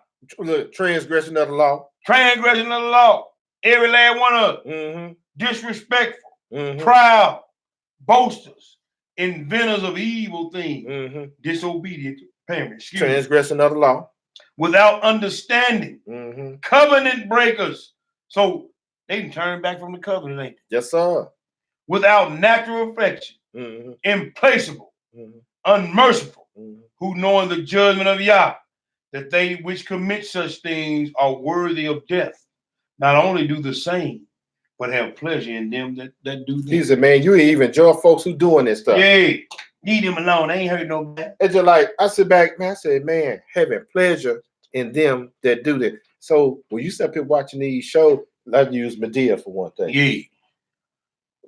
transgression of the law, transgression of the law, every last one of them, disrespectful, proud, boasters, inventors of evil things, disobedient to parents, transgression of the law, without understanding, covenant breakers. So they can turn back from the covenant, ain't they? Yes, sir. Without natural affection, implacable, unmerciful, who knowing the judgment of Yah, that they which commit such things are worthy of death, not only do the same, but have pleasure in them that do them. He said, man, you even enjoy folks who doing this stuff. Yeah, leave them alone. They ain't hurt nobody. It's just like, I sit back, man, I say, man, having pleasure in them that do that. So when you sit up here watching these shows, I use Medea for one thing. Yeah.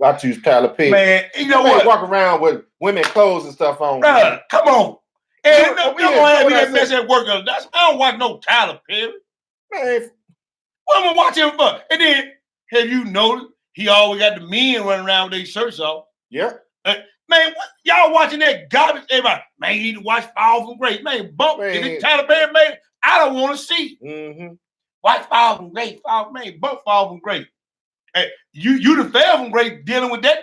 I choose Tyler Perry. Man, you know what? Walk around with women clothes and stuff on. Bruh, come on. And come on, have me that mess at work. I don't watch no Tyler Perry. Man, what am I watching him for? And then, have you noticed he always got the men running around with their shirts off? Yeah. Man, what, y'all watching that garbage? Everybody, man, you need to watch Fall from Grace. Man, bump. If it's Tyler Perry, man, I don't want to see. Watch Fall from Grace. Man, bump Fall from Grace. Hey, you the fell from Grace dealing with that.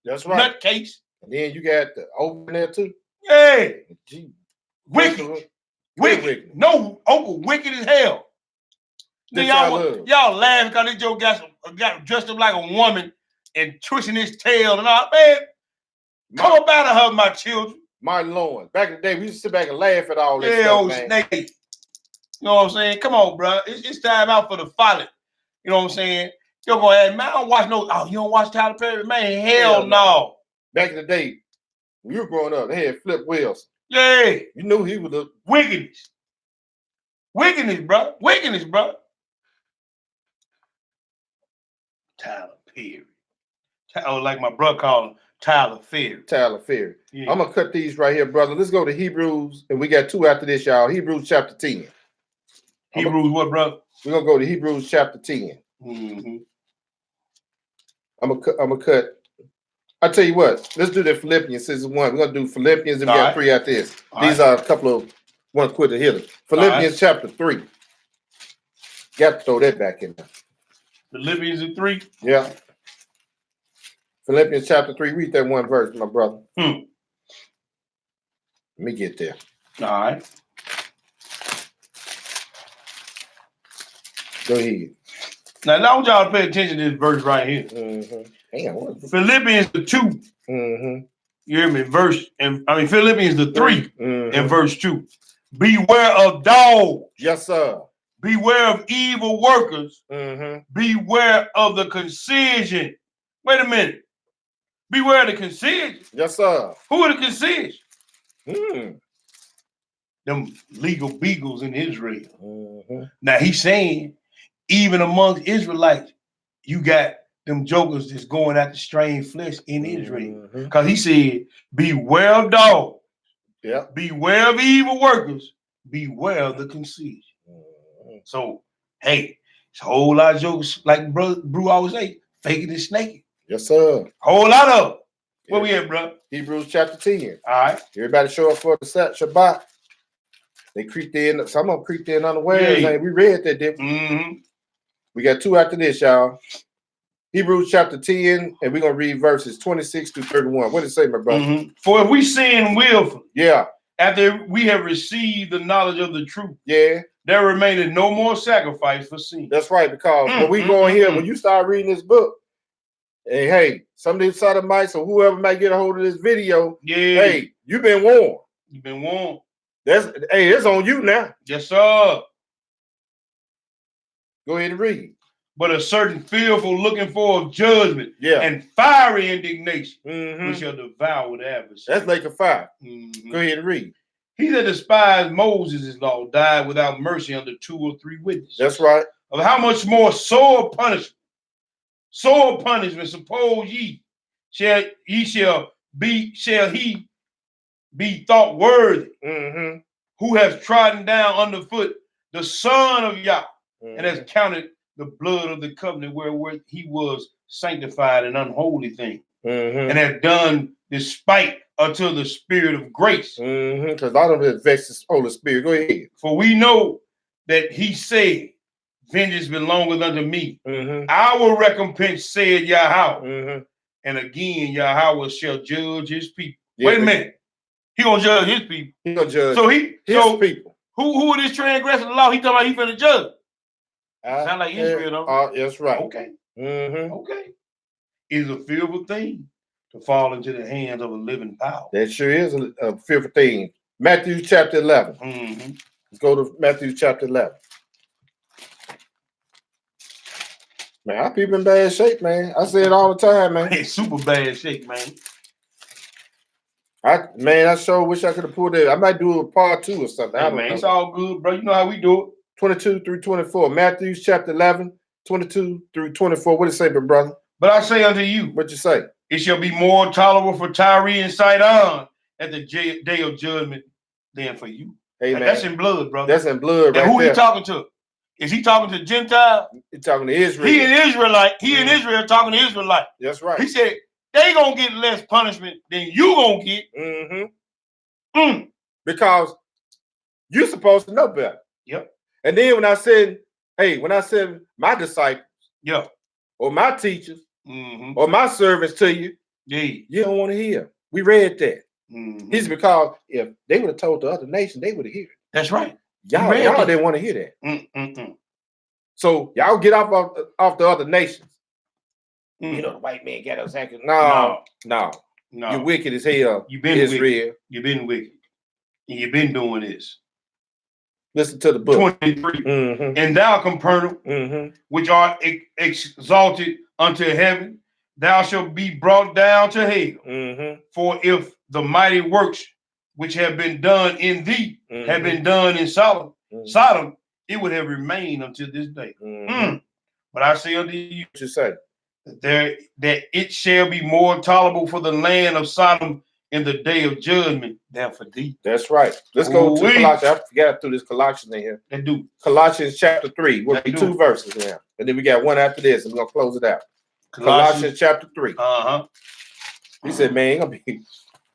That's right. Nutcase. And then you got the open there too. Yeah. Gee. Wicked. No, Uncle wicked as hell. Then y'all laughing because this Joe got dressed up like a woman and twisting his tail and all. Man, come up out of her, my children. My Lord. Back in the day, we used to sit back and laugh at all this stuff, man. Snake. You know what I'm saying? Come on, bro. It's time out for the folly. You know what I'm saying? You're going to ask, man, I don't watch no, you don't watch Tyler Perry? Man, hell no. Back in the day, when you were growing up, they had Flip Wilson. Yeah. You knew he was a wickedness. Wickedness, bro. Wickedness, bro. Tyler Perry. Like my brother called him, Tyler Perry. Tyler Perry. Yeah. I'm going to cut these right here, brother. Let's go to Hebrews, and we got 2 after this, y'all. Hebrews chapter 10. Hebrews what, brother? We're going to go to Hebrews chapter 10. I'm gonna cut. I tell you what, let's do the Philippians. This is 1. We're gonna do Philippians and we got 3 after this. These are a couple of one quick to hit. Philippians chapter 3. Got to throw that back in there. Philippians 3. Yeah. Philippians chapter 3. Read that one verse, my brother. Let me get there. All right. Go ahead. Now, I want y'all to pay attention to this verse right here. Damn, Philippians 2. You hear me? Philippians 3 and verse 2. Beware of dogs. Yes, sir. Beware of evil workers. Beware of the concision. Wait a minute. Beware of the concision. Yes, sir. Who are the concision? Them legal beagles in Israel. Now he's saying, even amongst Israelites, you got them jokers that's going after strange flesh in Israel. Because he said, beware of dogs. Yeah. Beware of evil workers. Beware of the concision. So, hey, it's a whole lot of jokers, like Brew always say, faking and snaking. Yes, sir. Whole lot of them. Where we at, bro? Hebrews chapter 10. All right. Everybody show up for the Shabbat. They creeped in. Some of them creeped in unawares. Yeah. We read that, didn't we? We got 2 after this, y'all. Hebrews chapter 10, and we're going to read verses 26 to 31. What did it say, my brother? For if we sin willfully, yeah, after we have received the knowledge of the truth, yeah, there remaineth no more sacrifice for sin. That's right, because when we go in here, when you start reading this book, hey, some of these sodomites or whoever might get a hold of this video, hey, you've been warned. You've been warned. It's on you now. Yes, sir. Go ahead and read. But a certain fearful looking for of judgment and fiery indignation, which shall devour the adversary. That's like a fire. Go ahead and read. He that despised Moses' law died without mercy under 2 or 3 witnesses. That's right. Of how much more sore punishment suppose ye shall he be thought worthy, who has trodden down underfoot the Son of Yah, and has counted the blood of the covenant wherewith he was sanctified an unholy thing, and has done despite unto the spirit of grace. Because a lot of it vexes the Holy Spirit. Go ahead. For we know that he said, vengeance belongeth unto me. Our recompense, said Yahweh. And again, Yahweh shall judge his people. Yeah, wait a minute. He gonna judge his people. He gonna judge his people. Who is this transgressing the law? He talking about he finna judge. Sound like Israel, though. That's right. Okay. Okay. It's a fearful thing to fall into the hands of a living power. That sure is a fearful thing. Matthew chapter 11. Let's go to Matthew chapter 11. Man, our people in bad shape, man. I say it all the time, man. It's super bad shape, man. I sure wish I could have pulled it. I might do a part 2 or something. Hey, man, it's all good, bro. You know how we do it. 22 through 24. Matthew chapter 11, 22 through 24. What did it say, brother? But I say unto you, what you say? It shall be more tolerable for Tyre and Sidon at the day of judgment than for you. Hey, man. That's in blood, brother. That's in blood, right? And who he talking to? Is he talking to Gentile? He's talking to Israel. He an Israelite. He in Israel talking to Israelite. That's right. He said they gonna get less punishment than you gonna get. Because you're supposed to know better. Yep. And then when I said my disciples, or my teachers, or my servants to you, you don't want to hear. We read that. It's because if they would have told the other nation, they would have heard it. That's right. Y'all didn't want to hear that. So y'all get off the other nations. You know, the white man got us acting. No. You're wicked as hell. You've been Israel. Wicked. You've been wicked. And you've been doing this. Listen to the book. 23. And thou, Capernaum, which art exalted unto heaven, thou shalt be brought down to hell. For if the mighty works which have been done in thee have been done in Sodom, it would have remained until this day. But I say unto you, what you say? That it shall be more tolerable for the land of Sodom in the day of judgment than for thee. That's right. Let's go to Colossians. I forgot to do this Colossians in here. They do. Colossians chapter 3. We'll be 2 verses now. And then we got one after this, and we're gonna close it out. Colossians chapter 3. He said, man,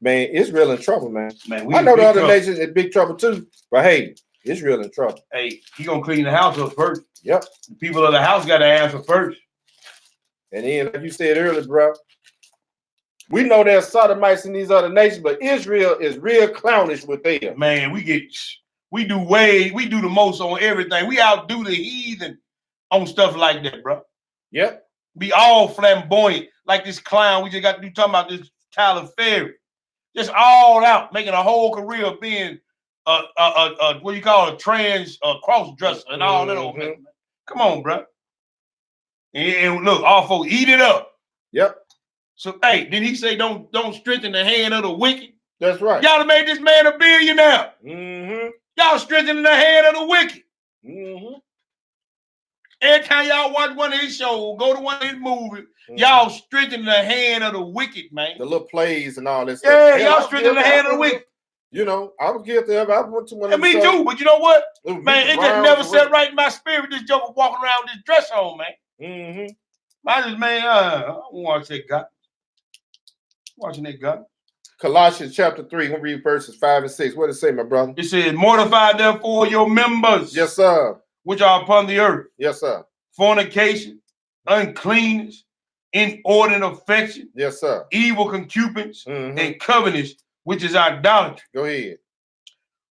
Israel in trouble, man. I know the other nations in big trouble too, but hey, Israel in trouble. Hey, he gonna clean the house up first. Yep. The people of the house got to answer first. And then, like you said earlier, bro, we know there's sodomites in these other nations, but Israel is real clownish with them. Man, we do the most on everything. We outdo the heathen on stuff like that, bro. Yep. Be all flamboyant, like this clown we just got to do talking about, this Tyler Ferry. Just all out, making a whole career of being what you call a trans cross dresser and all that old mess. Come on, bro. And look, all folks eat it up. Yep. So hey, did he say don't strengthen the hand of the wicked? That's right. Y'all have made this man a billionaire. Y'all strengthening the hand of the wicked. Every time y'all watch one of his shows, go to one of his movies, y'all strengthening the hand of the wicked, man. The little plays and all this stuff. Yeah, y'all strengthening the hand of the wicked. You know, I was guilty of it. I went to one of me too, but you know what? Man, it just never sat right in my spirit. This joker walking around with this dress on, man. I just, man, I don't watch that guy. Watching that guy. Colossians chapter 3, we'll read verses 5 and 6. What does it say, my brother? It says, mortify therefore your members. Yes, sir. Which are upon the earth. Yes, sir. Fornication, uncleanness, inordinate affection. Yes, sir. Evil concubines and covetous, which is idolatry. Go ahead.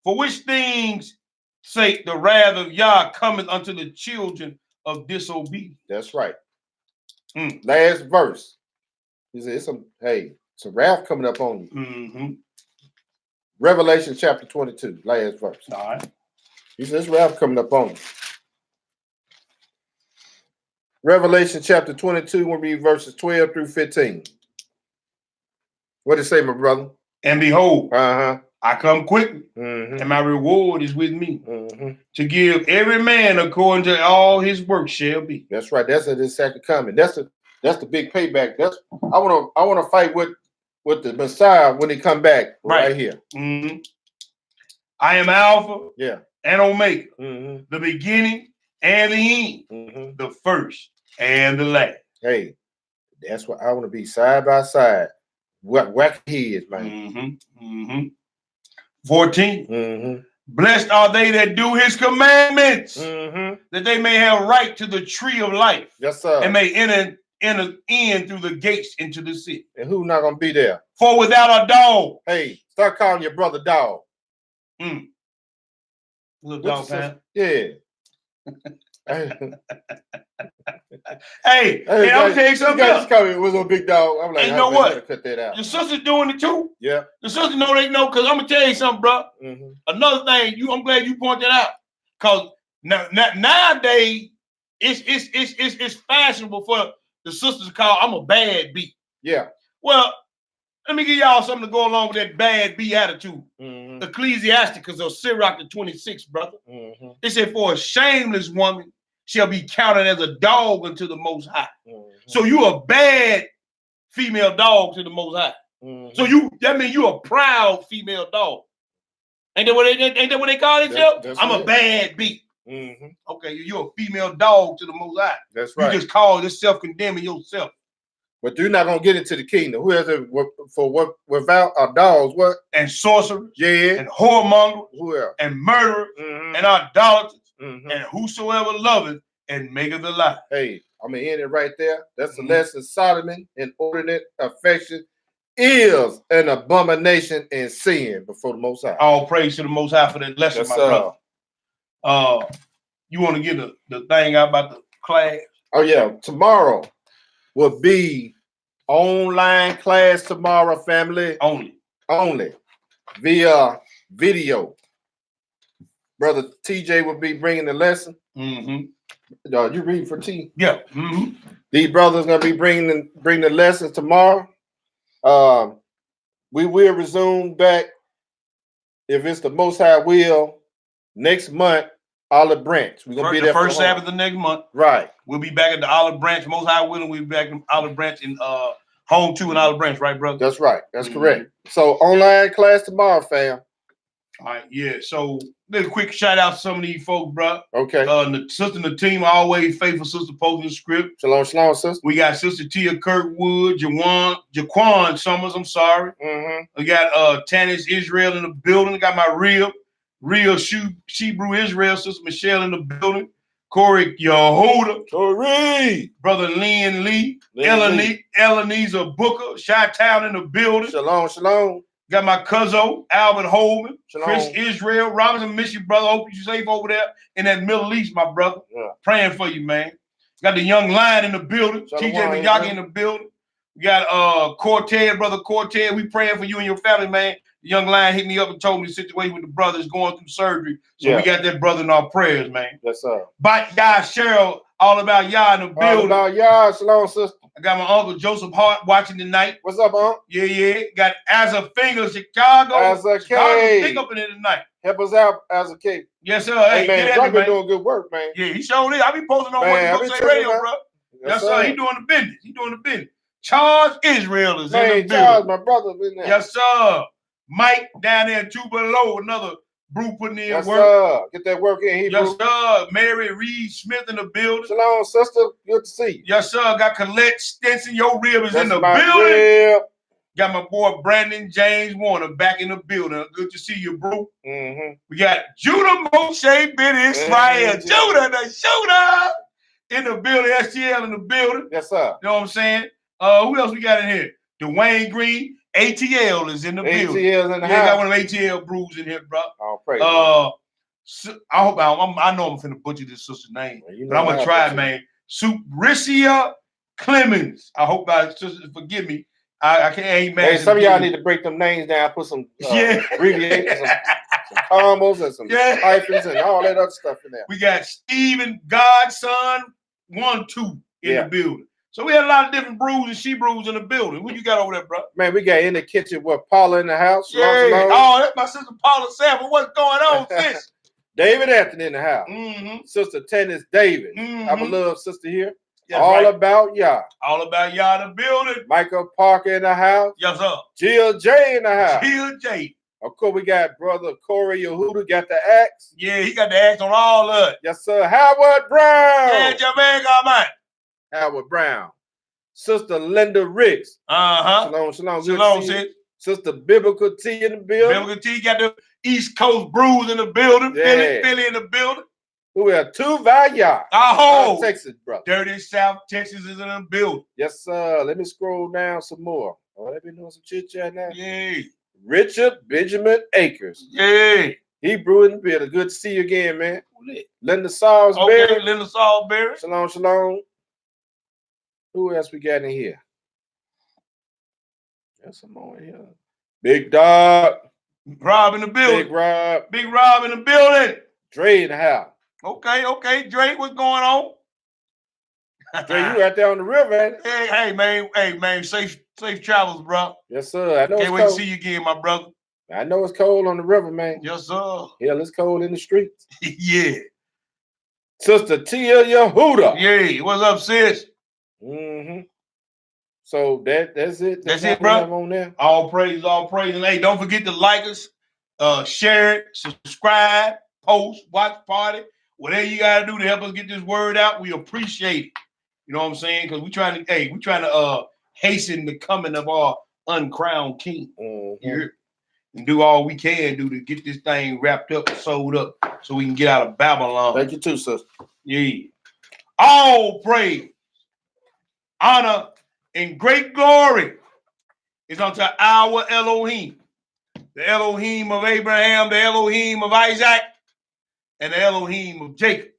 For which things sake the wrath of Yah cometh unto the children of disobedience. That's right. Last verse. He said, some wrath coming up on you. Revelation chapter 22, last verse. All right. He says, wrath coming up on you. Revelation chapter 22, we'll read verses 12 through 15. What did it say, my brother? And behold, I come quickly, and my reward is with me, to give every man according to all his work shall be. That's right. That's at his second coming. That's the big payback. I want to fight with the Messiah when he come back right here. I am Alpha, and Omega, the beginning and the end, the first and the last. Hey, that's what I want to be, side by side whack heads, man. 14. Blessed are they that do his commandments, that they may have right to the tree of life. Yes, sir. And may enter in through the gates into the city. And who's not gonna be there? For without a dog. Hey, start calling your brother dog. Little dog, man. Yeah. Hey, I'm gonna tell you something else. It was a big dog. I'm like, you know what? Cut that out. Your sister's doing it too. Yeah. The sister know they know, because I'm gonna tell you something, bro. Another thing, I'm glad you pointed out, because nowadays it's fashionable for the sisters to call I'm a bad B. Yeah. Well, let me give y'all something to go along with that bad B attitude. Ecclesiasticus or Sirach the 26th, brother. It said, for a shameless woman shall be counted as a dog unto the Most High. So you a bad female dog to the Most High. So that means you a proud female dog. Ain't that what they call themselves? I'm a bad B. Okay, you're a female dog to the Most High. That's right. You just call yourself condemning yourself. But you're not gonna get into the kingdom. Who has it for what without our dogs? What? And sorcerers, yeah, and whoremongers, who else? And murderers, and idolaters, and whosoever loveth and maketh a lie. Hey, I'm gonna end it right there. That's the lesson. Sodomy, inordinate affection, is an abomination and sin before the Most High. All praise to the Most High for that lesson, my brother. You want to get the thing out about the class? Oh yeah, tomorrow will be online class tomorrow, family. Only via video. Brother TJ will be bringing the lesson. You read for T? Yeah. These brothers gonna be bringing the lessons tomorrow. We will resume back, if it's the Most High will, next month. Olive Branch. We're gonna be there the first Sabbath of next month. Right. We'll be back at the Olive Branch. Most High willing, we'll be back in Olive Branch in home 2 in Olive Branch, right, brother? That's right. That's correct. So online class tomorrow, fam. All right, yeah. So little quick shout out to some of these folks, bro. Okay. The sister and the team always faithful sister posting the script. Shalom, sister. We got Sister Tia Kirkwood, Jaquan Summers. I'm sorry. We got Tanis Israel in the building. We got my real Shebrew Israel, Sister Michelle in the building. Corey Yehuda. Corey. Brother Lynn Lee. Eleneza Booker. Chi-Town in the building. Shalom. Got my cousin, Albert Holman. Shalom. Chris Israel. Robinson, miss you, brother. Hope you're safe over there in that Middle East, my brother. Yeah. Praying for you, man. Got the young lion in the building. Shalom, TJ Miyagi in the building. We got Cortez, brother Cortez. We praying for you and your family, man. The young lion hit me up and told me the situation with the brothers going through surgery. So we got that brother in our prayers, man. Yes, sir. Bite guy Cheryl, all about y'all in the building. All about y'all. Shalom, sister. I got my uncle Joseph Hart watching tonight. What's up, Unc? Yeah. Got Asa Finger, Chicago. Asa K. Think up in it tonight. Help us out, Asa K. Yes, sir. Hey, man, I've been doing good work, man. Yeah, he showed it. I be posting on what say radio, bro. Yes, sir. He doing the business. Charles Israel is in the building. Charles, my brother, been there. Yes, sir. Mike down there 2 below, another brew putting in work. Sir. Get that work in, Hebrew. Yes, sir. Mary Reed Smith in the building. Shalom, sister. Good to see you. Yes, sir. Got Colette Stinson. Your rib is in the building. Rib. Got my boy Brandon James Warner back in the building. Good to see you, bro. We got Judah Moshe Ben Israel. Judah the shooter in the building. STL in the building. Yes, sir. You know what I'm saying? Who else we got in here? Dwayne Green. ATL is in the building. ATL's in the house. Got one of them ATL brews in here, bro. Oh, praise I hope I know I'm finna butcher this sister's name, but I'm gonna try, man. Subricia Clemens. I hope my sisters forgive me. I can't mad. Hey, some of y'all need to break them names down, put some abbreviations, some combos and some hyphens and all that other stuff in there. We got Stephen Godson 1-2 in the building. So we had a lot of different brews and she brews in the building. What you got over there, bro? Man, we got in the kitchen with Paula in the house. Yeah. Oh, that's my sister Paula Sanford. What's going on, sis? David Anthony in the house. Sister Tennis Davis. Our beloved sister here. Yes, all about y'all. All about y'all in the building. Michael Parker in the house. Yes, sir. Jill J in the house. Jill J. Of course, we got brother Corey Yehuda got the axe. Yeah, he got the axe on all of it. Yes, sir. Howard Brown. Yeah, Jermaine got mine. Howard Brown. Sister Linda Ricks. Uh-huh. Shalom, shalom. Good Shalom, to see you. sis. Sister Biblical T in the building. Biblical T got the East Coast Brews in the building. Yeah. Philly in the building. Who have two Vaya. Oh, Texas, brother. Dirty South Texas is in the building. Yes, sir. Let me scroll down some more. Oh, let me know some chit chat now. Yeah. Richard Benjamin Akers. Yeah. Hebrew in the building. Good to see you again, man. Linda Salisbury. Okay, Linda Salisbury. Shalom, shalom. Who else we got in here? There's some more in here. Big Dog. Rob in the building. Big Rob. Big Rob in the building. Dre in the house. Okay. Drake, what's going on? Dre, you right there on the river, ain't it? Hey, man. Safe travels, bro. Yes, sir. I know Can't it's wait cold. to see you again, my brother. I know it's cold on the river, man. Yes, sir. Hell, it's cold in the streets. Yeah. Sister Tia Yehuda. Yeah. What's up, sis? Mm-hmm. So that's it. That's it, bro. On there. All praise. And hey, don't forget to like us, share it, subscribe, post, watch party, whatever you gotta do to help us get this word out. We appreciate it. You know what I'm saying? Because we're trying to hasten the coming of our uncrowned king. Mm-hmm. And do all we can do to get this thing wrapped up and sold up so we can get out of Babylon. Thank you too, sister. Yeah. All praise, honor, and great glory is unto our Elohim, the Elohim of Abraham, the Elohim of Isaac, and the Elohim of Jacob.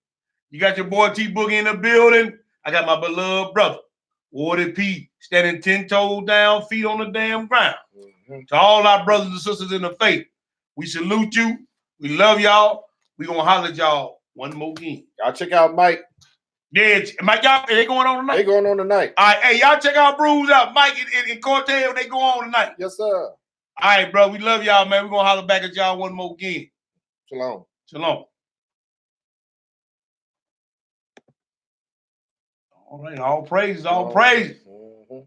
You got your boy T Boogie in the building. I got my beloved brother, Wardy P, standing 10 toes down, feet on the damn ground. Mm-hmm. To all our brothers and sisters in the faith, we salute you. We love y'all. We gonna holler at y'all one more again. Y'all check out Mike. Yeah, Mike, y'all, they going on tonight? They going on tonight. All right, hey, y'all check out Brews out. Mike and Cortez, they go on tonight. Yes, sir. All right, bro, we love y'all, man. We're gonna holler back at y'all one more again. Shalom. Shalom. All right, all praises.